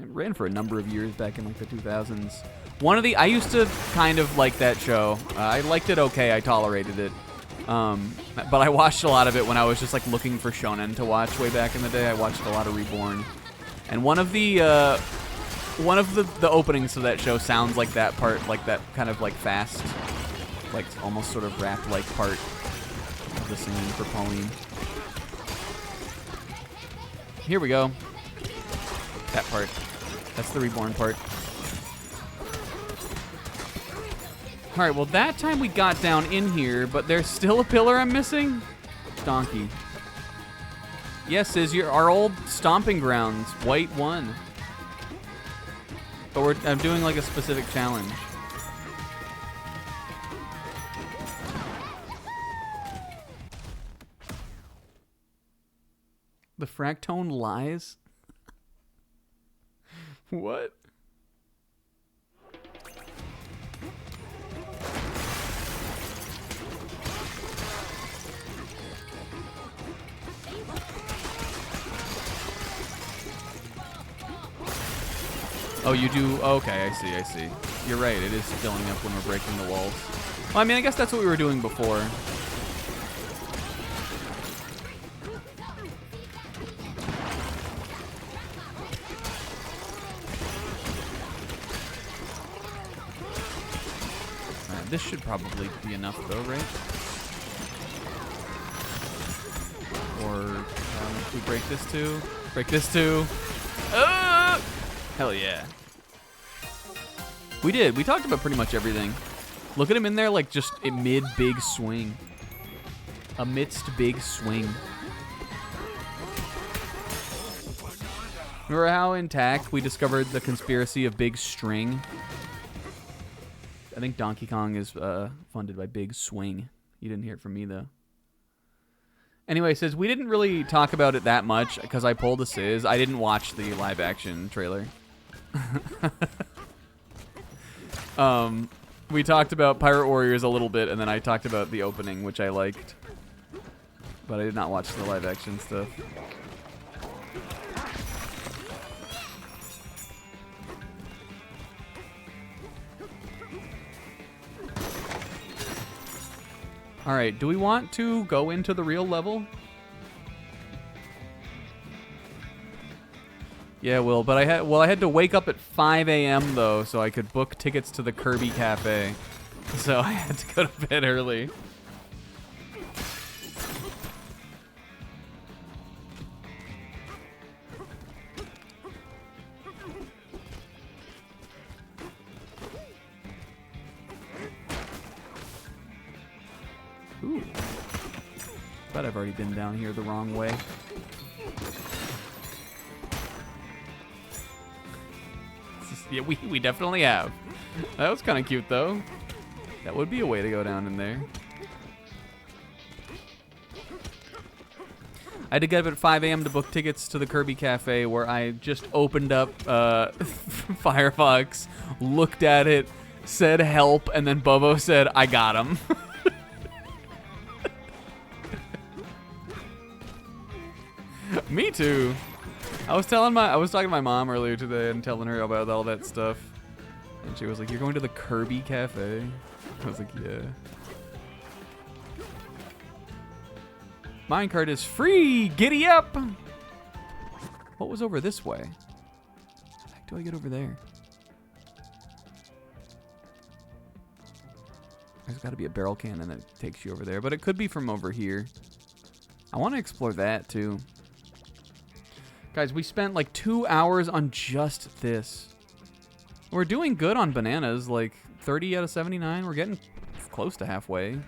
number of years back in like the 2000s. I used to kind of like that show. I liked it okay. I tolerated it. But I watched a lot of it when I was just like looking for shonen to watch way back in the day. I watched a lot of Reborn, and one of the openings to that show sounds like that part, like that kind of like fast, like almost sort of rap-like part of the singing for Pauline. Here we go. That part. That's the Reborn part. All right, well, that time we got down in here, but there's still a pillar I'm missing? Donkey. Yes, is our old stomping grounds, White 1. But I'm doing like a specific challenge. The fractone lies? What? Oh, you do? Okay, I see. You're right, it is filling up when we're breaking the walls. Well, I mean, I guess that's what we were doing before. This should probably be enough, though, right? Or if we break this too? Break this too? Hell yeah. We did. We talked about pretty much everything. Look at him in there like just amid big swing. Amidst big swing. Remember how in TAC we discovered the conspiracy of Big String? I think Donkey Kong is funded by Big Swing. You didn't hear it from me, though. Anyway, it says, we didn't really talk about it that much because I pulled a Sizz. I didn't watch the live-action trailer. We talked about Pirate Warriors a little bit, and then I talked about the opening, which I liked. But I did not watch the live-action stuff. All right, do we want to go into the real level? Yeah, Will, but I had to wake up at 5 a.m. though, so I could book tickets to the Kirby Cafe. So I had to go to bed early. Ooh. But I've already been down here the wrong way. Yeah, we definitely have. That was kind of cute, though. That would be a way to go down in there. I had to get up at 5 a.m. to book tickets to the Kirby Cafe, where I just opened up Firefox, looked at it, said help, and then Bobo said, I got him. Me too. I was talking to my mom earlier today and telling her about all that stuff. And she was like, "You're going to the Kirby Cafe?" I was like, "Yeah." Minecart is free! Giddy up! What was over this way? How the heck do I get over there? There's got to be a barrel cannon that takes you over there, but it could be from over here. I want to explore that too. Guys, we spent like 2 hours on just this. We're doing good on bananas, like 30 out of 79. We're getting close to halfway.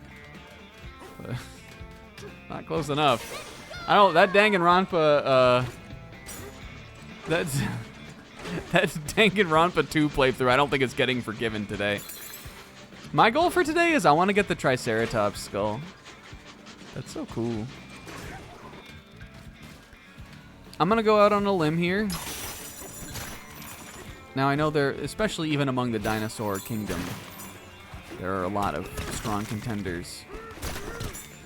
Not close enough. I don't, that Danganronpa, that's Danganronpa 2 playthrough, I don't think it's getting forgiven today. My goal for today is I want to get the Triceratops skull. That's so cool. I'm going to go out on a limb here. Now, I know there, especially even among the dinosaur kingdom, there are a lot of strong contenders.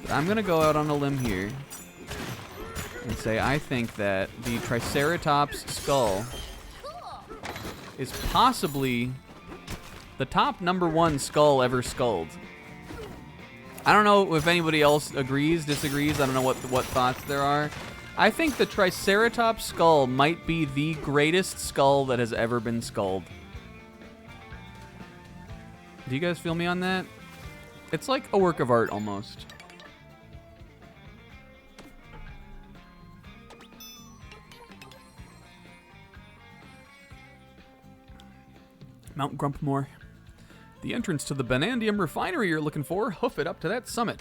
But I'm going to go out on a limb here and say I think that the Triceratops skull is possibly the top #1 skull ever skulled. I don't know if anybody else agrees, disagrees. I don't know what thoughts there are. I think the Triceratops skull might be the greatest skull that has ever been skulled. Do you guys feel me on that? It's like a work of art almost. Mount Grumpmore. The entrance to the Banandium refinery you're looking for, hoof it up to that summit.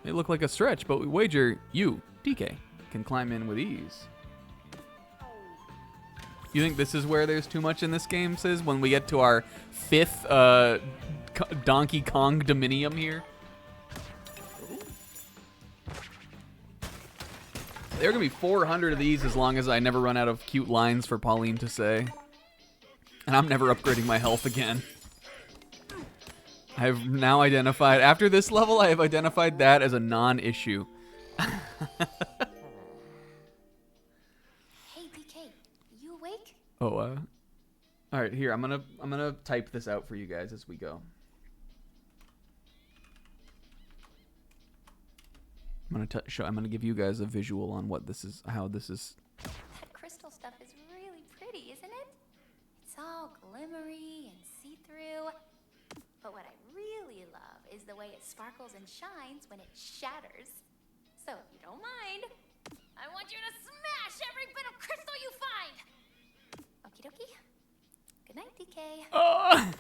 May look like a stretch, but we wager you, DK, can climb in with ease. You think this is where there's too much in this game, Sis? When we get to our 5th Donkey Kong Dominium here? There are going to be 400 of these as long as I never run out of cute lines for Pauline to say. And I'm never upgrading my health again. I have now identified, after this level, I have identified that as a non-issue. Hey, DK, you awake? Oh, all right, here, I'm gonna type this out for you guys as we go. I'm gonna give you guys a visual on what this is, how this is. That crystal stuff is really pretty, isn't it? It's all glimmery and see-through. But what I really love is the way it sparkles and shines when it shatters. So if you don't mind, I want you to smash every bit of crystal you find! Okie dokie. Good night, DK. Oh!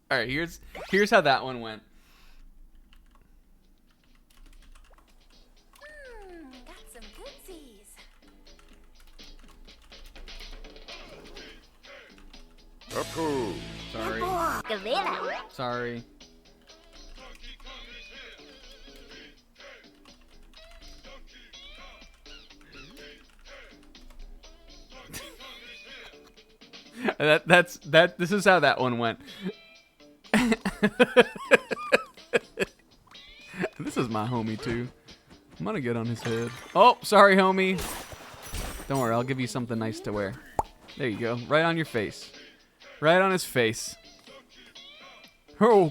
All right, here's how that one went. Got some goodsies. Approve. Sorry. Sorry. This is how that one went. This is my homie too. I'm gonna get on his head. Oh, sorry, homie. Don't worry, I'll give you something nice to wear. There you go, right on your face. Right on his face. Oh,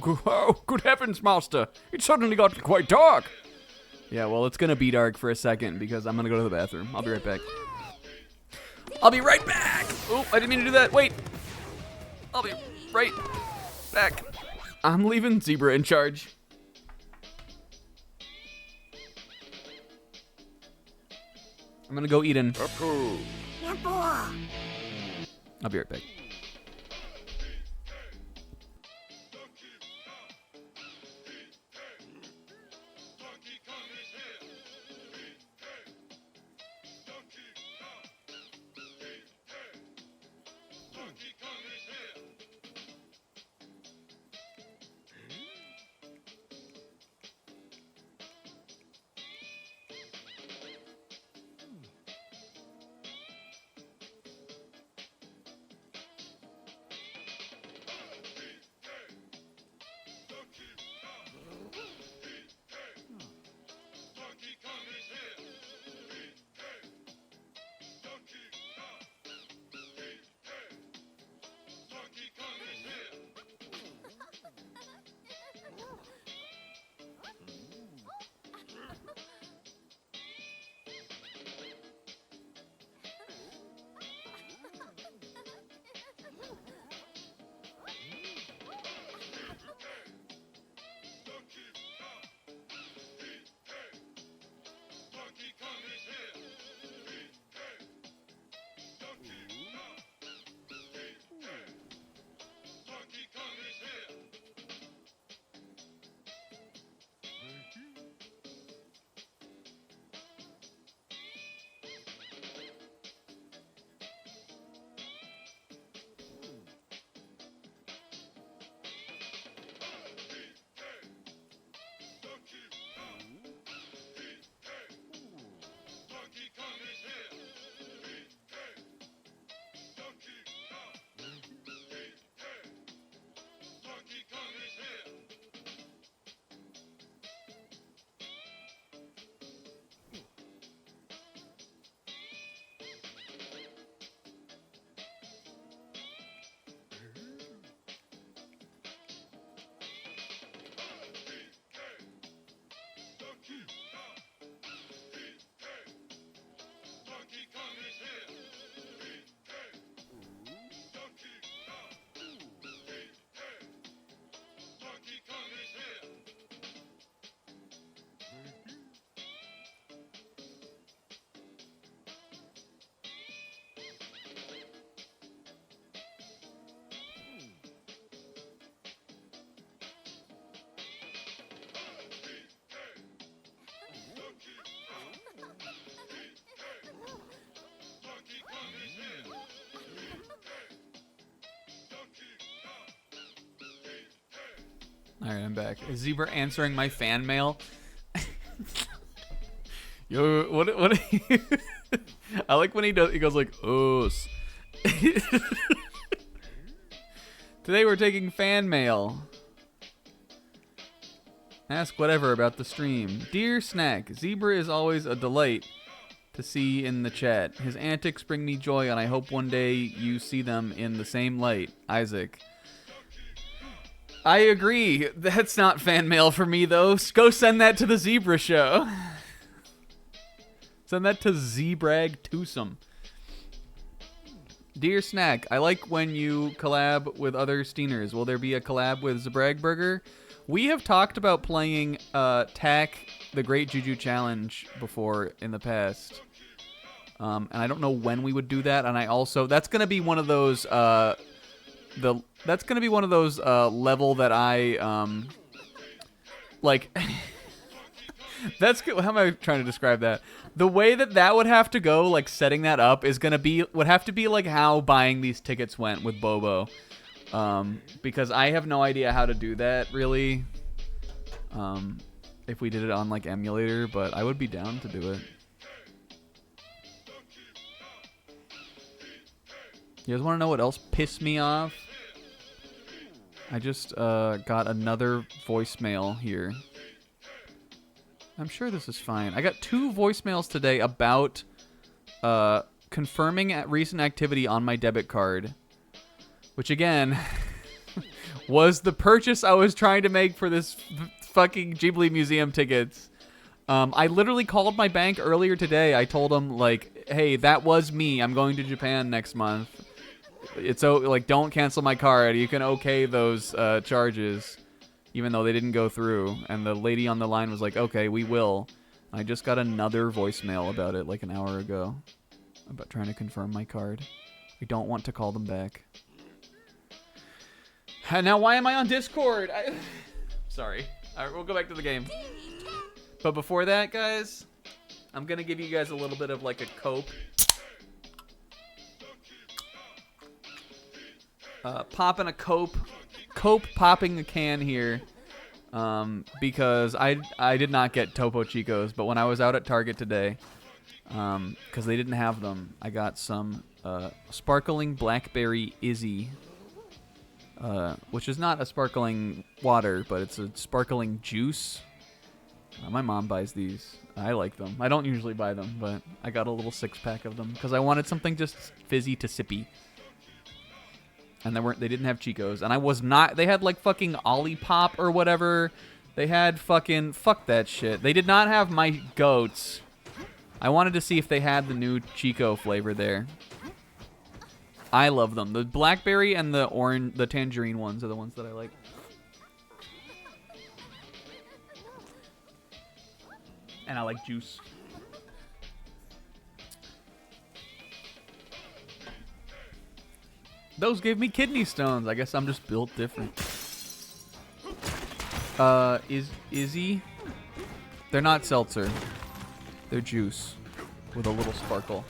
good heavens, master. It suddenly got quite dark. Yeah, well, it's gonna be dark for a second because I'm gonna go to the bathroom. I'll be right back. I'll be right back! Oh, I didn't mean to do that. Wait. I'll be right back. I'm leaving Zebra in charge. I'm gonna go eat in. Approve. I'll be right back. All right, I'm back. Is Zebra answering my fan mail? Yo, what? I like when he does. He goes like, "Us." Today we're taking fan mail. Ask whatever about the stream. Dear Snack, Zebra is always a delight to see in the chat. His antics bring me joy, and I hope one day you see them in the same light. Isaac. I agree. That's not fan mail for me, though. Go send that to the Zebra Show. Send that to Zebrag Twosome. Dear Snack, I like when you collab with other Steeners. Will there be a collab with Zebragburger? We have talked about playing TAC, the Great Juju Challenge, before in the past. And I don't know when we would do that. And I also... That's going to be one of those... That's going to be one of those level that I... like... That's good. How am I trying to describe that? The way that would have to go, like setting that up, is gonna be would have to be like how buying these tickets went with Bobo, because I have no idea how to do that really. If we did it on like emulator, but I would be down to do it. You guys want to know what else pissed me off? I just got another voicemail here. I'm sure this is fine. I got 2 voicemails today about confirming recent activity on my debit card, which again was the purchase I was trying to make for this fucking Ghibli Museum tickets. I literally called my bank earlier today. I told them like, "Hey, that was me. I'm going to Japan next month. It's like don't cancel my card. You can okay those charges." Even though they didn't go through. And the lady on the line was like, "Okay, we will." I just got another voicemail about it like an hour ago. About trying to confirm my card. I don't want to call them back. And now why am I on Discord? Sorry. Alright, we'll go back to the game. But before that, guys, I'm going to give you guys a little bit of like a cope. Popping a cope popping a can here, because I did not get Topo Chicos, but when I was out at Target today, because they didn't have them, I got some sparkling blackberry Izzy, which is not a sparkling water, but it's a sparkling juice. My mom buys these. I like them. I don't usually buy them, but I got a little 6-pack of them because I wanted something just fizzy to sippy. And they didn't have Chicos. And I was not... They had, like, fucking Olipop or whatever. They had fucking... Fuck that shit. They did not have my goats. I wanted to see if they had the new Chico flavor there. I love them. The blackberry and the orange... The tangerine ones are the ones that I like. And I like juice. Those gave me kidney stones. I guess I'm just built different. Izzy? They're not seltzer. They're juice with a little sparkle.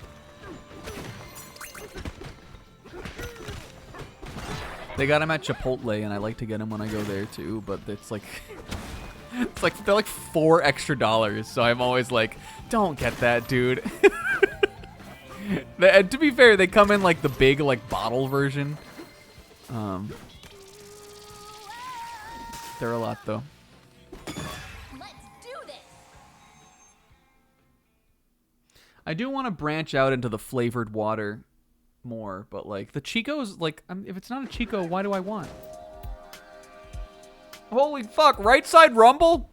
They got them at Chipotle, and I like to get them when I go there too. But it's like, they're like $4 extra. So I'm always like, don't get that, dude. And to be fair, they come in like the big like bottle version. They're a lot though. Let's do this. I do want to branch out into the flavored water more, but like the Chico's, like if it's not a Chico, why do I want? Holy fuck! Right side rumble.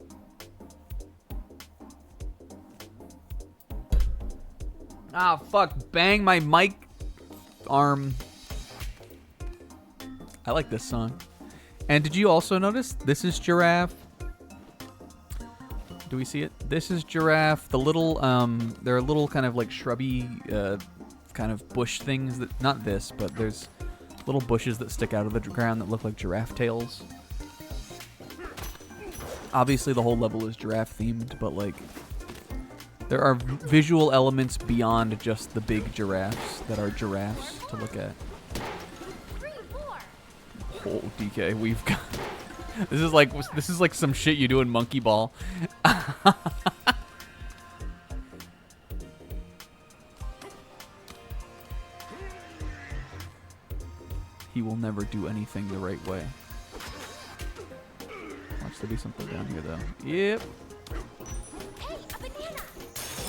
Ah, fuck. Bang my mic arm. I like this song. And did you also notice? This is Giraffe. Do we see it? This is Giraffe. The little, there are little kind of like shrubby, kind of bush things that, not this, but there's little bushes that stick out of the ground that look like giraffe tails. Obviously the whole level is giraffe themed, but like, there are visual elements beyond just the big giraffes that are giraffes to look at. 3, 4. Oh, DK, we've got... This is like some shit you do in Monkey Ball. He will never do anything the right way. Watch there be something down here though. Yep. Hey, a banana!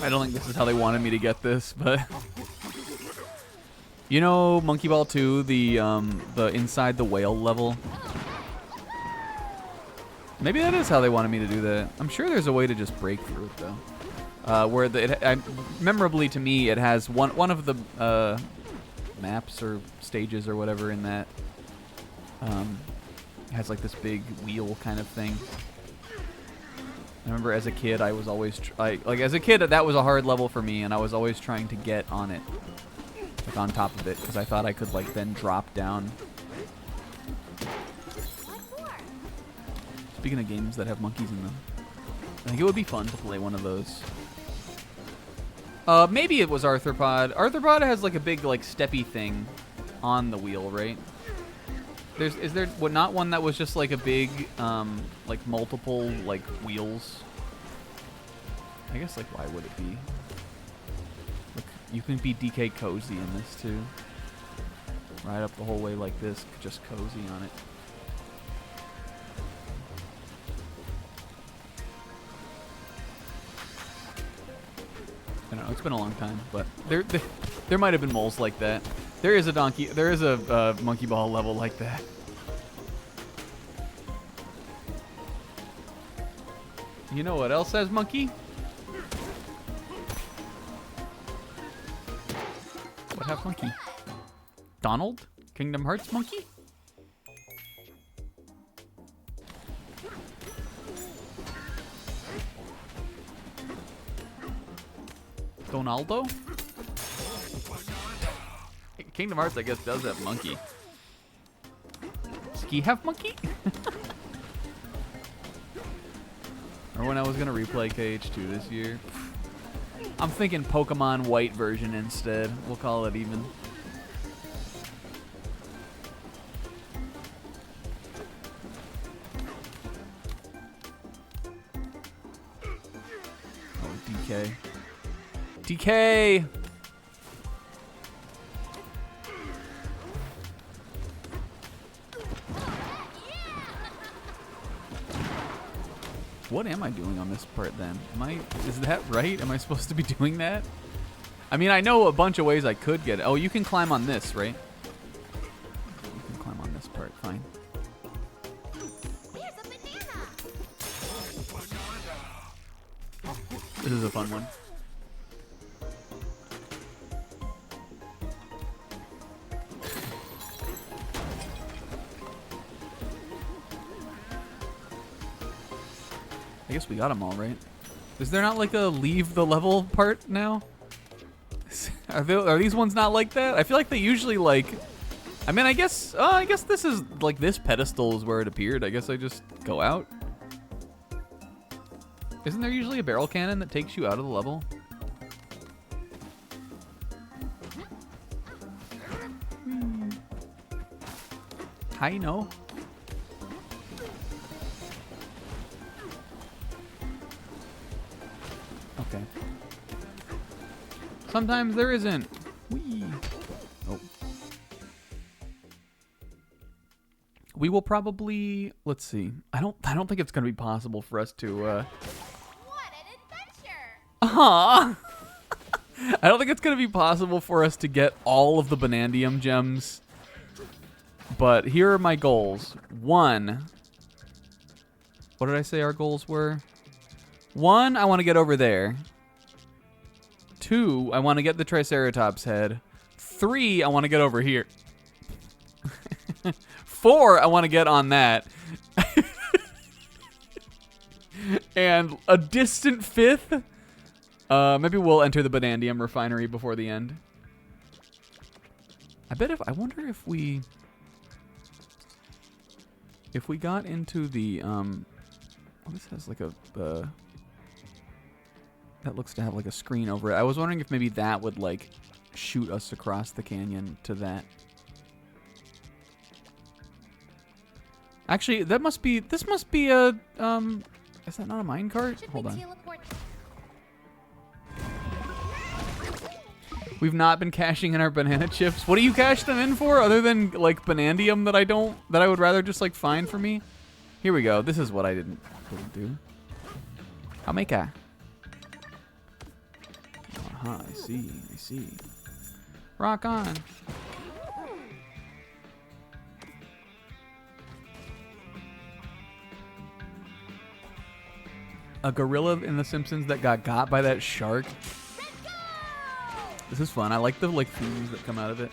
I don't think this is how they wanted me to get this, but you know, Monkey Ball 2, the inside the whale level. Maybe that is how they wanted me to do that. I'm sure there's a way to just break through it though. Where memorably to me, it has one of the maps or stages or whatever in that has like this big wheel kind of thing. I remember as a kid, I was always like as a kid that was a hard level for me, and I was always trying to get on it, like on top of it, because I thought I could like then drop down. What more? Speaking of games that have monkeys in them, I think it would be fun to play one of those. Maybe it was Arthropod. Arthropod has like a big like steppy thing on the wheel, right? Is there not one that was just like a big like multiple like wheels? I guess like why would it be? Look, you can be DK cozy in this too. Ride up the whole way like this, just cozy on it. I don't know. It's been a long time, but there might have been moles like that. There is a Monkey Ball level like that. You know what else has monkey? What have monkey? Donald? Kingdom Hearts monkey? Donaldo? Kingdom Hearts, I guess, does have monkey. Ski have monkey? Remember when I was gonna replay KH2 this year? I'm thinking Pokemon White version instead. We'll call it even. Oh, DK. DK! What am I doing on this part then? Is that right? Am I supposed to be doing that? I mean, I know a bunch of ways I could get it. Oh, you can climb on this, right? You can climb on this part, fine. There's a banana! This is a fun one. I guess we got them all, right? Is there not like a leave the level part now? Are these ones not like that? I feel like they usually like... I mean, I guess this is like this pedestal is where it appeared. I guess I just go out. Isn't there usually a barrel cannon that takes you out of the level? Hi, no. Okay. Sometimes there isn't. Whee. Oh. We will probably, let's see. I don't think it's going to be possible for us to What an adventure! I don't think it's going to be possible for us to get all of the Banandium gems. But here are my goals. 1. What did I say our goals were? 1, I want to get over there. 2, I want to get the Triceratops head. 3, I want to get over here. 4, I want to get on that. And a distant 5th, maybe we'll enter the Banandium refinery before the end. I wonder if we got into the, well, this has like a, that looks to have like a screen over it. I was wondering if maybe that would like shoot us across the canyon to that. Actually, this must be a, is that not a minecart? Should Hold we on. teleport? We've not been cashing in our banana chips. What do you cash them in for other than like banandium that I would rather just like find for me? Here we go. This is what I didn't do. I'll make a. Uh-huh, I see. Rock on. A gorilla in The Simpsons that got by that shark. This is fun. I like the like themes that come out of it.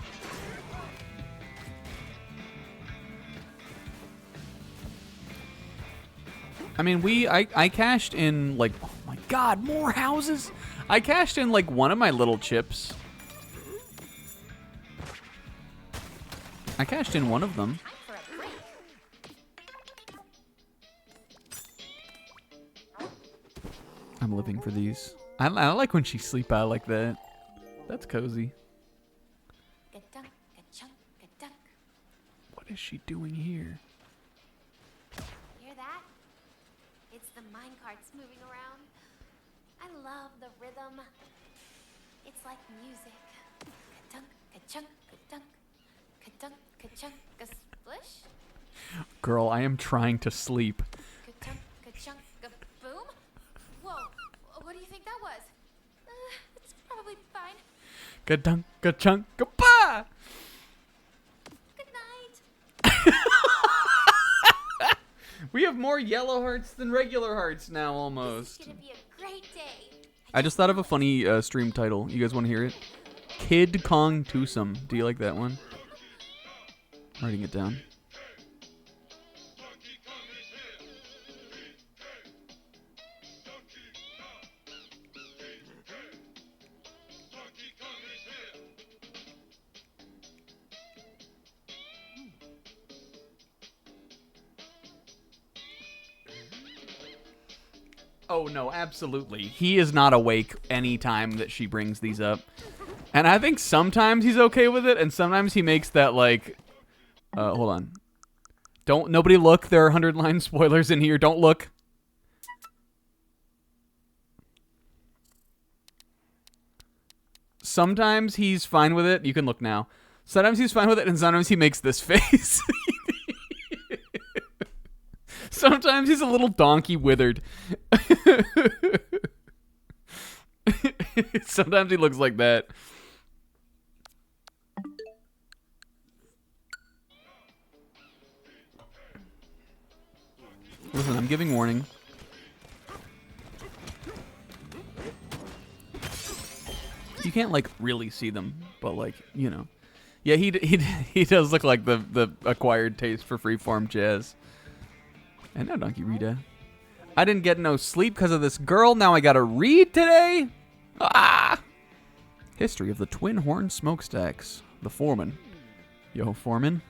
I mean, I cashed in like, oh my god, more houses. I cashed in like one of my little chips. I cashed in one of them. Time for a break. I'm living for these. I like when she sleep out like that. That's cozy. Ka-dunk, ka-chunk, ka-dunk. What is she doing here? Hear that? It's the minecarts moving around. I love the rhythm. It's like music. Ka-dunk, ka-chunk, ka-dunk. Ka-dunk, ka-chunk, ka-splish. Girl, I am trying to sleep. Ka-dunk, ka-chunk, ka-boom. Whoa, what do you think that was? It's probably fine. Ka-dunk, ka-chunk, ka-pa! Good night. We have more yellow hearts than regular hearts now, This almost. is gonna be a great day. I just thought of a funny stream title. You guys want to hear it? Kid Kong Twosome. Do you like that one? I'm writing it down. Oh, no, absolutely. He is not awake any time that she brings these up. And I think sometimes he's okay with it, and sometimes he makes that, like... hold on. Nobody look. There are 100-line spoilers in here. Don't look. Sometimes he's fine with it. You can look now. Sometimes he's fine with it, and sometimes he makes this face. Sometimes he's a little donkey withered. Sometimes he looks like that. Listen, I'm giving warning. You can't like really see them, but like, you know. Yeah, he does look like the acquired taste for freeform jazz. And now Donkey Rita. I didn't get no sleep because of this girl. Now I gotta read today. Ah! History of the Twin Horn Smokestacks. The foreman. Yo, foreman.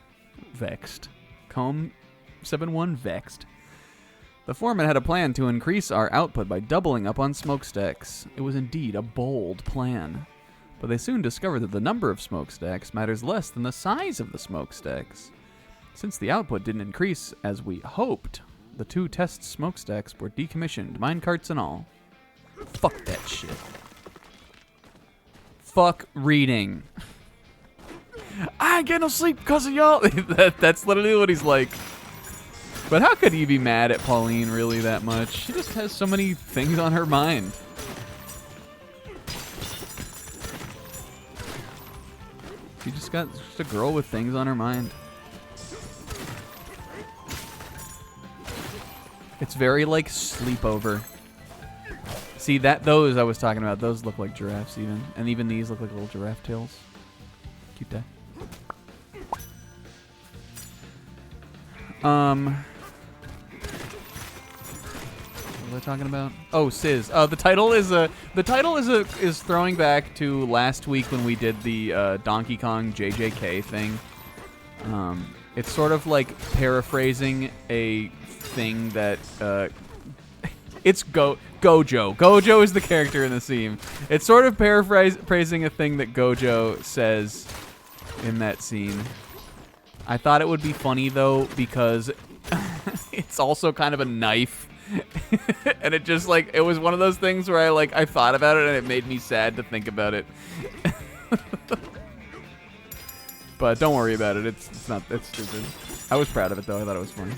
Vexed. Com 71 vexed. The foreman had a plan to increase our output by doubling up on smokestacks. It was indeed a bold plan. But they soon discovered that the number of smokestacks matters less than the size of the smokestacks. Since the output didn't increase as we hoped, the 2 test smokestacks were decommissioned, minecarts and all. Fuck that shit. Fuck reading. I ain't getting no sleep because of y'all. That's literally what he's like. But how could he be mad at Pauline really that much? She just has so many things on her mind. She just got just a girl with things on her mind. It's very like sleepover. See those I was talking about, those look like giraffes even. And even these look like little giraffe tails. Cute day. What was I talking about? Oh, Sizz. The title is throwing back to last week when we did the Donkey Kong JJK thing. It's sort of like paraphrasing a thing that it's Gojo. Gojo is the character in the scene. It's sort of paraphrasing a thing that Gojo says in that scene. I thought it would be funny though because It's also kind of a knife. And it just like, it was one of those things where I thought about it and it made me sad to think about it. But don't worry about it. It's stupid. I was proud of it though. I thought it was funny.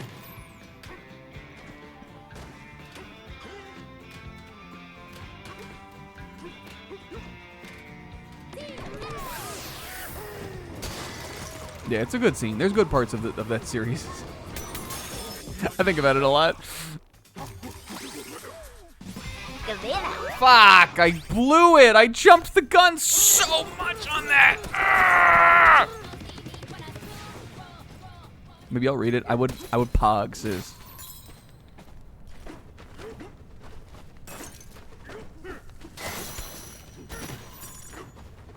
Yeah, it's a good scene. There's good parts of that series. I think about it a lot. Fuck! I blew it! I jumped the gun so much on that! Arrgh! Maybe I'll read it. I would pog, sis.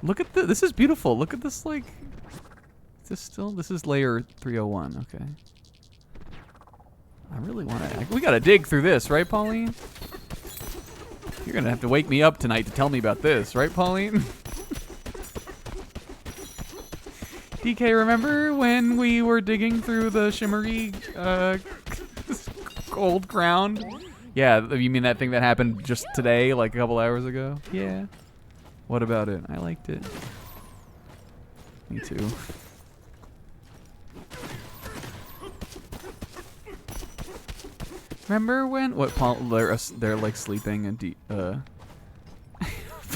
Look at this is beautiful. Look at this, like... This is layer 301, okay. I really want to... We gotta dig through this, right, Pauline? You're gonna have to wake me up tonight to tell me about this, right, Pauline? DK, remember when we were digging through the shimmery, gold ground? Yeah, you mean that thing that happened just today, like a couple hours ago? Yeah. What about it? I liked it. Me too. Remember when they're like sleeping and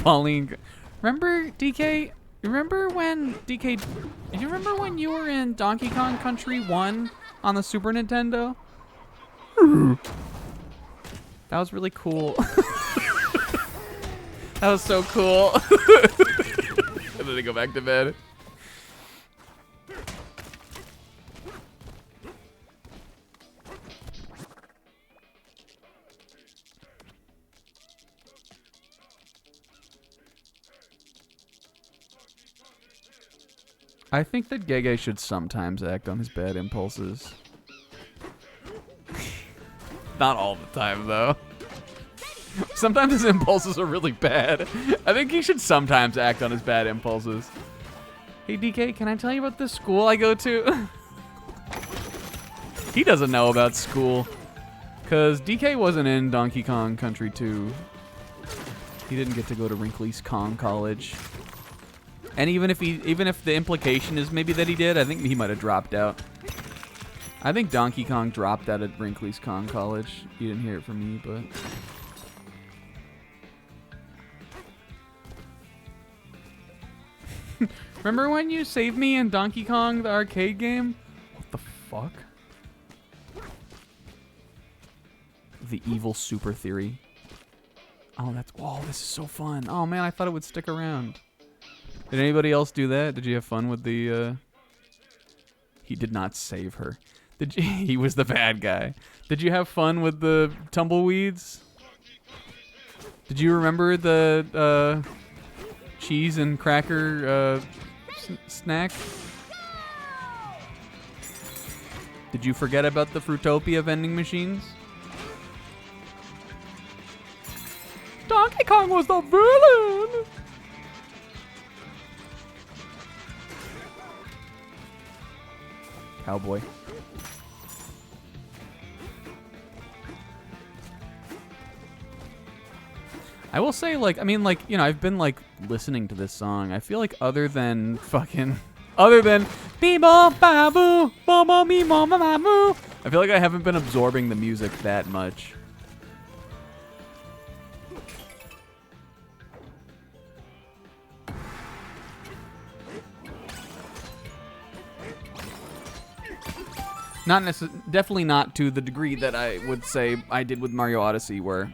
Pauline. Remember DK? Remember when DK? Do you remember when you were in Donkey Kong Country 1 on the Super Nintendo? That was really cool. That was so cool. And then they go back to bed. I think that Gege should sometimes act on his bad impulses. Not all the time, though. Sometimes his impulses are really bad. I think he should sometimes act on his bad impulses. Hey, DK, can I tell you about the school I go to? He doesn't know about school. Because DK wasn't in Donkey Kong Country 2. He didn't get to go to Wrinkly's Kong College. And even if the implication is maybe that he did, I think he might have dropped out. I think Donkey Kong dropped out at Wrinkly's Kong College. You didn't hear it from me, but... Remember when you saved me in Donkey Kong, the arcade game? What the fuck? The evil super theory. Oh, this is so fun. Oh man, I thought it would stick around. Did anybody else do that? Did you have fun with the, He did not save her. He was the bad guy. Did you have fun with the tumbleweeds? Did you remember the, cheese and cracker, snack? Did you forget about the Fruitopia vending machines? Donkey Kong was the villain! Cowboy. I will say, like, I mean, like, you know, I've been, like, listening to this song. I feel like other than Bee-bom, ba-boo, bo-bom, me-mom, ma-moo, I feel like I haven't been absorbing the music that much. Definitely not to the degree that I would say I did with Mario Odyssey, where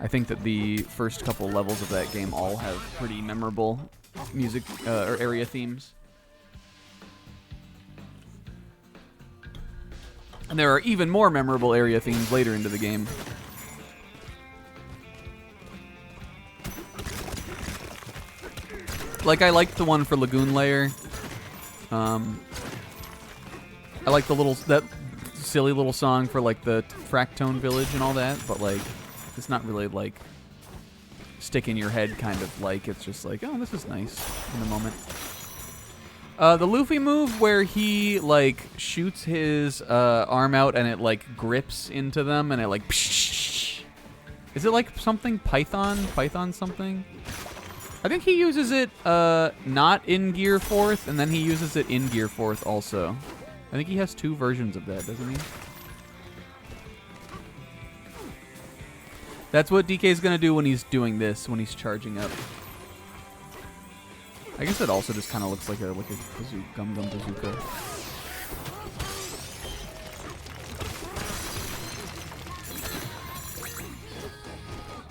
I think that the first couple levels of that game all have pretty memorable music or area themes. And there are even more memorable area themes later into the game. Like, I liked the one for Lagoon Lair. I like that silly little song for, like, the Fractone Village and all that, but, like, it's not really, like, stick in your head kind of like. It's just like, oh, this is nice in the moment. The Luffy move where he like shoots his arm out and it like grips into them and it like. Psh, is it like something Python? Python something? I think he uses it not in Gear 4th and then he uses it in Gear 4th also. I think he has 2 versions of that, doesn't he? That's what DK's gonna do when he's doing this, when he's charging up. I guess it also just kind of looks like a Gum Gum Bazooka.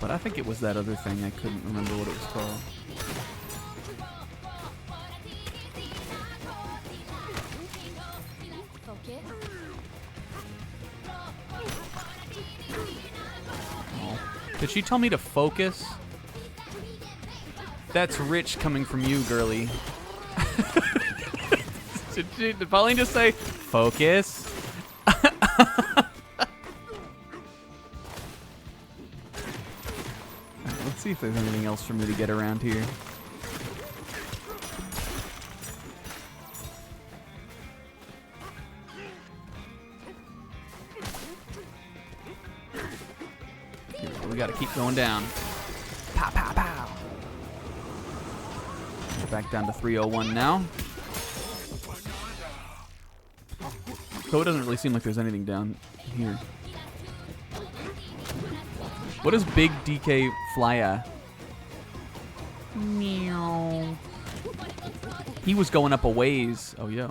But I think it was that other thing. I couldn't remember what it was called. Oh. Did she tell me to focus? That's rich coming from you, girly. Did Pauline just say, focus? Let's see if there's anything else for me to get around here. We gotta keep going down. Pow, pow, pow. Back down to 301 now. So it doesn't really seem like there's anything down here. What does Big DK fly at? Meow. He was going up a ways. Oh, yo.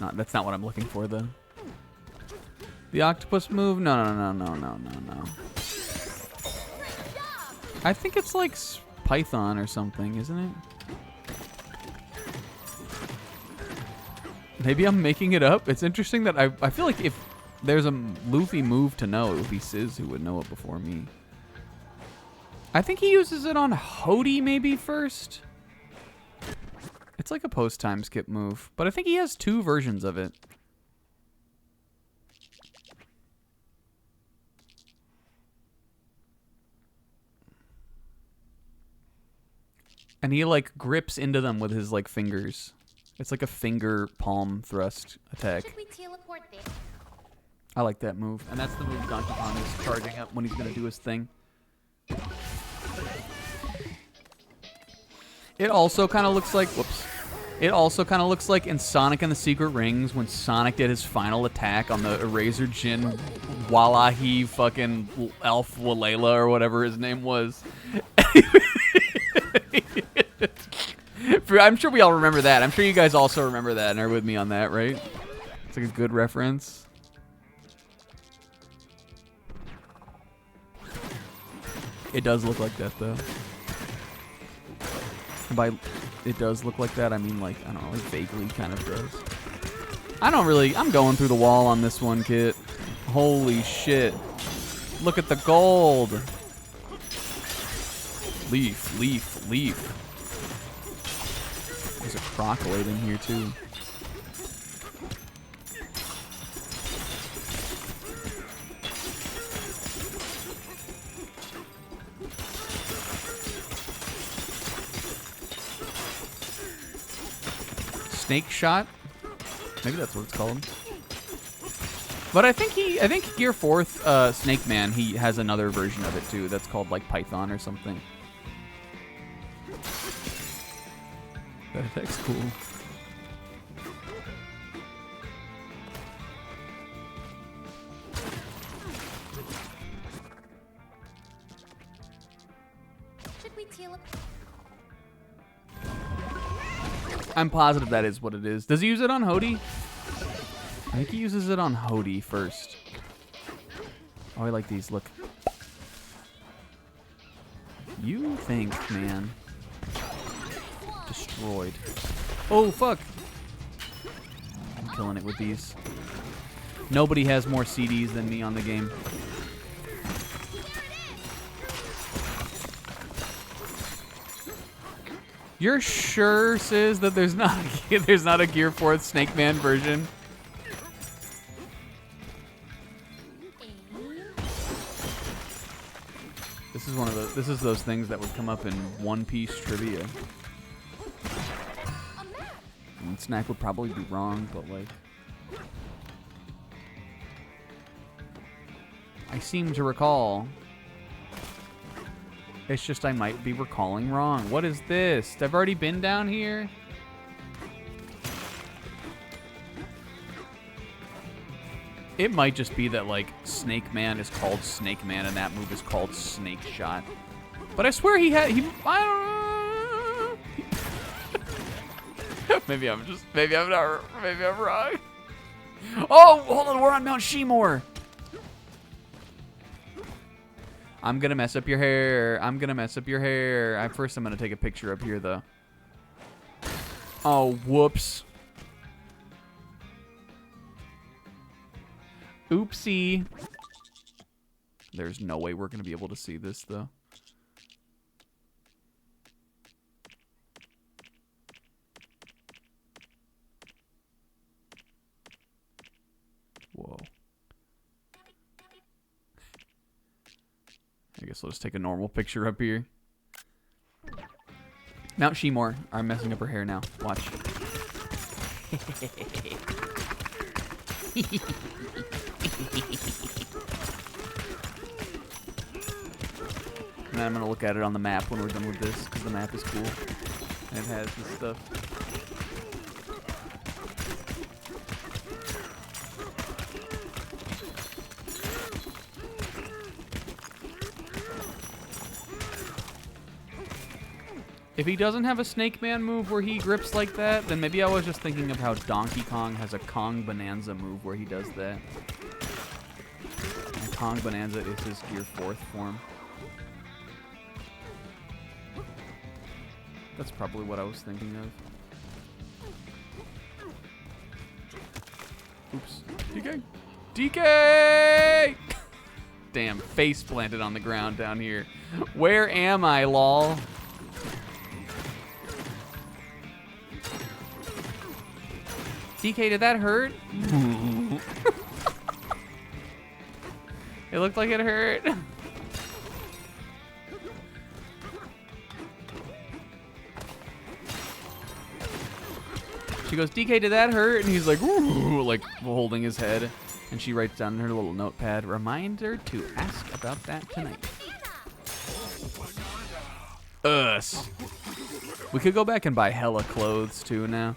That's not what I'm looking for, though. The octopus move? No. I think it's like Python or something, isn't it? Maybe I'm making it up. It's interesting that I feel like if there's a Luffy move to know, it would be Sizz who would know it before me. I think he uses it on Hody maybe first. It's like a post-time skip move, but I think he has 2 versions of it. And he like grips into them with his like fingers. It's like a finger palm thrust attack. Should we teleport there? I like that move. And that's the move Donkey Kong is charging up when he's going to do his thing. It also kind of looks like... Whoops. It also kind of looks like in Sonic and the Secret Rings when Sonic did his final attack on the Eraser Jin Wallahi fucking Elf Walela or whatever his name was. I'm sure we all remember that. I'm sure you guys also remember that and are with me on that, right? It's like a good reference. It does look like that, though. And by it does look like that, I mean, like, I don't know, it vaguely kind of does. I'm going through the wall on this one, Kit. Holy shit. Look at the gold. Leaf. There's a Crocolate in here, too. Snake Shot? Maybe that's what it's called. But I think Gear 4th Snake Man, he has another version of it, too. That's called, like, Python or something. That attack's cool. Should we teleport? I'm positive that is what it is. Does he use it on Hody? I think he uses it on Hody first. Oh, I like these. Look. You think, man. Destroyed. Oh, fuck. I'm killing it with these. Nobody has more CDs than me on the game. You're sure, Sizz, that there's not a Gear 4th Snake Man version? This is those things that would come up in One Piece trivia. A map. Snack would probably be wrong, but like... I seem to recall. It's just I might be recalling wrong. What is this? I've already been down here? It might just be that, like, Snake Man is called Snake Man and that move is called Snake Shot. But I swear I don't know. maybe I'm wrong. Oh, hold on, we're on Mount Shemore. I'm gonna mess up your hair. First, I'm gonna take a picture up here, though. Oh, whoops. Oopsie. There's no way we're gonna be able to see this, though. Whoa. I guess I'll just take a normal picture up here. Mount Shemore. I'm messing up her hair now. Watch. And then I'm going to look at it on the map when we're done with this, because the map is cool. And it has this stuff. If he doesn't have a Snake Man move where he grips like that, then maybe I was just thinking of how Donkey Kong has a Kong Bananza move where he does that. And Kong Bananza is his Gear 4th form. That's probably what I was thinking of. Oops. DK! DK! Damn, face planted on the ground down here. Where am I, lol? DK, did that hurt? It looked like it hurt. She goes, DK, did that hurt? And he's like, ooh, like holding his head. And she writes down in her little notepad, reminder to ask about that tonight. Us. We could go back and buy hella clothes too now.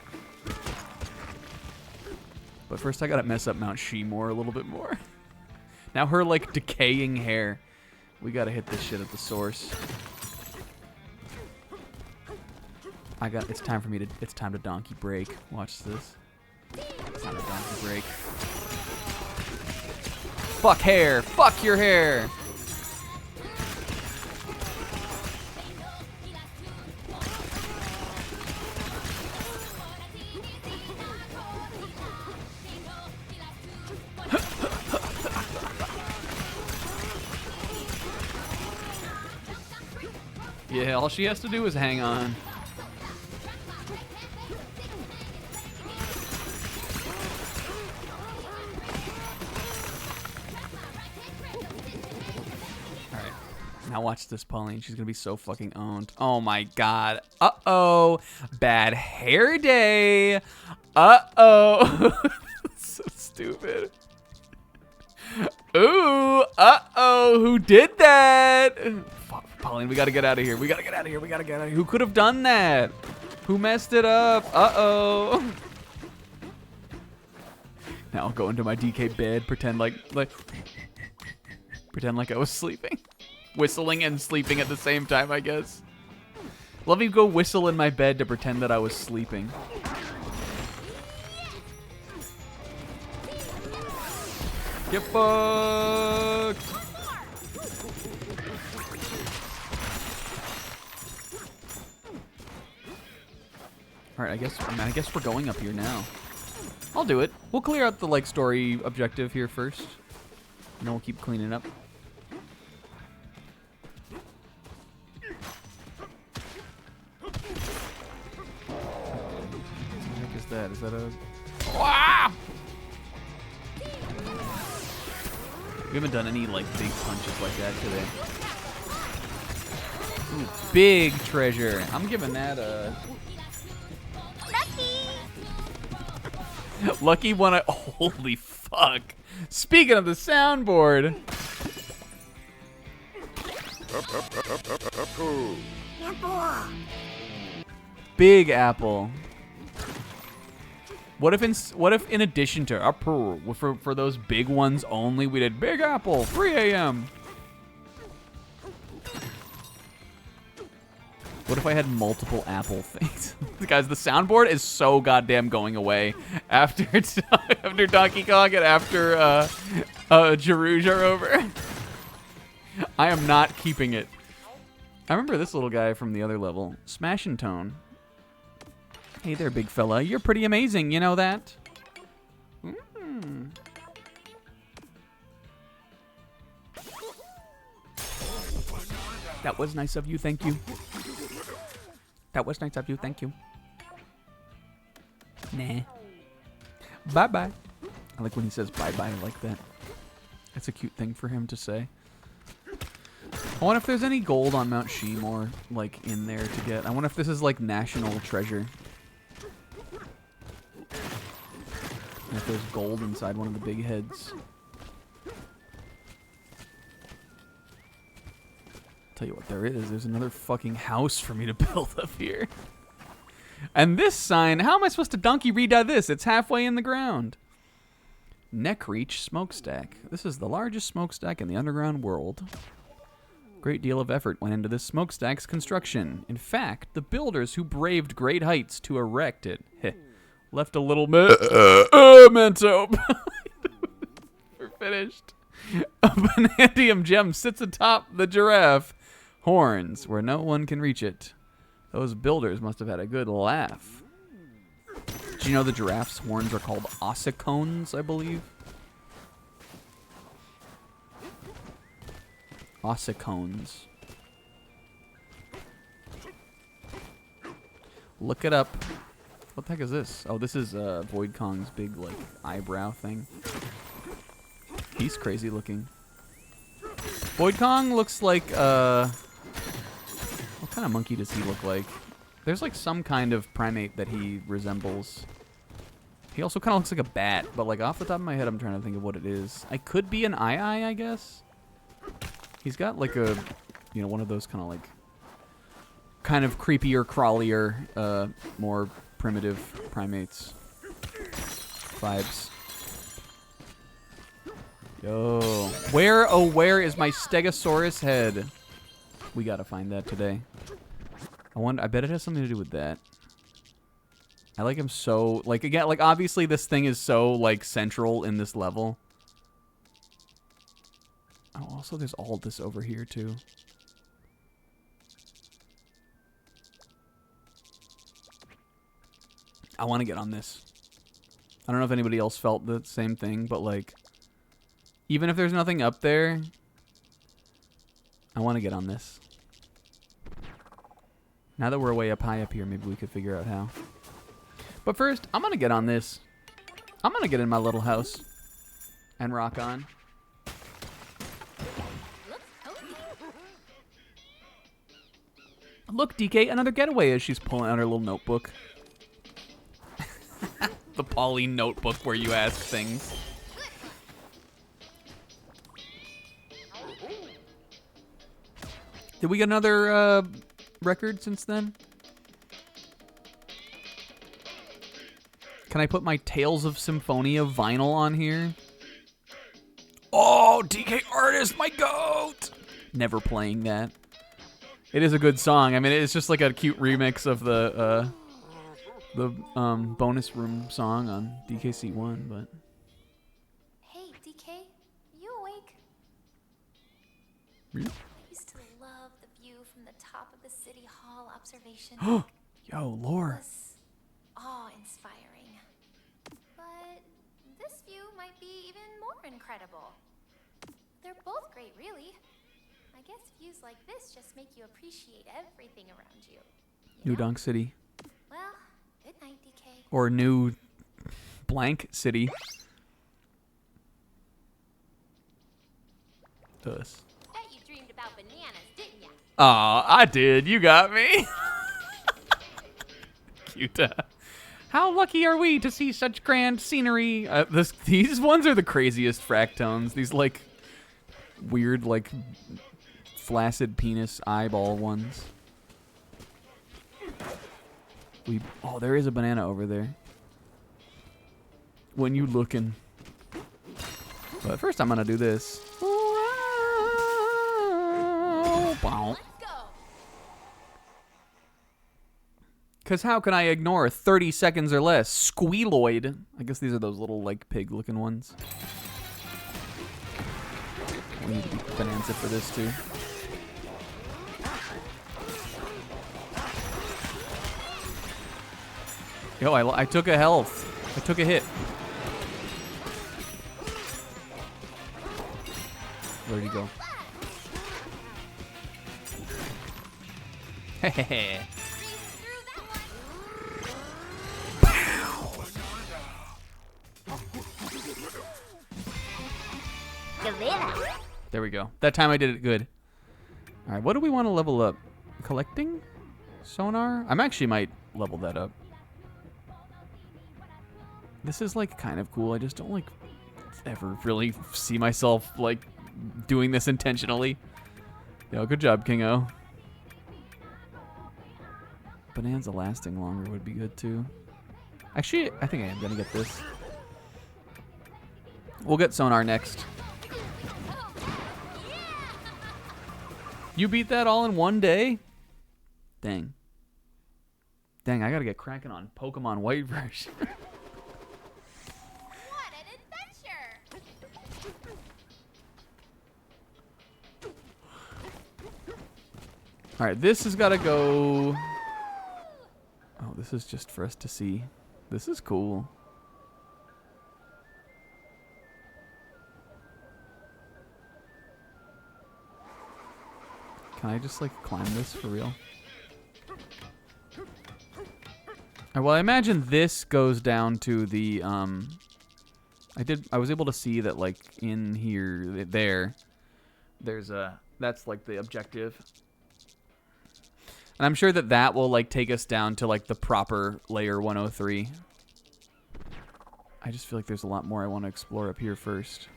But first I gotta mess up Mount Shemore a little bit more. Now her, like, decaying hair. We gotta hit this shit at the source. It's time to donkey break. Watch this. It's time to donkey break. Fuck hair! Fuck your hair! Yeah, all she has to do is hang on. Alright. Now watch this, Pauline. She's gonna be so fucking owned. Oh my god. Uh-oh. Bad hair day. Uh-oh. So stupid. Ooh. Uh-oh. Who did that? Pauline, we gotta get out of here. We gotta get out of here. Who could have done that? Who messed it up? Uh-oh. Now I'll go into my DK bed, pretend like I was sleeping. Whistling and sleeping at the same time, I guess. Let me go whistle in my bed to pretend that I was sleeping. Get fucked! Alright, I guess we're going up here now. I'll do it. We'll clear out the, like, story objective here first. And then we'll keep cleaning up. What the heck is that? Is that a... Wow! We haven't done any, like, big punches like that today. Ooh, big treasure. I'm giving that a... Lucky one. Holy fuck. Speaking of the soundboard. Big Apple. What if in addition to Apple, for those big ones only, we did Big Apple, 3 a.m. What if I had multiple Apple things? Guys, the soundboard is so goddamn going away after after Donkey Kong and after Jarouge are over. I am not keeping it. I remember this little guy from the other level, Smash and Tone. Hey there, big fella. You're pretty amazing, you know that? That was nice of you, thank you. That was nice of you, thank you. Nah. Bye-bye. I like when he says bye-bye like that. That's a cute thing for him to say. I wonder if there's any gold on Mount Shimor, like, in there to get. I wonder if this is, like, national treasure. And if there's gold inside one of the big heads. Tell you what there is. There's another fucking house for me to build up here. And this sign, how am I supposed to donkey read this? It's halfway in the ground. Neckreach smokestack. This is the largest smokestack in the underground world. Great deal of effort went into this smokestack's construction. In fact, the builders who braved great heights to erect it left a little memento. We're finished. A vanadium gem sits atop the giraffe horns where no one can reach it. Those builders must have had a good laugh. Do you know the giraffe's horns are called ossicones, I believe? Ossicones. Look it up. What the heck is this? Oh, this is Void Kong's big, like, eyebrow thing. He's crazy looking. Void Kong looks like, what kind of monkey does he look like? There's, like, some kind of primate that he resembles. He also kind of looks like a bat, but, like, off the top of my head, I'm trying to think of what it is. I could be an eye, I guess. He's got, like, a, you know, one of those kind of, like, kind of creepier, crawlier, more primitive primates vibes. Yo. Where, oh, where is my Stegosaurus head? We gotta find that today. I bet it has something to do with that. I like him so, like, again, like, obviously this thing is so, like, central in this level. Oh, also there's all this over here, too. I want to get on this. I don't know if anybody else felt the same thing, but, like, even if there's nothing up there, I want to get on this. Now that we're way up high up here, maybe we could figure out how. But first, I'm going to get on this. I'm going to get in my little house and rock on. Look, DK, another getaway as she's pulling out her little notebook. The Pauline notebook where you ask things. Did we get another record since then? Can I put my Tales of Symphonia vinyl on here? Oh, DK Artist, my goat! Never playing that. It is a good song. I mean, it's just like a cute remix of the bonus room song on DKC1, but... Hey, DK, you awake? Really? I used to love the view from the top of the City Hall observation. Yo, lore. It was awe-inspiring. But this view might be even more incredible. They're both great, really. I guess views like this just make you appreciate everything around you. New Donk City. Well, good night, DK. Or New Blank City. Us. Bet you dreamed about bananas, didn't ya? Aw, I did. You got me. Cute. How lucky are we to see such grand scenery? These ones are the craziest fractones. These, like, weird, like, flaccid penis eyeball ones. Oh, there is a banana over there. When you looking? But first I'm gonna do this. Let's go. Cause how can I ignore 30 seconds or less? Squealoid. I guess these are those little like pig looking ones. We need to beat Bananza for this too. Yo, I took a health. I took a hit. Where'd he go? Hehehe. There we go. That time I did it good. All right, what do we want to level up? Collecting? Sonar? I'm actually might level that up. This is like kind of cool. I just don't like ever really see myself like doing this intentionally. Yo, good job, Kingo. Bonanza lasting longer would be good too. Actually, I think I am gonna get this. We'll get Sonar next. You beat that all in one day? Dang. Dang, I gotta get cracking on Pokemon White version. What an adventure! Alright, this has gotta go... Oh, this is just for us to see. This is cool. Can I just, like, climb this for real? Well, I imagine this goes down to the, I was able to see that, like, in here, there's a, that's, like, the objective. And I'm sure that that will, like, take us down to, like, the proper layer 103. I just feel like there's a lot more I want to explore up here first.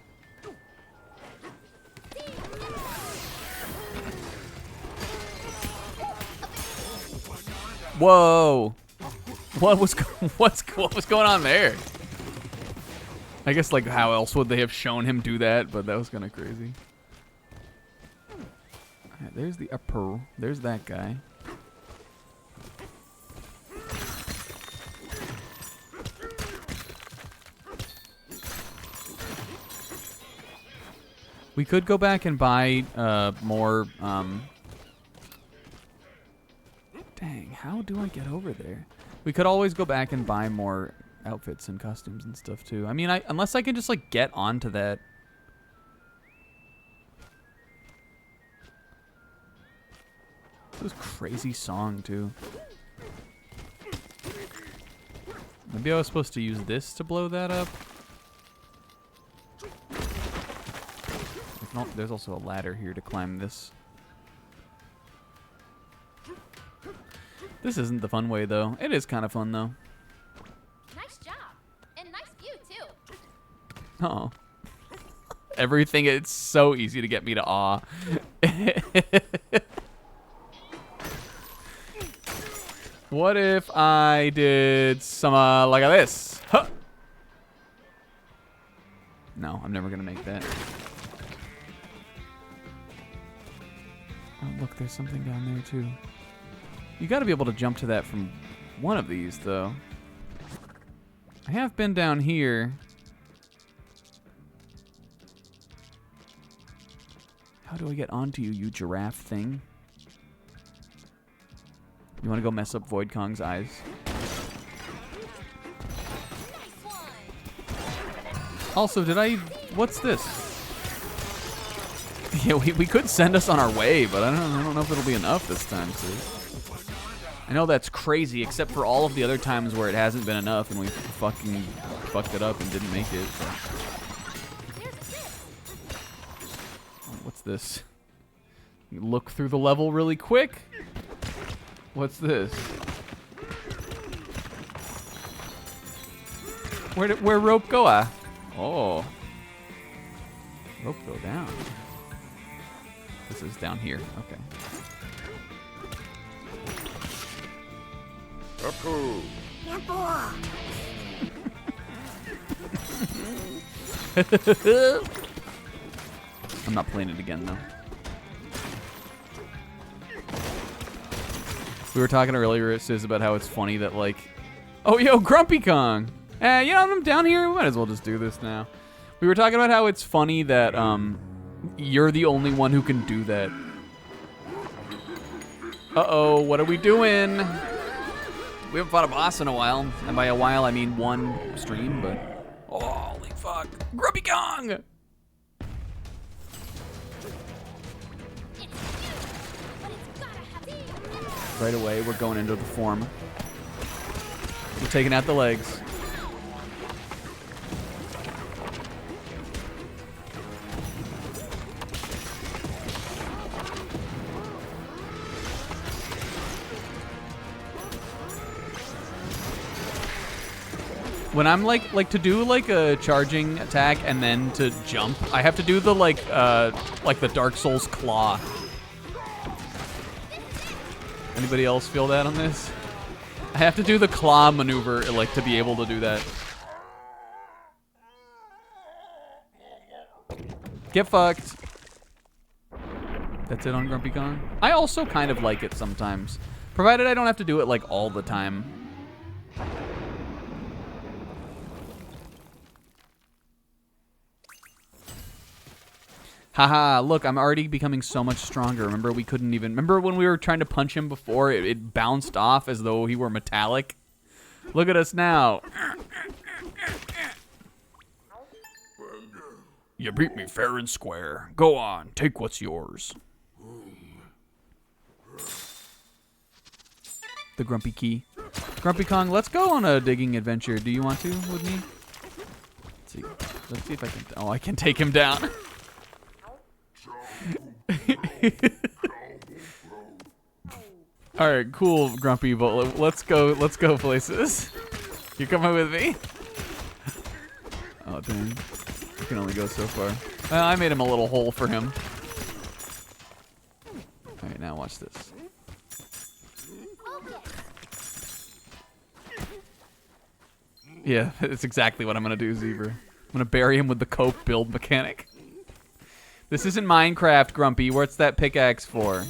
Whoa! What was going on there? I guess like how else would they have shown him do that? But that was kind of crazy. Alright, there's the upper. There's that guy. We could go back and buy more. Dang, how do I get over there? We could always go back and buy more outfits and costumes and stuff too. I mean, unless I can just like get onto that. This crazy song too. Maybe I was supposed to use this to blow that up. There's also a ladder here to climb this. This isn't the fun way, though. It is kind of fun, though. Nice job. And nice view, too. Oh. Everything, it's so easy to get me to awe. What if I did some, like this? Huh. No, I'm never going to make that. Oh, look, there's something down there, too. You got to be able to jump to that from one of these, though. I have been down here. How do I get onto you, you giraffe thing? You want to go mess up Void Kong's eyes? Nice one. Also, what's this? Yeah, we could send us on our way, but I don't know if it'll be enough this time, sis. I know that's crazy, except for all of the other times where it hasn't been enough and we fucking fucked it up and didn't make it. So. Oh, what's this? You look through the level really quick. What's this? Where rope go? Oh. Rope go down. This is down here. Okay. I'm not playing it again though. We were talking earlier, Sis, about how it's funny that like, oh yo, Grumpy Kong. You know, I'm down here. We might as well just do this now. We were talking about how it's funny that you're the only one who can do that. Uh-oh, what are we doing? We haven't fought a boss in a while. And by a while, I mean one stream, but... Oh, holy fuck. Grumpy Kong! Right away, we're going into the form. We're taking out the legs. When I'm like to do like a charging attack and then to jump, I have to do the like the Dark Souls claw. Anybody else feel that on this? I have to do the claw maneuver like to be able to do that. Get fucked. That's it on Grumpy Kong. I also kind of like it sometimes, provided I don't have to do it like all the time. Haha, look, I'm already becoming so much stronger. Remember, we couldn't even... Remember when we were trying to punch him before? It bounced off as though he were metallic? Look at us now. You beat me fair and square. Go on, take what's yours. The Grumpy Key. Grumpy Kong, let's go on a digging adventure. Do you want to with me? Let's see if I can... Oh, I can take him down. All right, cool, Grumpy, but let's go places. You coming with me? Oh dang, you can only go so far. Well, I made him a little hole for him. All right, now watch this. Yeah, it's exactly what I'm gonna do, Zebra. I'm gonna bury him with the cope build mechanic. This isn't Minecraft, Grumpy. What's that pickaxe for?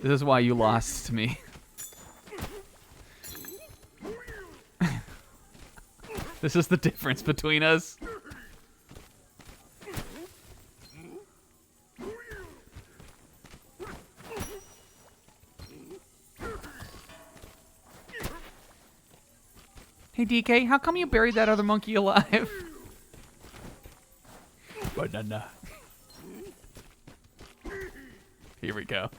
This is why you lost to me. This is the difference between us. Hey, DK, how come you buried that other monkey alive? Banana. Here we go.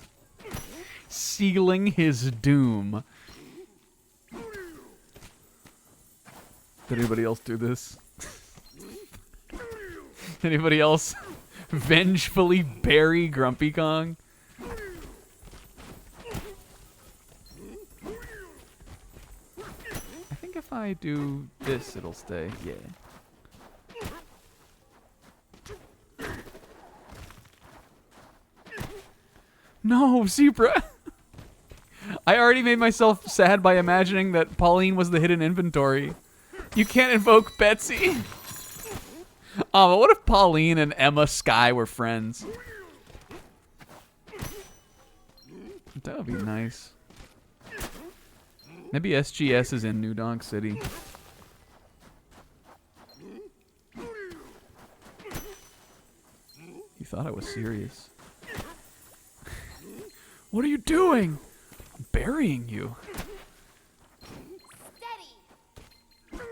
Sealing his doom. Did anybody else do this? Anybody else vengefully bury Grumpy Kong? I think if I do this, it'll stay. Yeah. No, Zebra. I already made myself sad by imagining that Pauline was the hidden inventory. You can't invoke Betsy. Oh, but what if Pauline and Emma Sky were friends? That would be nice. Maybe SGS is in New Donk City. You thought I was serious. What are you doing? I'm burying you. Steady.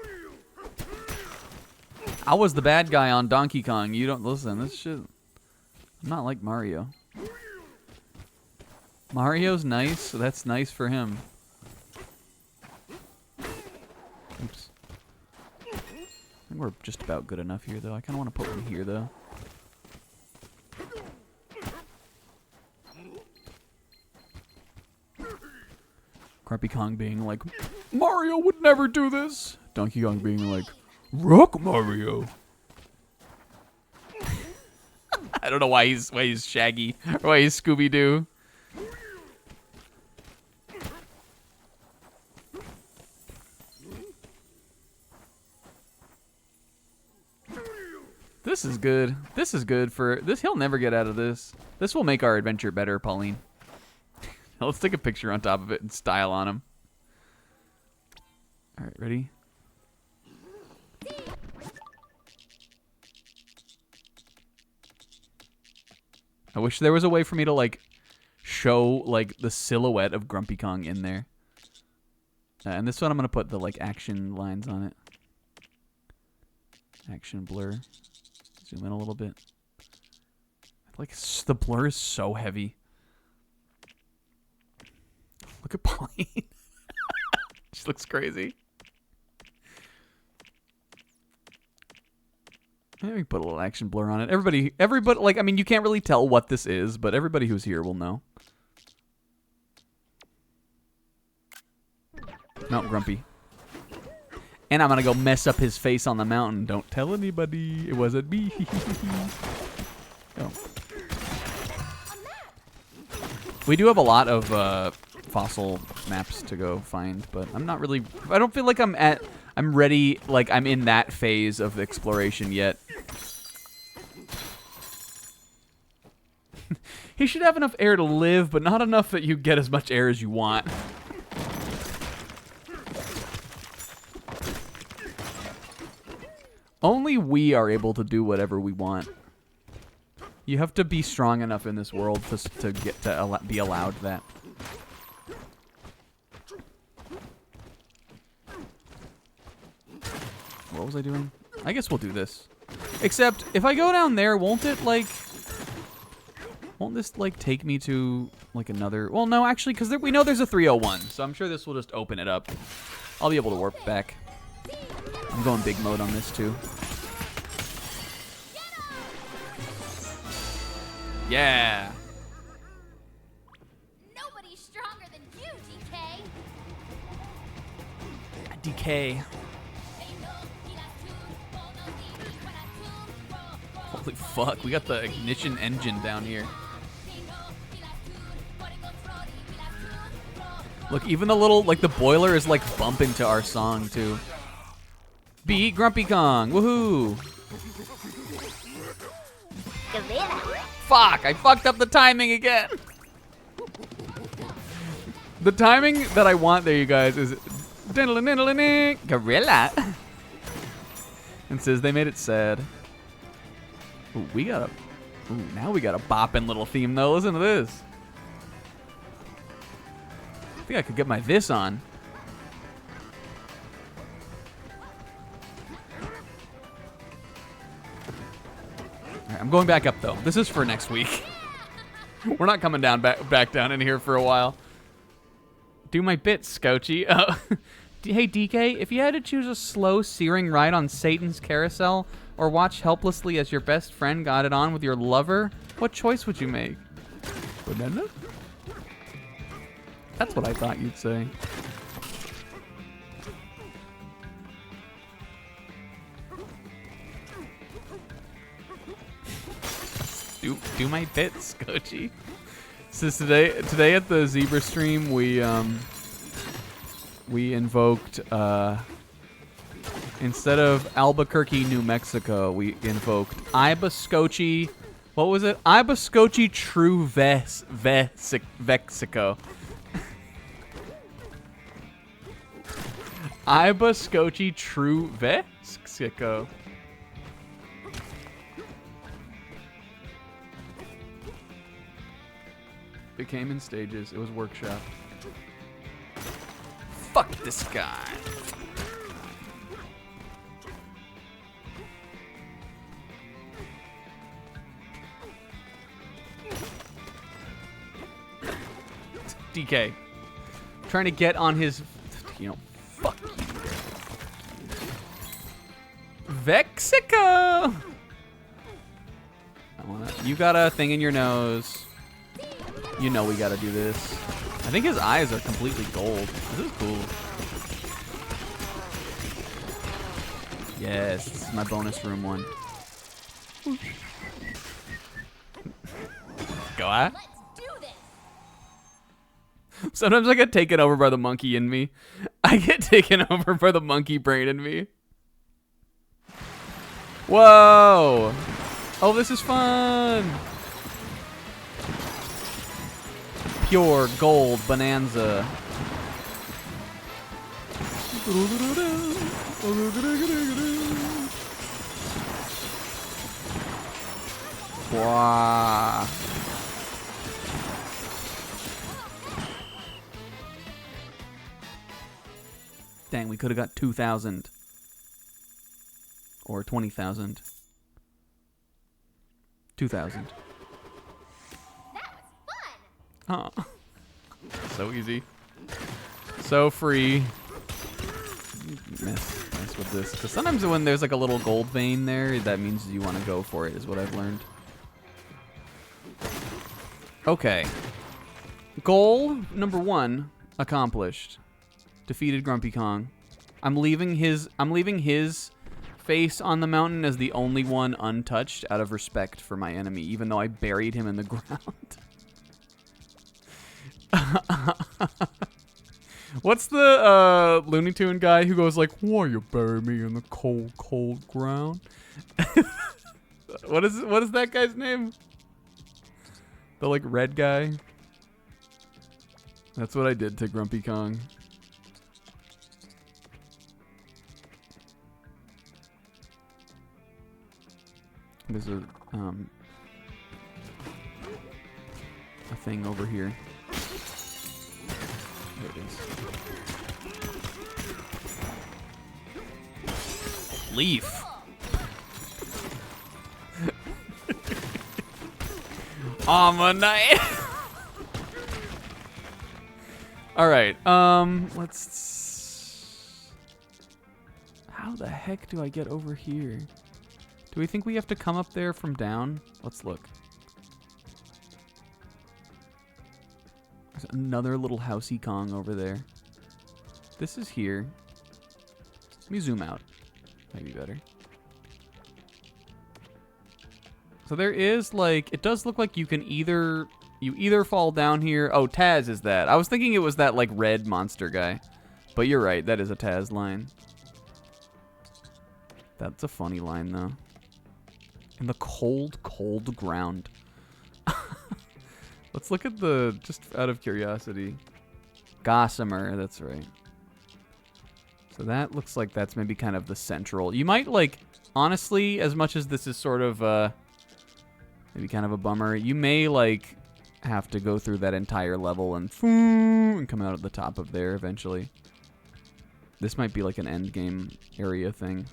I was the bad guy on Donkey Kong. You don't listen. This shit. I'm not like Mario. Mario's nice, so that's nice for him. Oops. I think we're just about good enough here, though. I kind of want to put one here, though. Grumpy Kong being like, Mario would never do this. Donkey Kong being like, Rock Mario. I don't know why he's Shaggy or why he's Scooby-Doo. This is good. This is good for this. He'll never get out of this. This will make our adventure better, Pauline. Let's take a picture on top of it and style on him. All right, ready? I wish there was a way for me to like show like the silhouette of Grumpy Kong in there. And this one I'm gonna put the like action lines on it. Action blur. Zoom in a little bit. Like the blur is so heavy. Look at Pauline. She looks crazy. Maybe put a little action blur on it. Everybody, like, I mean, you can't really tell what this is, but everybody who's here will know. Mount Grumpy. And I'm gonna go mess up his face on the mountain. Don't tell anybody. It wasn't me. Go. We do have a lot of fossil maps to go find, but I'm not really. I don't feel like I'm ready. Like I'm in that phase of exploration yet. He should have enough air to live, but not enough that you get as much air as you want. Only we are able to do whatever we want. You have to be strong enough in this world to be allowed that. What was I doing? I guess we'll do this. Except, if I go down there, won't it, like... Won't this, like, take me to, like, another... Well, no, actually, because we know there's a 301, so I'm sure this will just open it up. I'll be able to warp back. I'm going big mode on this, too. Yeah! Nobody's stronger than you, DK. DK. Holy fuck, we got the ignition engine down here. Look, even the little, like, the boiler is, like, bumping to our song, too. Beat Grumpy Kong, woohoo! Fuck, I fucked up the timing again! The timing that I want there, you guys, is... Gorilla! And says they made it sad. Ooh, we got a... Ooh, now we got a bopping little theme, though. Listen to this. I think I could get my this on. All right, I'm going back up, though. This is for next week. We're not coming down back down in here for a while. Do my bits, Scouchy. Hey, DK, if you had to choose a slow, searing ride on Satan's carousel or watch helplessly as your best friend got it on with your lover, what choice would you make? Banana? That's what I thought you'd say. Do my bits, Coachy. So today at the Zebra stream, we invoked instead of Albuquerque, New Mexico, we invoked Ibascochi. What was it? Ibascochi True Vexico. Ibascochi True Vexico. It came in stages. It was workshop. Fuck this guy. DK. Trying to get on his, fuck you. Vexico! You got a thing in your nose. You know we gotta do this. I think his eyes are completely gold. This is cool. Yes, this is my bonus room one. Go on. Let's do this. Sometimes I get taken over by the monkey in me. I get taken over by the monkey brain in me. Whoa! Oh, this is fun! Pure gold Bananza. Wow. Dang, we could have got 2,000. Or 20,000. 2,000. That was fun. Oh. So easy. So free. Mess with this. Because sometimes when there's like a little gold vein there, that means you want to go for it, is what I've learned. Okay. Goal number 1 accomplished. Defeated Grumpy Kong. I'm leaving his face on the mountain as the only one untouched out of respect for my enemy, even though I buried him in the ground. What's the Looney Tune guy who goes like, "Why you bury me in the cold, cold ground?" What is that guy's name? The like red guy. That's what I did to Grumpy Kong. There's a thing over here. There it is. Leaf. Ammonite. All right. Let's. How the heck do I get over here? Do we think we have to come up there from down? Let's look. There's another little housey Kong over there. This is here. Let me zoom out. Might be better. So there is like, it does look like you can either fall down here. Oh, Taz is that. I was thinking it was that like red monster guy. But you're right, that is a Taz line. That's a funny line though. In the cold, cold ground. Let's look at the, just out of curiosity. Gossamer, that's right. So that looks like that's maybe kind of the central. You might like, honestly, as much as this is sort of maybe kind of a bummer, you may like have to go through that entire level and come out at the top of there eventually. This might be like an end game area thing.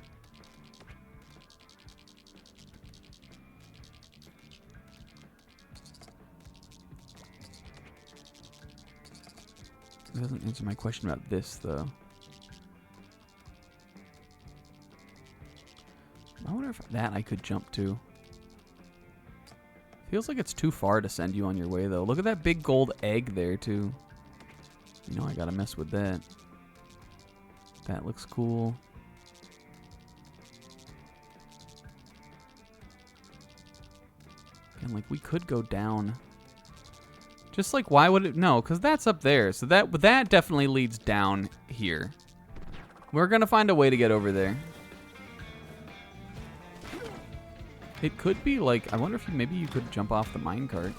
It doesn't answer my question about this, though. I wonder if that I could jump to. Feels like it's too far to send you on your way, though. Look at that big gold egg there, too. You know I gotta mess with that. That looks cool. And, like, we could go down. Just like, why would it? No, because that's up there. So that definitely leads down here. We're going to find a way to get over there. It could be like, I wonder if maybe you could jump off the minecart.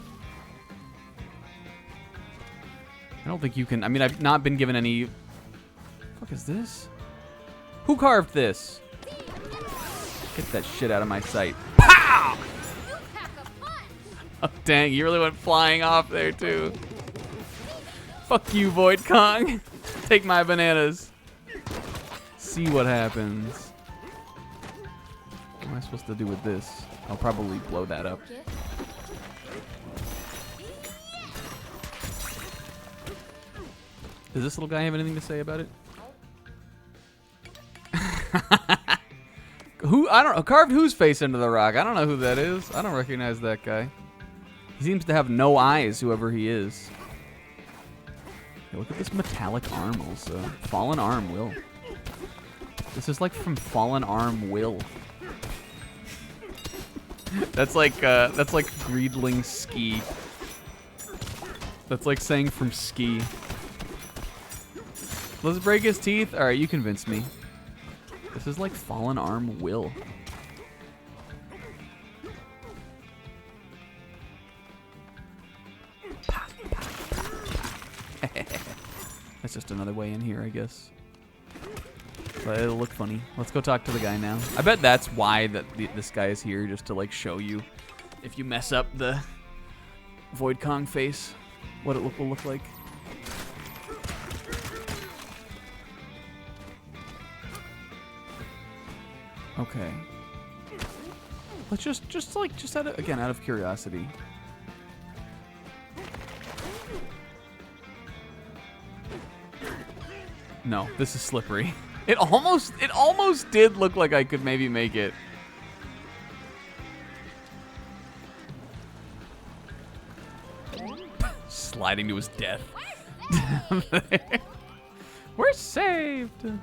I don't think you can. I mean, I've not been given any. What the fuck is this? Who carved this? Get that shit out of my sight. Pow! Oh, dang, you really went flying off there, too. Fuck you, Void Kong. Take my bananas. See what happens. What am I supposed to do with this? I'll probably blow that up. Does this little guy have anything to say about it? I don't know. Carved whose face into the rock? I don't know who that is. I don't recognize that guy. He seems to have no eyes, whoever he is. Hey, look at this metallic arm also. Fallen arm, Will. This is like from Fallen Arm Will. That's like Greedling Ski. That's like saying from Ski. Let's break his teeth. All right, you convinced me. This is like Fallen Arm Will. That's just another way in here, I guess. But it'll look funny. Let's go talk to the guy now. I bet that's why this guy is here, just to like show you, if you mess up the Void Kong face, what it will look like. Okay. Let's just out of curiosity. No, this is slippery. It almost did look like I could maybe make it. Sliding to his death. We're saved. Can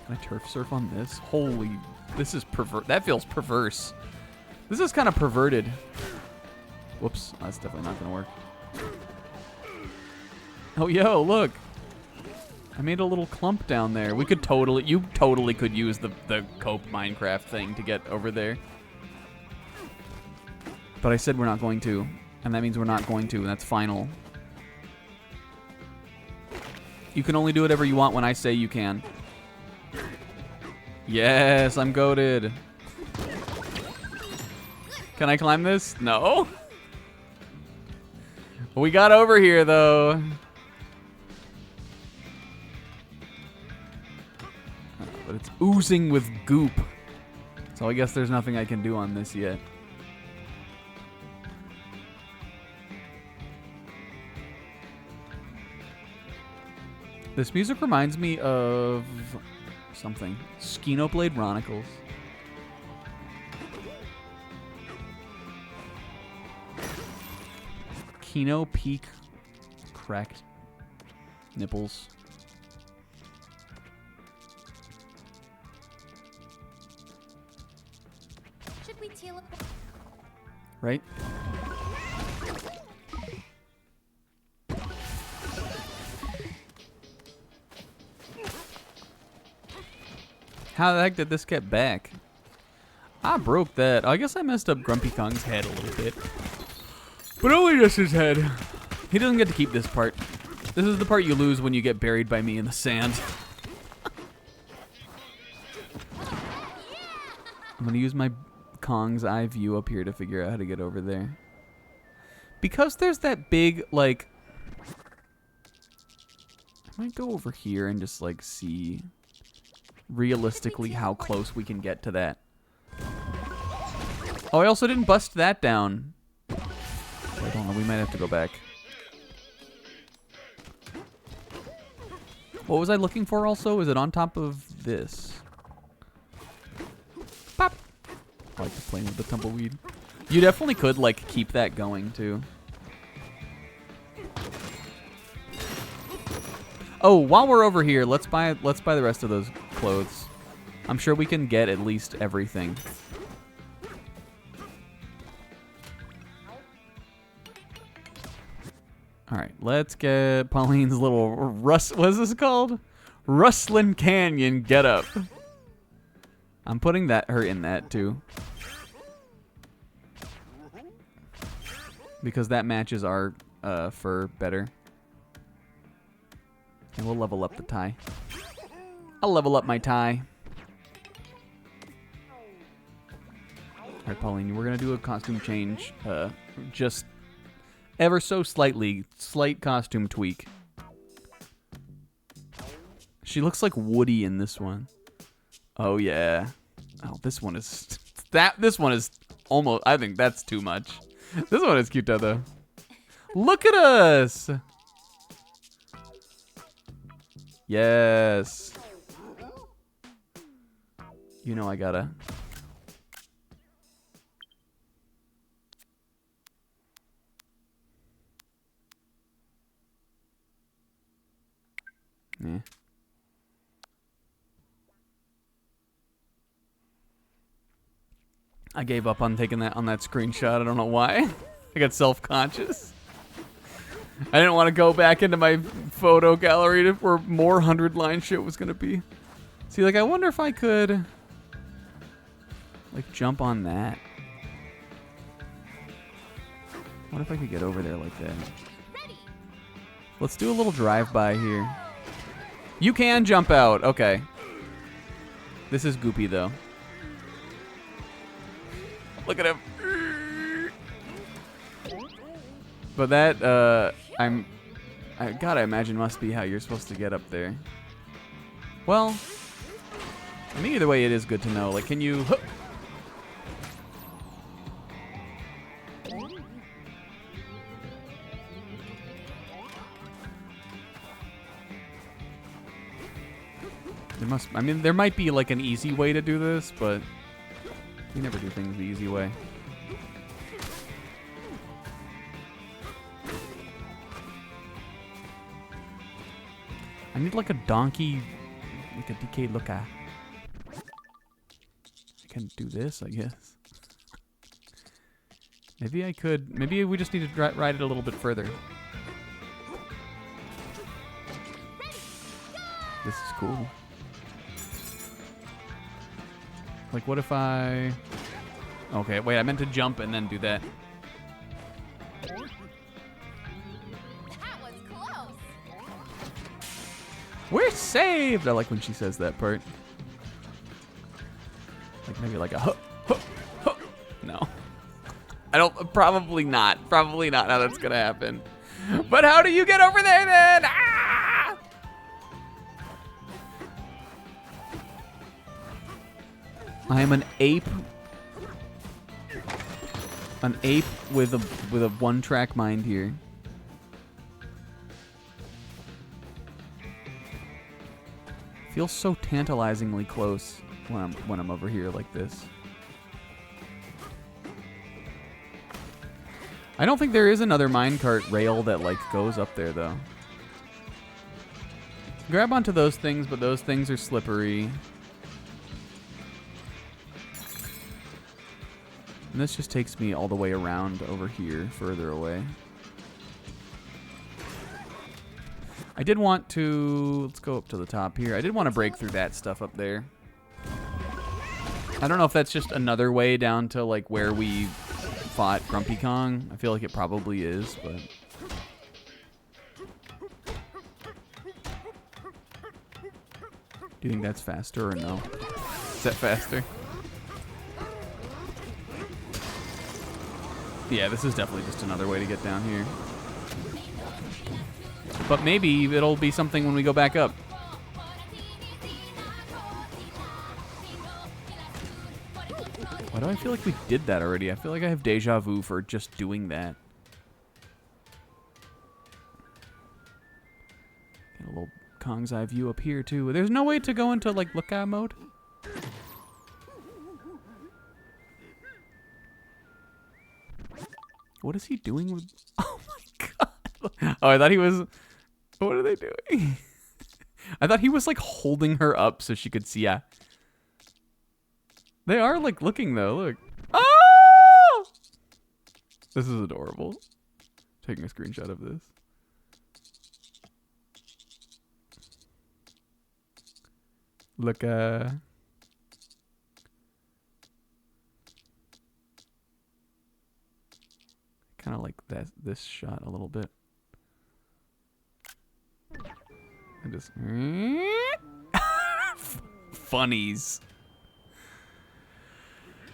I turf surf on this? Holy, this is that feels perverse. This is kind of perverted. Whoops, that's definitely not gonna work. Oh, yo, look. I made a little clump down there. You totally could use the Cope Minecraft thing to get over there. But I said we're not going to, and that means we're not going to, and that's final. You can only do whatever you want when I say you can. Yes, I'm goated. Can I climb this? No. We got over here, though. But it's oozing with goop. So I guess there's nothing I can do on this yet. This music reminds me of something. Skinoblade Chronicles. Kino Peak cracked nipples. Should we teleport? Right? How the heck did this get back? I broke that. I guess I messed up Grumpy Kong's head a little bit. But only just his head. He doesn't get to keep this part. This is the part you lose when you get buried by me in the sand. I'm gonna use my Kong's eye view up here to figure out how to get over there. Because there's that big, like... I might go over here and just, like, see realistically how close we can get to that. Oh, I also didn't bust that down. I don't know, we might have to go back. What was I looking for also? Is it on top of this? Pop! I like to play with the tumbleweed. You definitely could, like, keep that going, too. Oh, while we're over here, let's buy the rest of those clothes. I'm sure we can get at least everything. All right, let's get Pauline's little what is this called? Rustlin' Canyon get up. I'm putting her in that too. Because that matches our fur better. And we'll level up the tie. I'll level up my tie. All right, Pauline, we're gonna do a costume change. Just ever so slight costume tweak. She looks like Woody in this one. Oh yeah. Oh, this one is this one is almost. I think that's too much. This one is cute though. Look at us. Yes. You know I gotta. Eh. I gave up on taking that screenshot. I don't know why. I got self-conscious. I didn't want to go back into my photo gallery where more 100-line shit was gonna be. See, like, I wonder if I could, like, jump on that. What if I could get over there like that? Let's do a little drive-by here. You can jump out. Okay. This is goopy, though. Look at him. But that, I gotta imagine must be how you're supposed to get up there. Well, I mean, either way, it is good to know. Like, can you... there might be like an easy way to do this, but we never do things the easy way. I need like a donkey, like a DK looker. I can do this, I guess. Maybe I could. Maybe we just need to ride it a little bit further. This is cool. Like, what if I... Okay, wait, I meant to jump and then do that. That was close. We're saved! I like when she says that part. Like, maybe like a huh, huh, huh. No. I don't... Probably not. Probably not how that's gonna happen. But how do you get over there, then? Ah! I am an ape. An ape with a one-track mind here. Feels so tantalizingly close when I'm over here like this. I don't think there is another minecart rail that like goes up there though. Grab onto those things, but those things are slippery. And this just takes me all the way around over here, further away. I did want to... Let's go up to the top here. I did want to break through that stuff up there. I don't know if that's just another way down to, like, where we fought Grumpy Kong. I feel like it probably is, but... Do you think that's faster or no? Is that faster? Yeah, this is definitely just another way to get down here. But maybe it'll be something when we go back up. Why do I feel like we did that already? I feel like I have deja vu for just doing that. Get a little Kong's eye view up here, too. There's no way to go into, like, lookout mode? What is he doing with... Oh, my God. Oh, I thought he was... What are they doing? I thought he was, like, holding her up so she could see. Yeah. They are, like, looking, though. Look. Oh! This is adorable. Taking a screenshot of this. Look, kind of like this shot a little bit. I just funnies.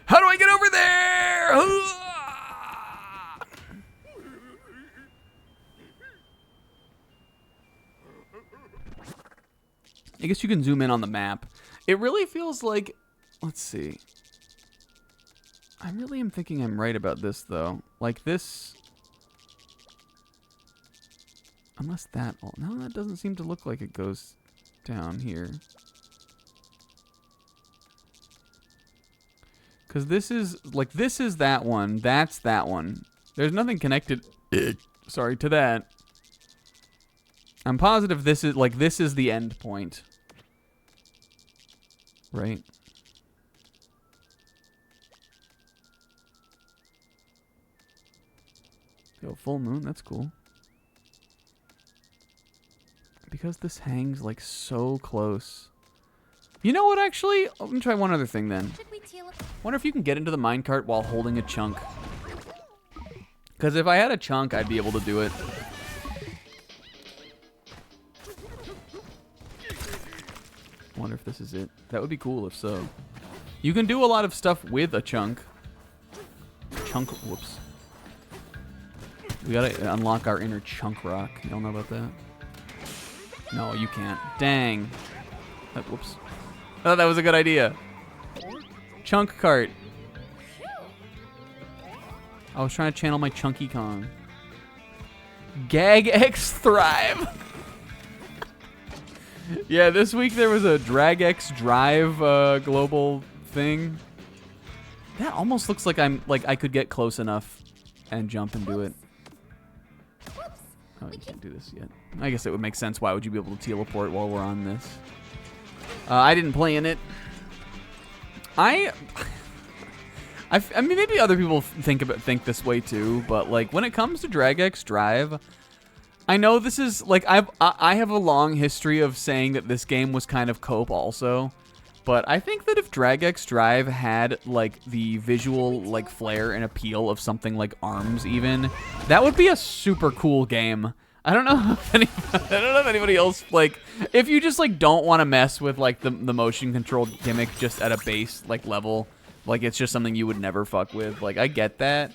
How do I get over there? I guess you can zoom in on the map. It really feels like, let's see. I really am thinking I'm right about this, though. Like this... Unless that... No, that doesn't seem to look like it goes down here. Because this is... Like, this is that one. That's that one. There's nothing connected... sorry, to that. I'm positive this is the end point. Right? Yo, full moon, that's cool. Because this hangs like so close. You know what, actually? I'm gonna try one other thing then. Wonder if you can get into the minecart while holding a chunk. Because if I had a chunk, I'd be able to do it. Wonder if this is it. That would be cool if so. You can do a lot of stuff with a chunk. Whoops. We gotta unlock our inner chunk rock. Y'all know about that? No, you can't. Dang. Whoops. Oh, that was a good idea. Chunk cart. I was trying to channel my Chunky Kong. Gag X Thrive. Yeah, this week there was a Drag X Drive global thing. That almost looks like I could get close enough and jump and do it. Oh, you can't do this yet. I guess it would make sense. Why would you be able to teleport while we're on this? I didn't play in it. I mean, maybe other people think this way too, but like when it comes to Drag X Drive, I know this is like I have a long history of saying that this game was kind of cope also, but I think that if Drag X Drive had like the visual like flair and appeal of something like ARMS even, that would be a super cool game. I don't know if anybody else, like, if you just like don't want to mess with like the motion controlled gimmick just at a base like level, like it's just something you would never fuck with. Like I get that.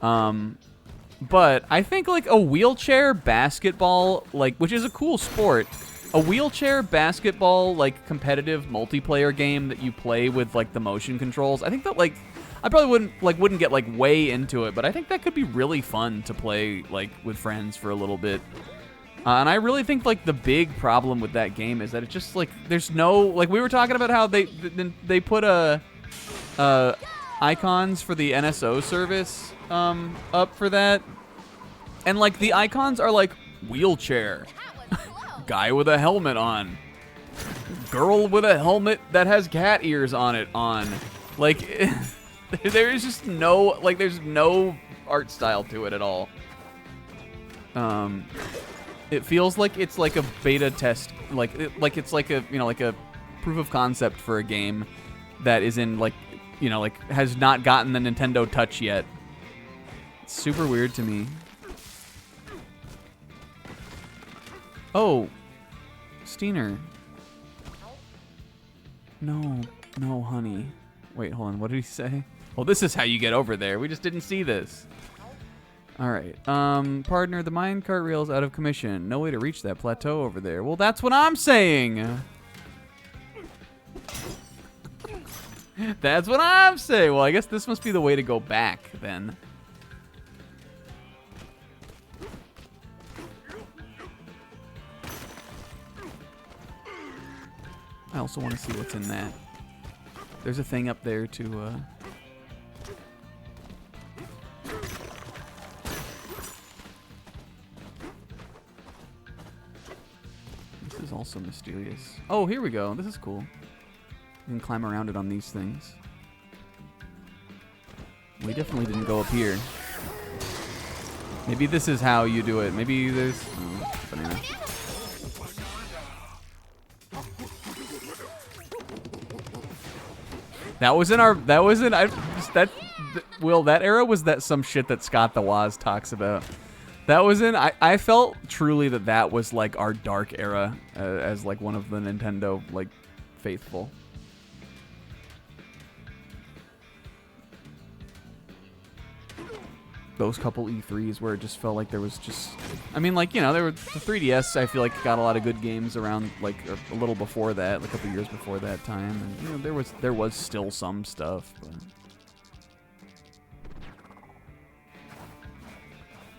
But I think like a wheelchair basketball, like, which is a cool sport, a wheelchair basketball like competitive multiplayer game that you play with like the motion controls. I think that like I probably wouldn't get like way into it, but I think that could be really fun to play like with friends for a little bit. And I really think like the big problem with that game is that it's just like there's no, like we were talking about how they put icons for the NSO service up for that, and like the icons are like wheelchair, guy with a helmet on, girl with a helmet that has cat ears on it on, like there is just no, like there's no art style to it at all. It feels like it's like a beta test, like it's like a, you know, like a proof of concept for a game that is in like, you know, like has not gotten the Nintendo Touch yet. It's super weird to me. Oh, Steiner. No, honey. Wait, hold on. What did he say? Well, this is how you get over there. We just didn't see this. All right. Partner, the minecart rail's out of commission. No way to reach that plateau over there. Well, that's what I'm saying. That's what I'm saying. Well, I guess this must be the way to go back then. I also want to see what's in that. There's a thing up there to This is also mysterious. Oh, here we go. This is cool. You can climb around it on these things. We definitely didn't go up here. Maybe this is how you do it. Maybe there's banana. That was in our. That was in. Will, that era was that some shit that Scott the Woz talks about. That was in. I felt truly that was like our dark era as like one of the Nintendo like faithful. Those couple E3s where it just felt like there was just, I mean, like, you know, there were the 3DS. I feel like got a lot of good games around like a little before that, like a couple years before that time, and you know, there was still some stuff, but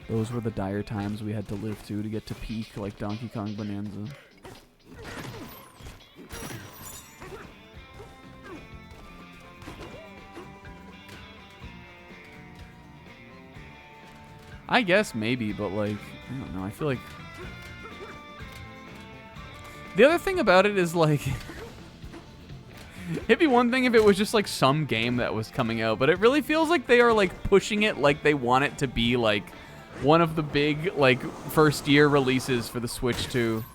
those were the dire times we had to live to get to peak like Donkey Kong Bonanza. I guess maybe, but like, I don't know. I feel like The other thing about it is, like, it'd be one thing if it was just, like, some game that was coming out, but it really feels like they are, like, pushing it like they want it to be, like, one of the big, like, first-year releases for the Switch 2.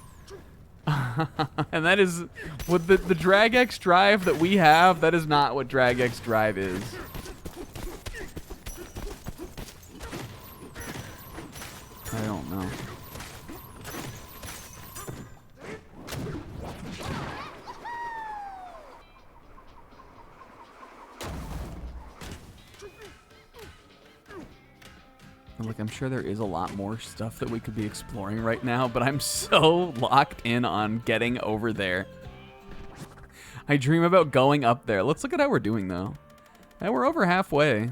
And that is, with the DragX Drive that we have, that is not what DragX Drive is. I don't know. Like, I'm sure there is a lot more stuff that we could be exploring right now, but I'm so locked in on getting over there. I dream about going up there. Let's look at how we're doing, though. Yeah, we're over halfway.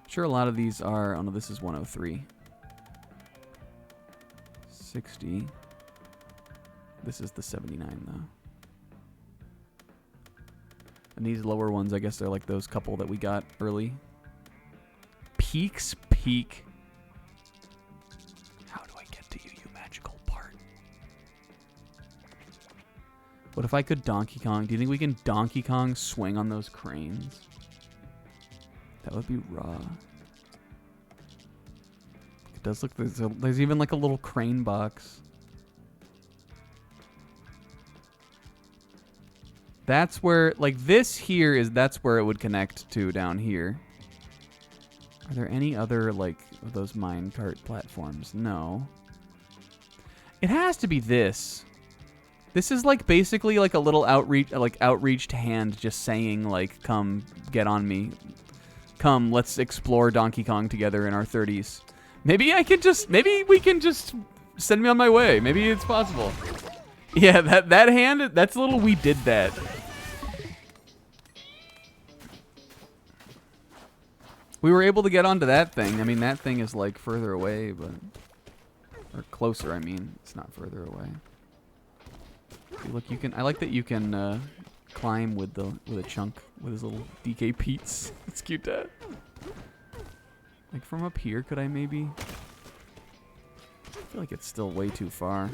Sure, a lot of these are... Oh, no, this is 103. 60. This is the 79, though. And these lower ones, I guess they're like those couple that we got early. Peaks Peak. How do I get to you, you magical part? What if I could Donkey Kong? Do you think we can Donkey Kong swing on those cranes? That would be raw. It does look... There's even like a little crane box. That's where... Like this here is... That's where it would connect to down here. Are there any other, like, of those minecart platforms? No. It has to be this. This is, like, basically, like, a little outreached hand just saying, like, come, get on me. Come, let's explore Donkey Kong together in our 30s. Maybe we can just send me on my way. Maybe it's possible. Yeah, that hand, that's a little we did that. We were able to get onto that thing. I mean, that thing is, like, further away, but... Or closer, I mean. It's not further away. See, look, you can... I like that you can climb with a chunk, with his little DK Pete's. It's cute, Dad. Like, from up here, could I maybe... I feel like it's still way too far.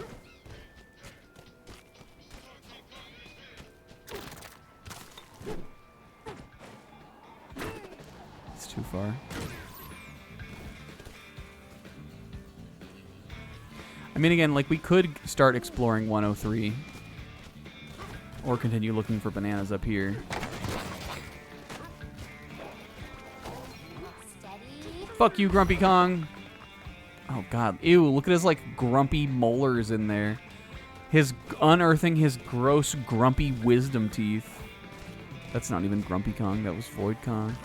Too far. I mean, again, like, we could start exploring 103 or continue looking for bananas up here. Steady. Fuck you, Grumpy Kong. Oh, God. Ew, look at his, like, grumpy molars in there. Unearthing his gross, grumpy wisdom teeth. That's not even Grumpy Kong. That was Void Kong.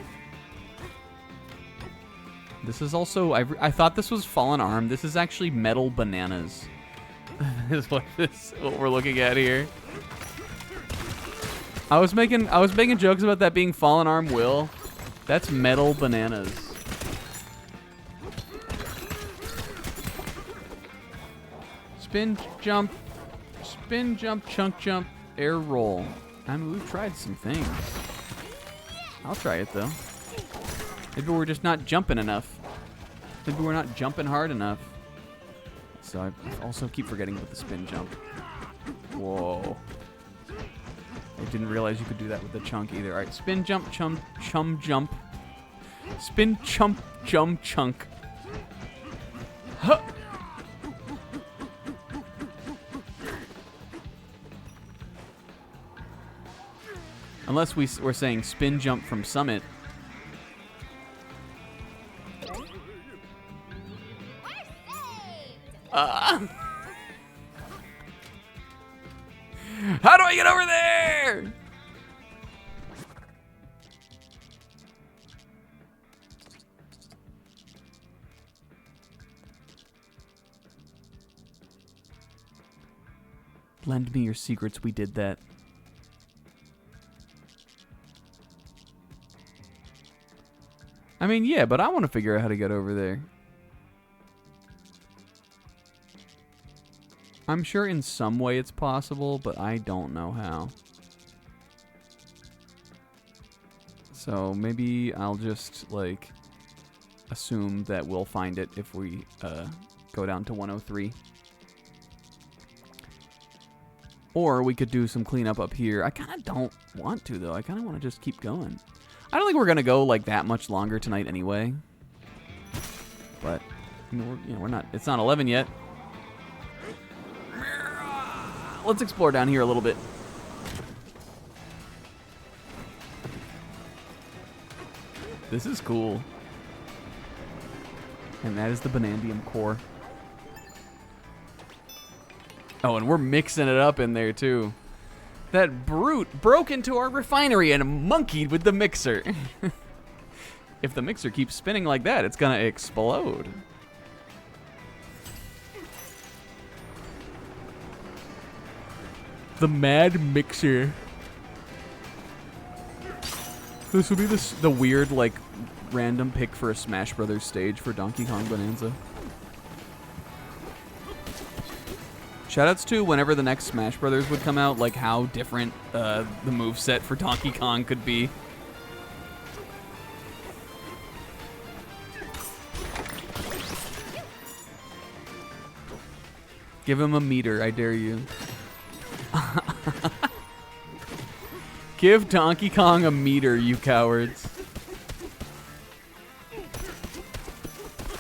This is also... I thought this was Fallen Arm. This is actually Metal Bananas. Is what we're looking at here. I was making jokes about that being Fallen Arm Will. That's Metal Bananas. Spin, jump, chunk jump, air roll. I mean, we've tried some things. I'll try it, though. Maybe we're just not jumping enough. Maybe we're not jumping hard enough. So I also keep forgetting about the spin jump. Whoa. I didn't realize you could do that with the chunk either. All right, spin jump, chum jump. Spin chump, chunk. Huh. Unless we're saying spin jump from summit. How do I get over there? Lend me your secrets. We did that. I mean, yeah, but I want to figure out how to get over there. I'm sure in some way it's possible, but I don't know how. So maybe I'll just, like, assume that we'll find it if we go down to 103. Or we could do some cleanup up here. I kind of don't want to, though. I kind of want to just keep going. I don't think we're going to go, like, that much longer tonight anyway. But, we're not... It's not 11 yet. Let's explore down here a little bit. This is cool. And that is the Banandium core. Oh, and we're mixing it up in there, too. That brute broke into our refinery and monkeyed with the mixer. If the mixer keeps spinning like that, it's gonna explode. The mad mixer. This will be the weird, like, random pick for a Smash Brothers stage for Donkey Kong Bonanza. Shoutouts to whenever the next Smash Brothers would come out, like how different the moveset for Donkey Kong could be. Give him a meter, I dare you. Give Donkey Kong a meter, you cowards.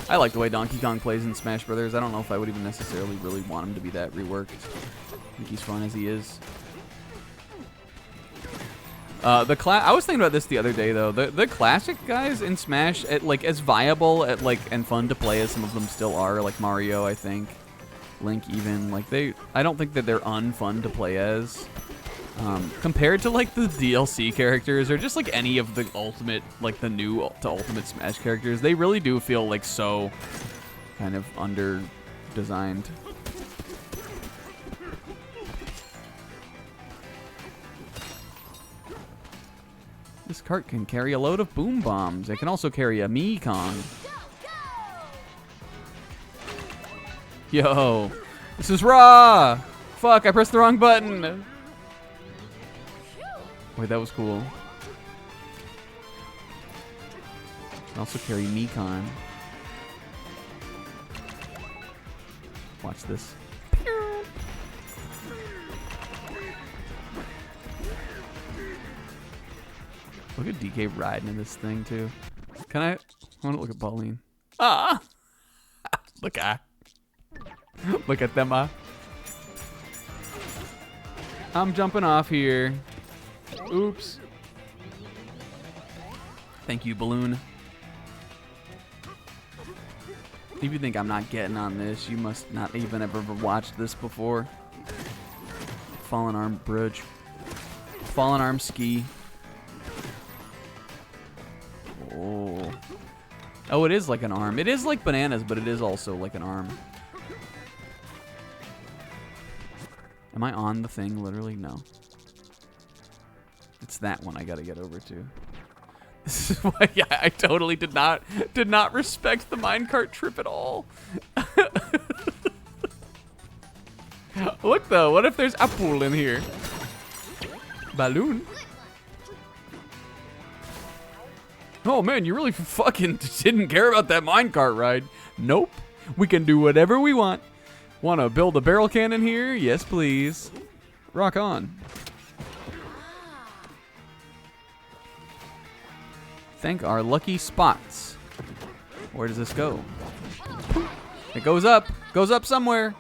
I like the way Donkey Kong plays in Smash Brothers. I don't know if I would even necessarily really want him to be that reworked. I think he's fun as he is. I was thinking about this the other day though. The classic guys in Smash, as viable and fun to play as some of them still are, like Mario, I think, Link even. I don't think that they're unfun to play as. Compared to like the DLC characters or just like any of the ultimate, like the new to Ultimate Smash characters, they really do feel like so kind of under-designed. This cart can carry a load of boom bombs. It can also carry a Mii-Kong. Yo, this is raw! Fuck, I pressed the wrong button! Wait, that was cool. Can also carry Mii-Kong. Watch this. Look at DK riding in this thing too. I want to look at Pauline. Ah! Look at them. I'm jumping off here. Oops. Thank you, Balloon. If you think I'm not getting on this, you must not even ever watched this before. Fallen Arm Bridge. Fallen Arm Ski. Oh. Oh, it is like an arm. It is like bananas, but it is also like an arm. Am I on the thing, literally? No. It's that one I gotta get over to. This is why, yeah, I totally did not respect the minecart trip at all. Look though, what if there's a pool in here? Balloon. Oh man, you really fucking didn't care about that minecart ride. Nope. We can do whatever we want. Wanna build a barrel cannon here? Yes, please. Rock on. Thank our lucky spots. Where does this go? It goes up. Goes up somewhere.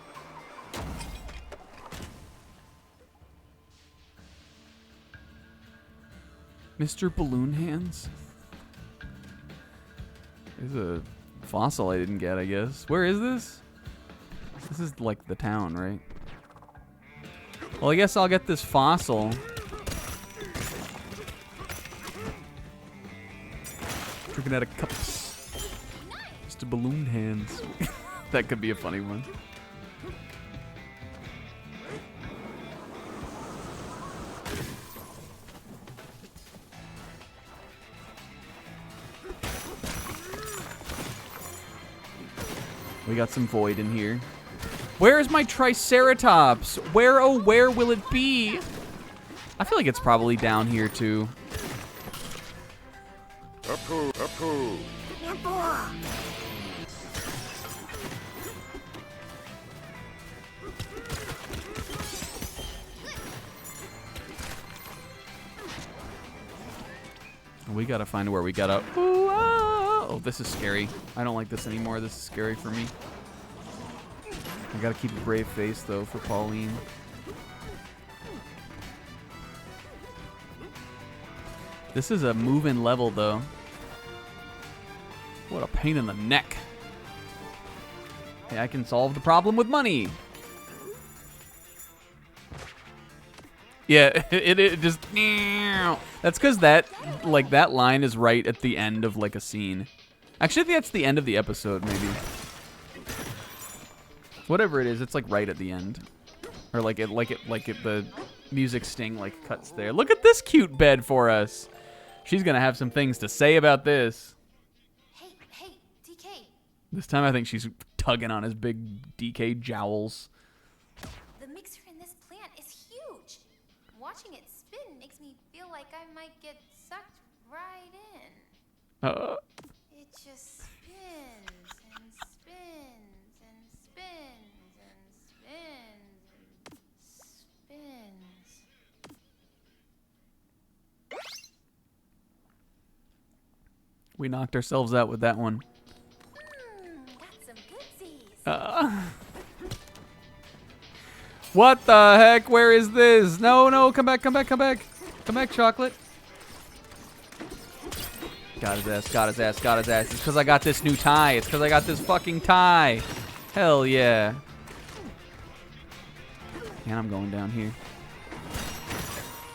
Mr. Balloon Hands? There's a fossil I didn't get, I guess. Where is this? This is like the town, right? Well, I guess I'll get this fossil. Drinking out of cups. Just a balloon hands. That could be a funny one. We got some void in here. Where is my Triceratops? Where, oh, where will it be? I feel like it's probably down here too. We gotta find where we gotta... Ooh, ah. Oh, this is scary. I don't like this anymore. This is scary for me. I gotta keep a brave face, though, for Pauline. This is a move-in level, though. What a pain in the neck. Hey, I can solve the problem with money. Yeah, it just... That's because that line is right at the end of, like, a scene. Actually, I think that's the end of the episode, maybe. Whatever it is, it's, like, right at the end. Or, the music sting, like, cuts there. Look at this cute bed for us. She's gonna have some things to say about this. Hey, DK. This time I think she's tugging on his big DK jowls. The mixer in this plant is huge. Watching it spin makes me feel like I might get sucked right in. It just spins and spins and spins and spins and spins. We knocked ourselves out with that one. Got some goodsies. What the heck? Where is this? No, come back. Come back, chocolate. Got his ass. It's because I got this new tie. It's because I got this fucking tie. Hell yeah. And I'm going down here.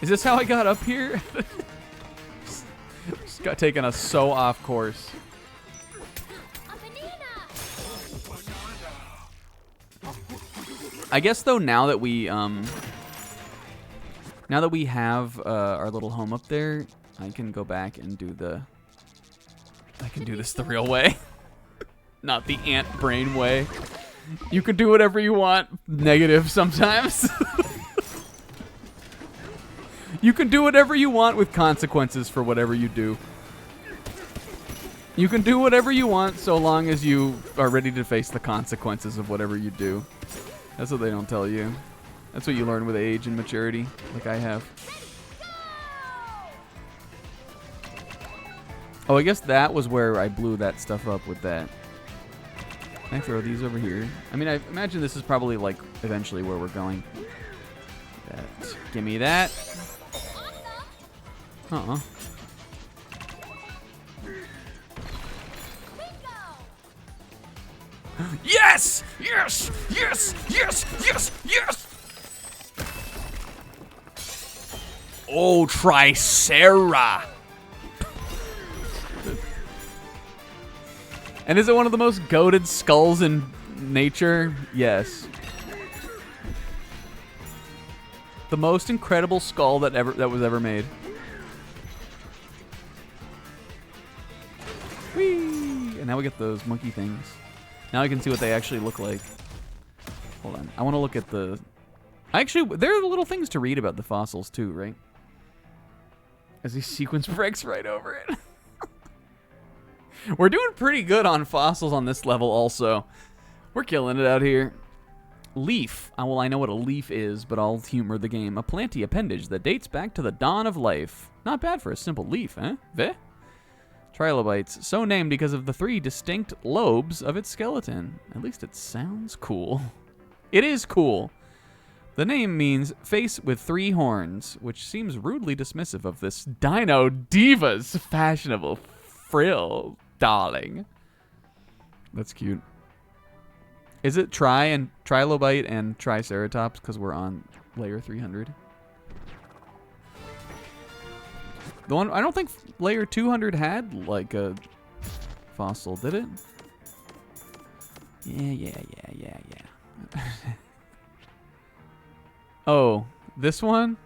Is this how I got up here? Just got taken us so off course. A banana. I guess though, now that we have our little home up there, I can go back and do this the real way. Not the ant brain way. You can do whatever you want. Negative sometimes. You can do whatever you want with consequences for whatever you do. You can do whatever you want so long as you are ready to face the consequences of whatever you do. That's what they don't tell you. That's what you learn with age and maturity, like I have. Oh, I guess that was where I blew that stuff up with that. Can I throw these over here? I mean, I imagine this is probably, like, eventually where we're going. That. Give me that. Uh-uh. Yes! Yes! Yes! Yes! Yes! Yes! Oh, Tricera! And is it one of the most goated skulls in nature? Yes. The most incredible skull that was ever made. Whee! And now we get those monkey things. Now I can see what they actually look like. Hold on. I want to look at the... Actually, there are little things to read about the fossils too, right? As he sequence breaks right over it. We're doing pretty good on fossils on this level also. We're killing it out here. Leaf. Well, I know what a leaf is, but I'll humor the game. A planty appendage that dates back to the dawn of life. Not bad for a simple leaf, eh? Veh? Trilobites. So named because of the 3 distinct lobes of its skeleton. At least it sounds cool. It is cool. The name means face with 3 horns, which seems rudely dismissive of this Dino Diva's fashionable frill, darling. That's cute. Is it Trilobite and Triceratops because we're on layer 300? The one I don't think layer 200 had like a fossil, did it? Yeah. Oh, this one?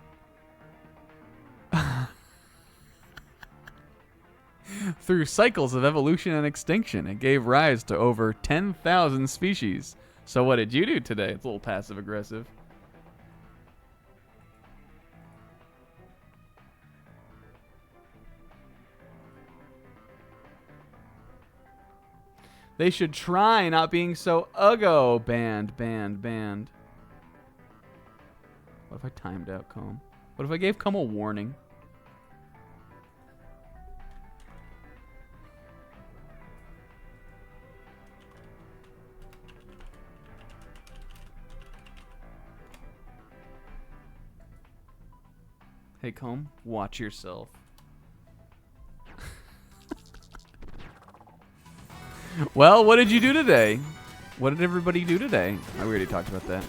Through cycles of evolution and extinction, it gave rise to over 10,000 species. So what did you do today? It's a little passive-aggressive. They should try not being so uggo. Banned. What if I timed out Comb? What if I gave Comb a warning? Hey, Comb, watch yourself. Well, what did you do today? What did everybody do today? Oh, we already talked about that.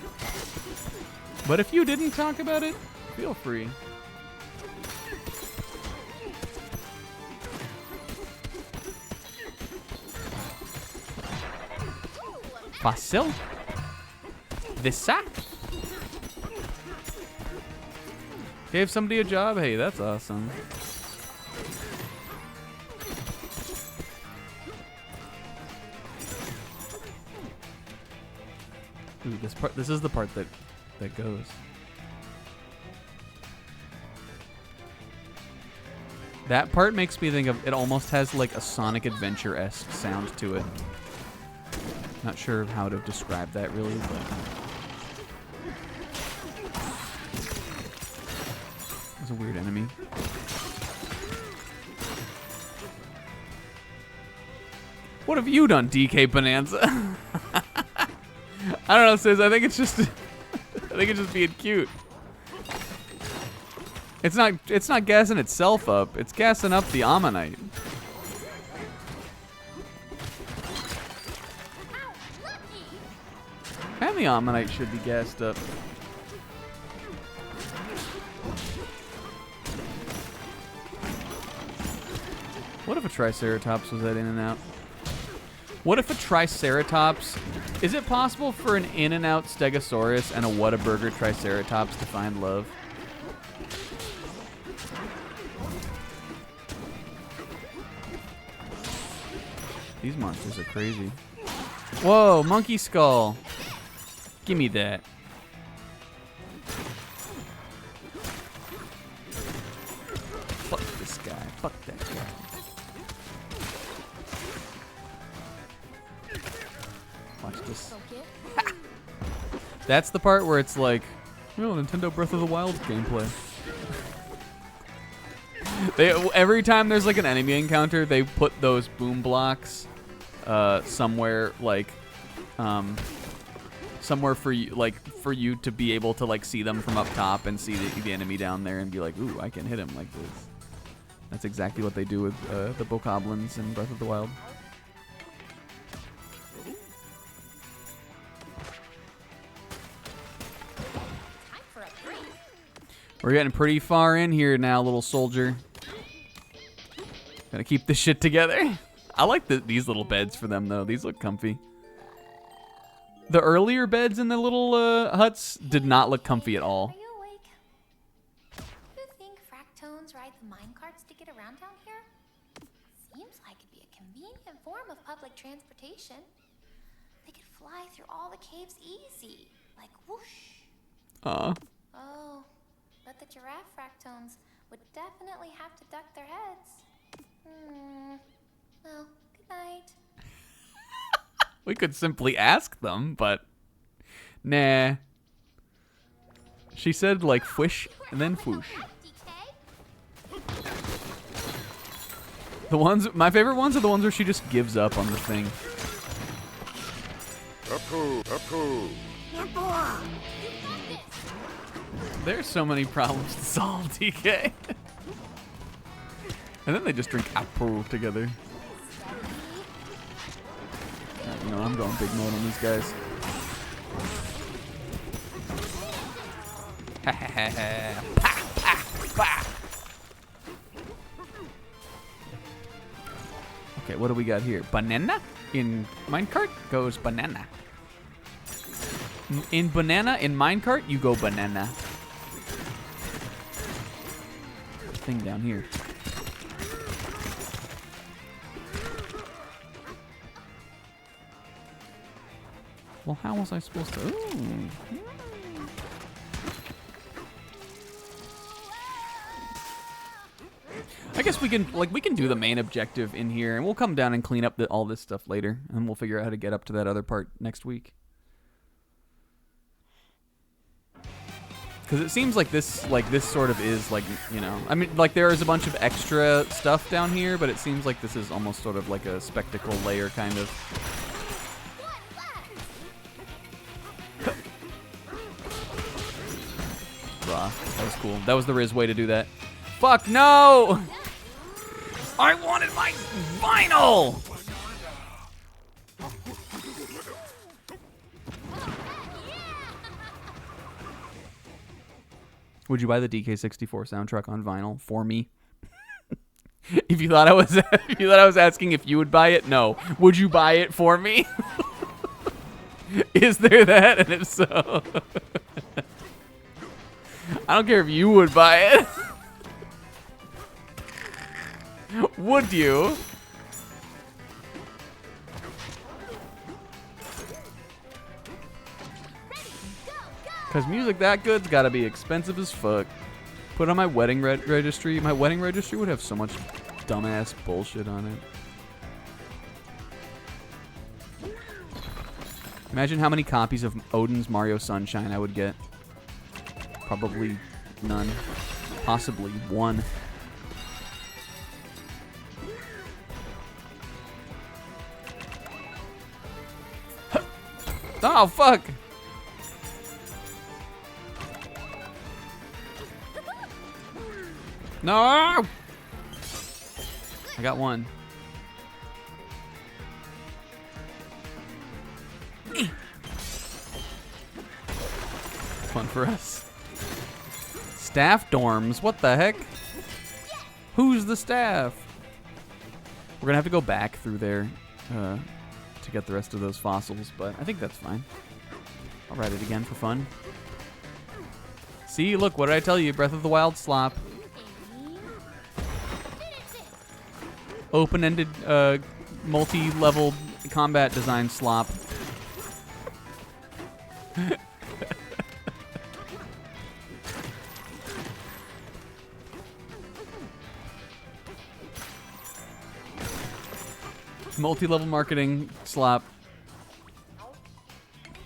But if you didn't talk about it, feel free. Fácil. Visa. Gave somebody a job? Hey, that's awesome. Ooh, this is the part that goes. That part makes me think of, it almost has like a Sonic Adventure-esque sound to it. Not sure how to describe that really, but it's a weird enemy. What have you done, DK Bananza? I don't know, Sis. I think it's just being cute. It's not gassing itself up. It's gassing up the Ammonite. And the Ammonite should be gassed up. What if a Triceratops was that in and out? What if a Triceratops... Is it possible for an in and out Stegosaurus and a Whataburger Triceratops to find love? These monsters are crazy. Whoa, monkey skull. Give me that. Fuck this guy. Fuck that guy. Watch this. Ha! That's the part where it's like, oh, Nintendo Breath of the Wild gameplay. Every time there's like an enemy encounter, they put those boom blocks somewhere, like somewhere for you to be able to like see them from up top and see the enemy down there and be like, ooh, I can hit him like this. That's exactly what they do with the Bokoblins in Breath of the Wild. We're getting pretty far in here now, little soldier. Gotta keep this shit together. I like these little beds for them, though. These look comfy. The earlier beds in the little huts did not look comfy at all. Are you awake? You think fractones ride the minecarts to get around down here? Seems like it'd be a convenient form of public transportation. They could fly through all the caves easy, like whoosh. Oh, but the giraffe fractones would definitely have to duck their heads. Well, good night. We could simply ask them, but nah. She said like fwish and then fwoosh. My favorite ones are the ones where she just gives up on the thing. There's so many problems to solve, TK. And then they just drink apple together. You know, I'm going big mode on these guys. Ha ha ha ha. Pa, pa, pa. Okay, what do we got here? Banana? In minecart goes banana. In banana, in minecart, you go banana. Thing down here. Well, how was I supposed to? Ooh. I guess we can do the main objective in here, and we'll come down and clean up all this stuff later, and we'll figure out how to get up to that other part next week. Because it seems like this sort of is like, you know, I mean, like there is a bunch of extra stuff down here, but it seems like this is almost sort of like a spectacle layer kind of. off. That was cool. That was the Riz way to do that. Fuck no! I wanted my vinyl! Would you buy the DK64 soundtrack on vinyl for me? If you thought I was asking if you would buy it, no. Would you buy it for me? Is there that? And if so, I don't care if you would buy it. Would you? Because music that good's got to be expensive as fuck. Put on my wedding registry. My wedding registry would have so much dumbass bullshit on it. Imagine how many copies of Odin's Mario Sunshine I would get. Probably none. Possibly one. Oh, fuck! No! I got one. Fun for us. Staff dorms? What the heck? Who's the staff? We're gonna have to go back through there to get the rest of those fossils, but I think that's fine. I'll ride it again for fun. See, look, what did I tell you? Breath of the Wild slop. Open-ended, multi-level combat design slop. Multi-level marketing slop.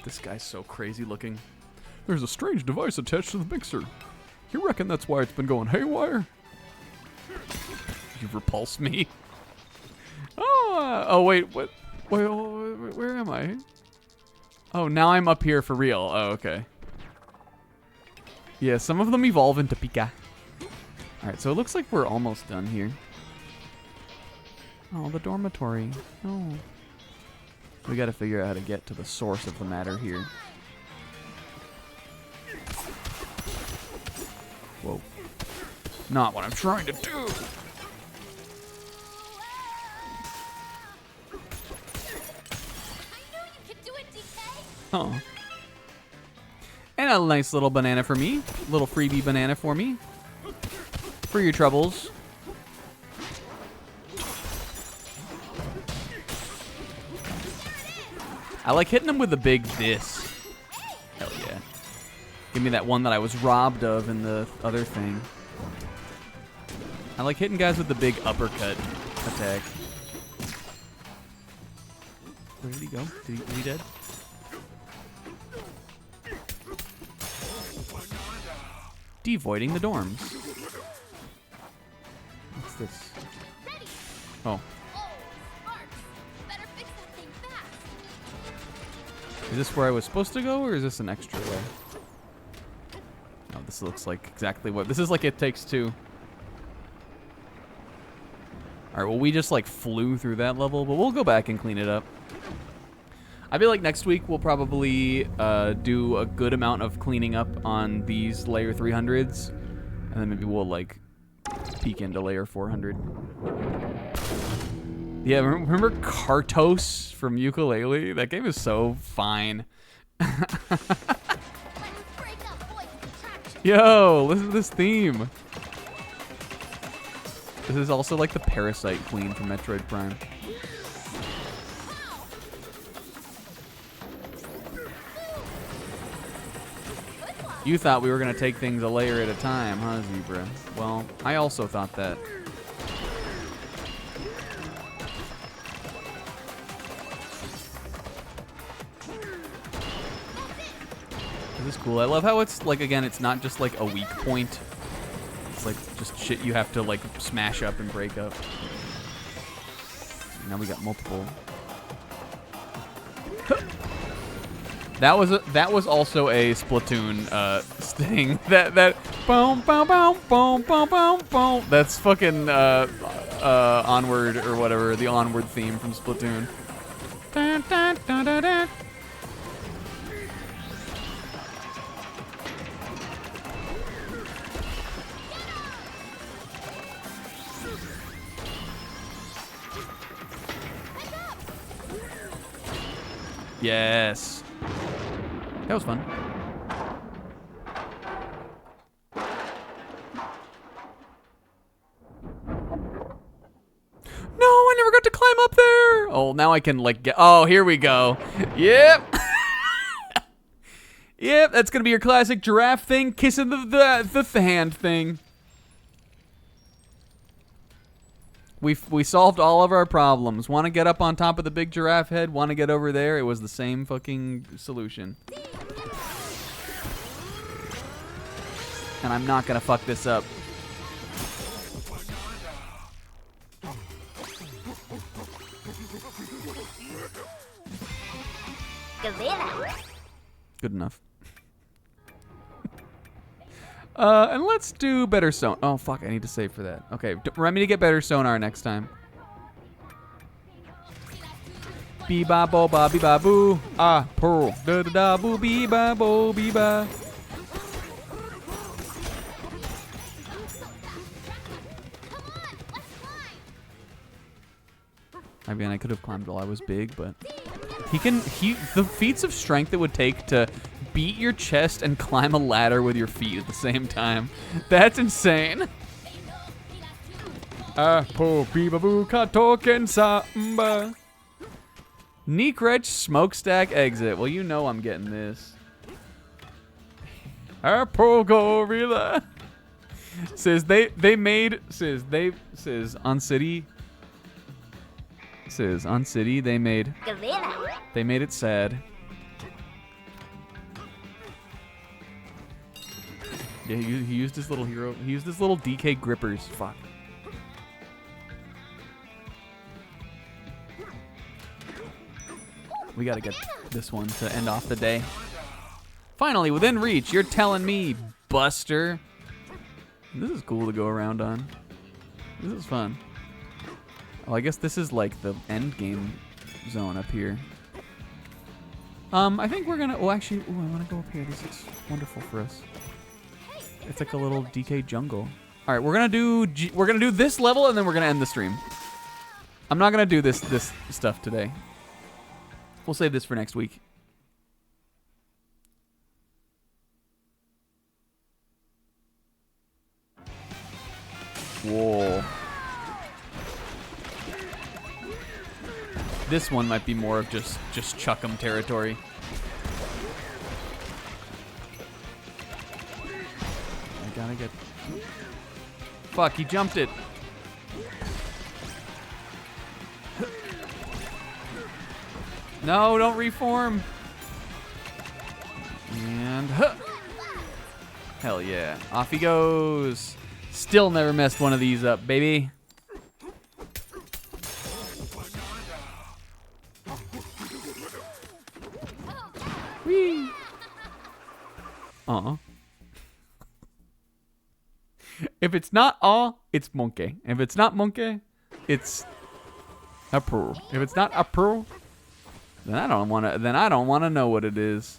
This guy's so crazy looking. There's a strange device attached to the mixer. You reckon that's why it's been going haywire? You repulse me. Oh, wait, what? Wait, where am I? Oh, now I'm up here for real. Oh, okay. Yeah, some of them evolve into Pika. Alright, so it looks like we're almost done here. Oh, the dormitory. Oh. We gotta figure out how to get to the source of the matter here. Whoa. Not what I'm trying to do! Oh. And a nice little banana for me. Little freebie banana for me. For your troubles. I like hitting them with the big this. Hell yeah. Give me that one that I was robbed of in the other thing. I like hitting guys with the big uppercut attack. Where did he go? Is he dead? Devoiding the dorms. What's this? Oh. Is this where I was supposed to go, or is this an extra way? Oh, this looks like exactly what... This is like It Takes Two. Alright, well, we just, like, flew through that level, but we'll go back and clean it up. I feel like next week we'll probably do a good amount of cleaning up on these layer 300s, and then maybe we'll, like, peek into layer 400. Yeah, remember Kartos from Ukulele? That game is so fine. Yo, listen to this theme. This is also like the Parasite Queen from Metroid Prime. You thought we were going to take things a layer at a time, huh, Zebra? Well, I also thought that. This is cool. I love how it's, like, again, it's not just, like, a weak point. It's, like, just shit you have to, like, smash up and break up. Now we got multiple. That was also a Splatoon thing. That boom boom boom boom boom boom boom. That's fucking Onward or whatever, the Onward theme from Splatoon. Dun, dun, dun, dun, dun. Yes. That was fun. No, I never got to climb up there. Oh, now I can like get. Oh, here we go. Yep. Yep, that's gonna be your classic giraffe thing, kissing the hand thing. We solved all of our problems. Want to get up on top of the big giraffe head? Want to get over there? It was the same fucking solution. And I'm not gonna fuck this up. Good enough. And let's do better sonar. Oh, fuck, I need to save for that. Okay, remind me to get better sonar next time. Bee-ba, bo-ba, bee-ba, boo. Ah, pearl. Da-da-da, boo, bee-ba, bo, bee-ba. I mean, I could have climbed while I was big, but... the feats of strength it would take to beat your chest and climb a ladder with your feet at the same time. That's insane. Apo bibabu katoken samba. Neekrech smokestack exit. Well, you know I'm getting this. Apo gorilla. Says on city. Says on city they made it sad. Yeah, he used his little hero. He used his little DK grippers. Fuck. We gotta get this one to end off the day. Finally, within reach. You're telling me, Buster. This is cool to go around on. This is fun. Oh, I guess this is like the end game zone up here. I think we're gonna. Oh, actually, I want to go up here. This is wonderful for us. It's like a little DK jungle. All right, we're gonna do this level and then we're gonna end the stream. I'm not gonna do this stuff today. We'll save this for next week. Whoa. This one might be more of just chuck 'em territory. I gotta get... Fuck, he jumped it. No, don't reform. And... Hell yeah. Off he goes. Still never messed one of these up, baby. Whee! If it's not it's monkey. If it's not monkey, it's a pro. If it's not a pro, then I don't wanna know what it is.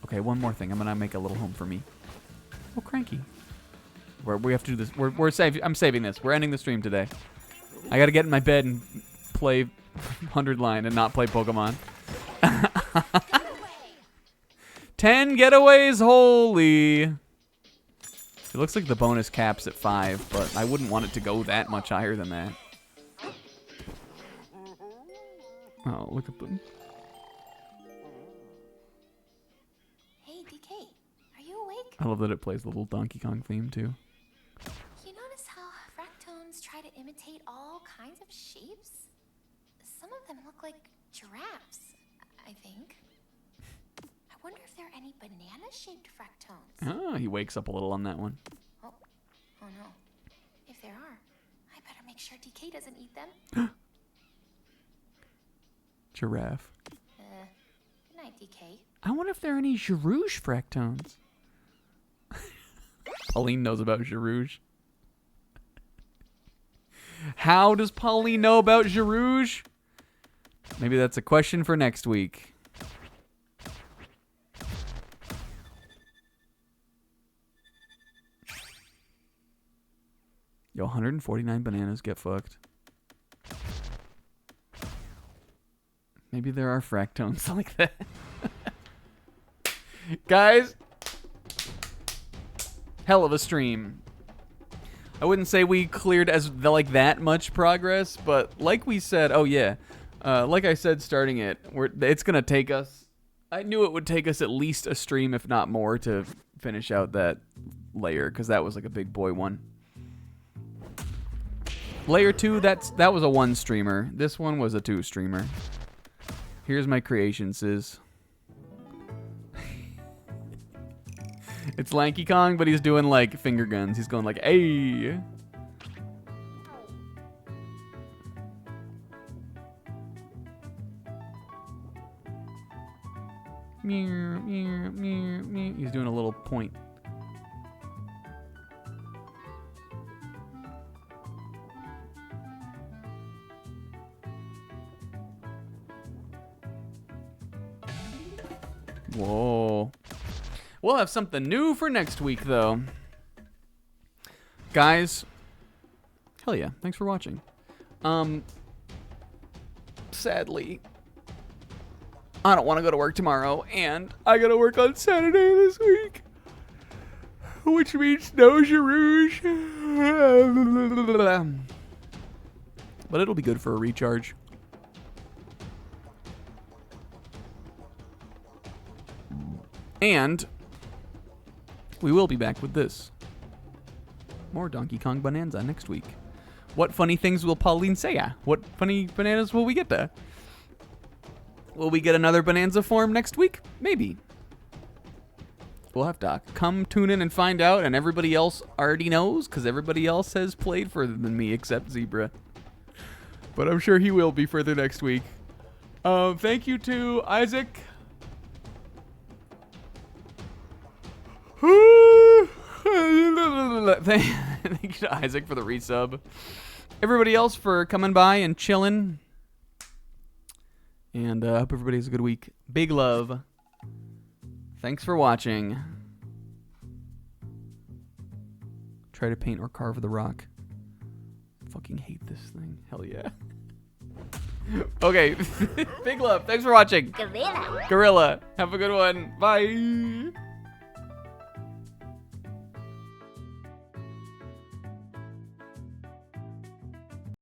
Okay, one more thing. I'm gonna make a little home for me. Oh, cranky. We have to do this. I'm saving this. We're ending the stream today. I gotta get in my bed and play 100 line and not play Pokemon. 10 getaways, holy. It looks like the bonus cap's at 5, but I wouldn't want it to go that much higher than that. Oh, look at them. Hey, DK, are you awake? I love that it plays the little Donkey Kong theme, too. You notice how fractones try to imitate all kinds of shapes? Some of them look like giraffes, I think. I wonder if there are any banana-shaped fractones. Oh, he wakes up a little on that one. Oh no. If there are, I better make sure DK doesn't eat them. Giraffe. Good night, DK. I wonder if there are any Girouge fractones. Pauline knows about Girouge. How does Pauline know about Girouge? Maybe that's a question for next week. Yo, 149 bananas get fucked. Maybe there are fractones like that. Guys, hell of a stream. I wouldn't say we cleared as like that much progress, but like we said, oh yeah, like I said starting it, it's gonna take us, I knew it would take us at least a stream, if not more, to finish out that layer, because that was like a big boy one. Layer 2, that was a 1 streamer. This one was a 2 streamer. Here's my creation, sis. It's Lanky Kong, but he's doing like finger guns. He's going like, "Hey." Meow, meow, meow, meow. He's doing a little point. Whoa. We'll have something new for next week, though. Guys, hell yeah, thanks for watching. Sadly, I don't want to go to work tomorrow, and I gotta work on Saturday this week, which means no Girouge. But it'll be good for a recharge. And we will be back with this. More Donkey Kong Bananza next week. What funny things will Pauline say? What funny bananas will we get there? Will we get another Bananza form next week? Maybe. We'll have to come tune in and find out, and everybody else already knows, because everybody else has played further than me except Zebra. But I'm sure he will be further next week. Thank you to Isaac. Thank you to Isaac for the resub. Everybody else for coming by and chilling. And I hope everybody has a good week. Big love. Thanks for watching. Try to paint or carve the rock. Fucking hate this thing. Hell yeah. Okay. Big love. Thanks for watching. Gorilla. Gorilla. Have a good one. Bye.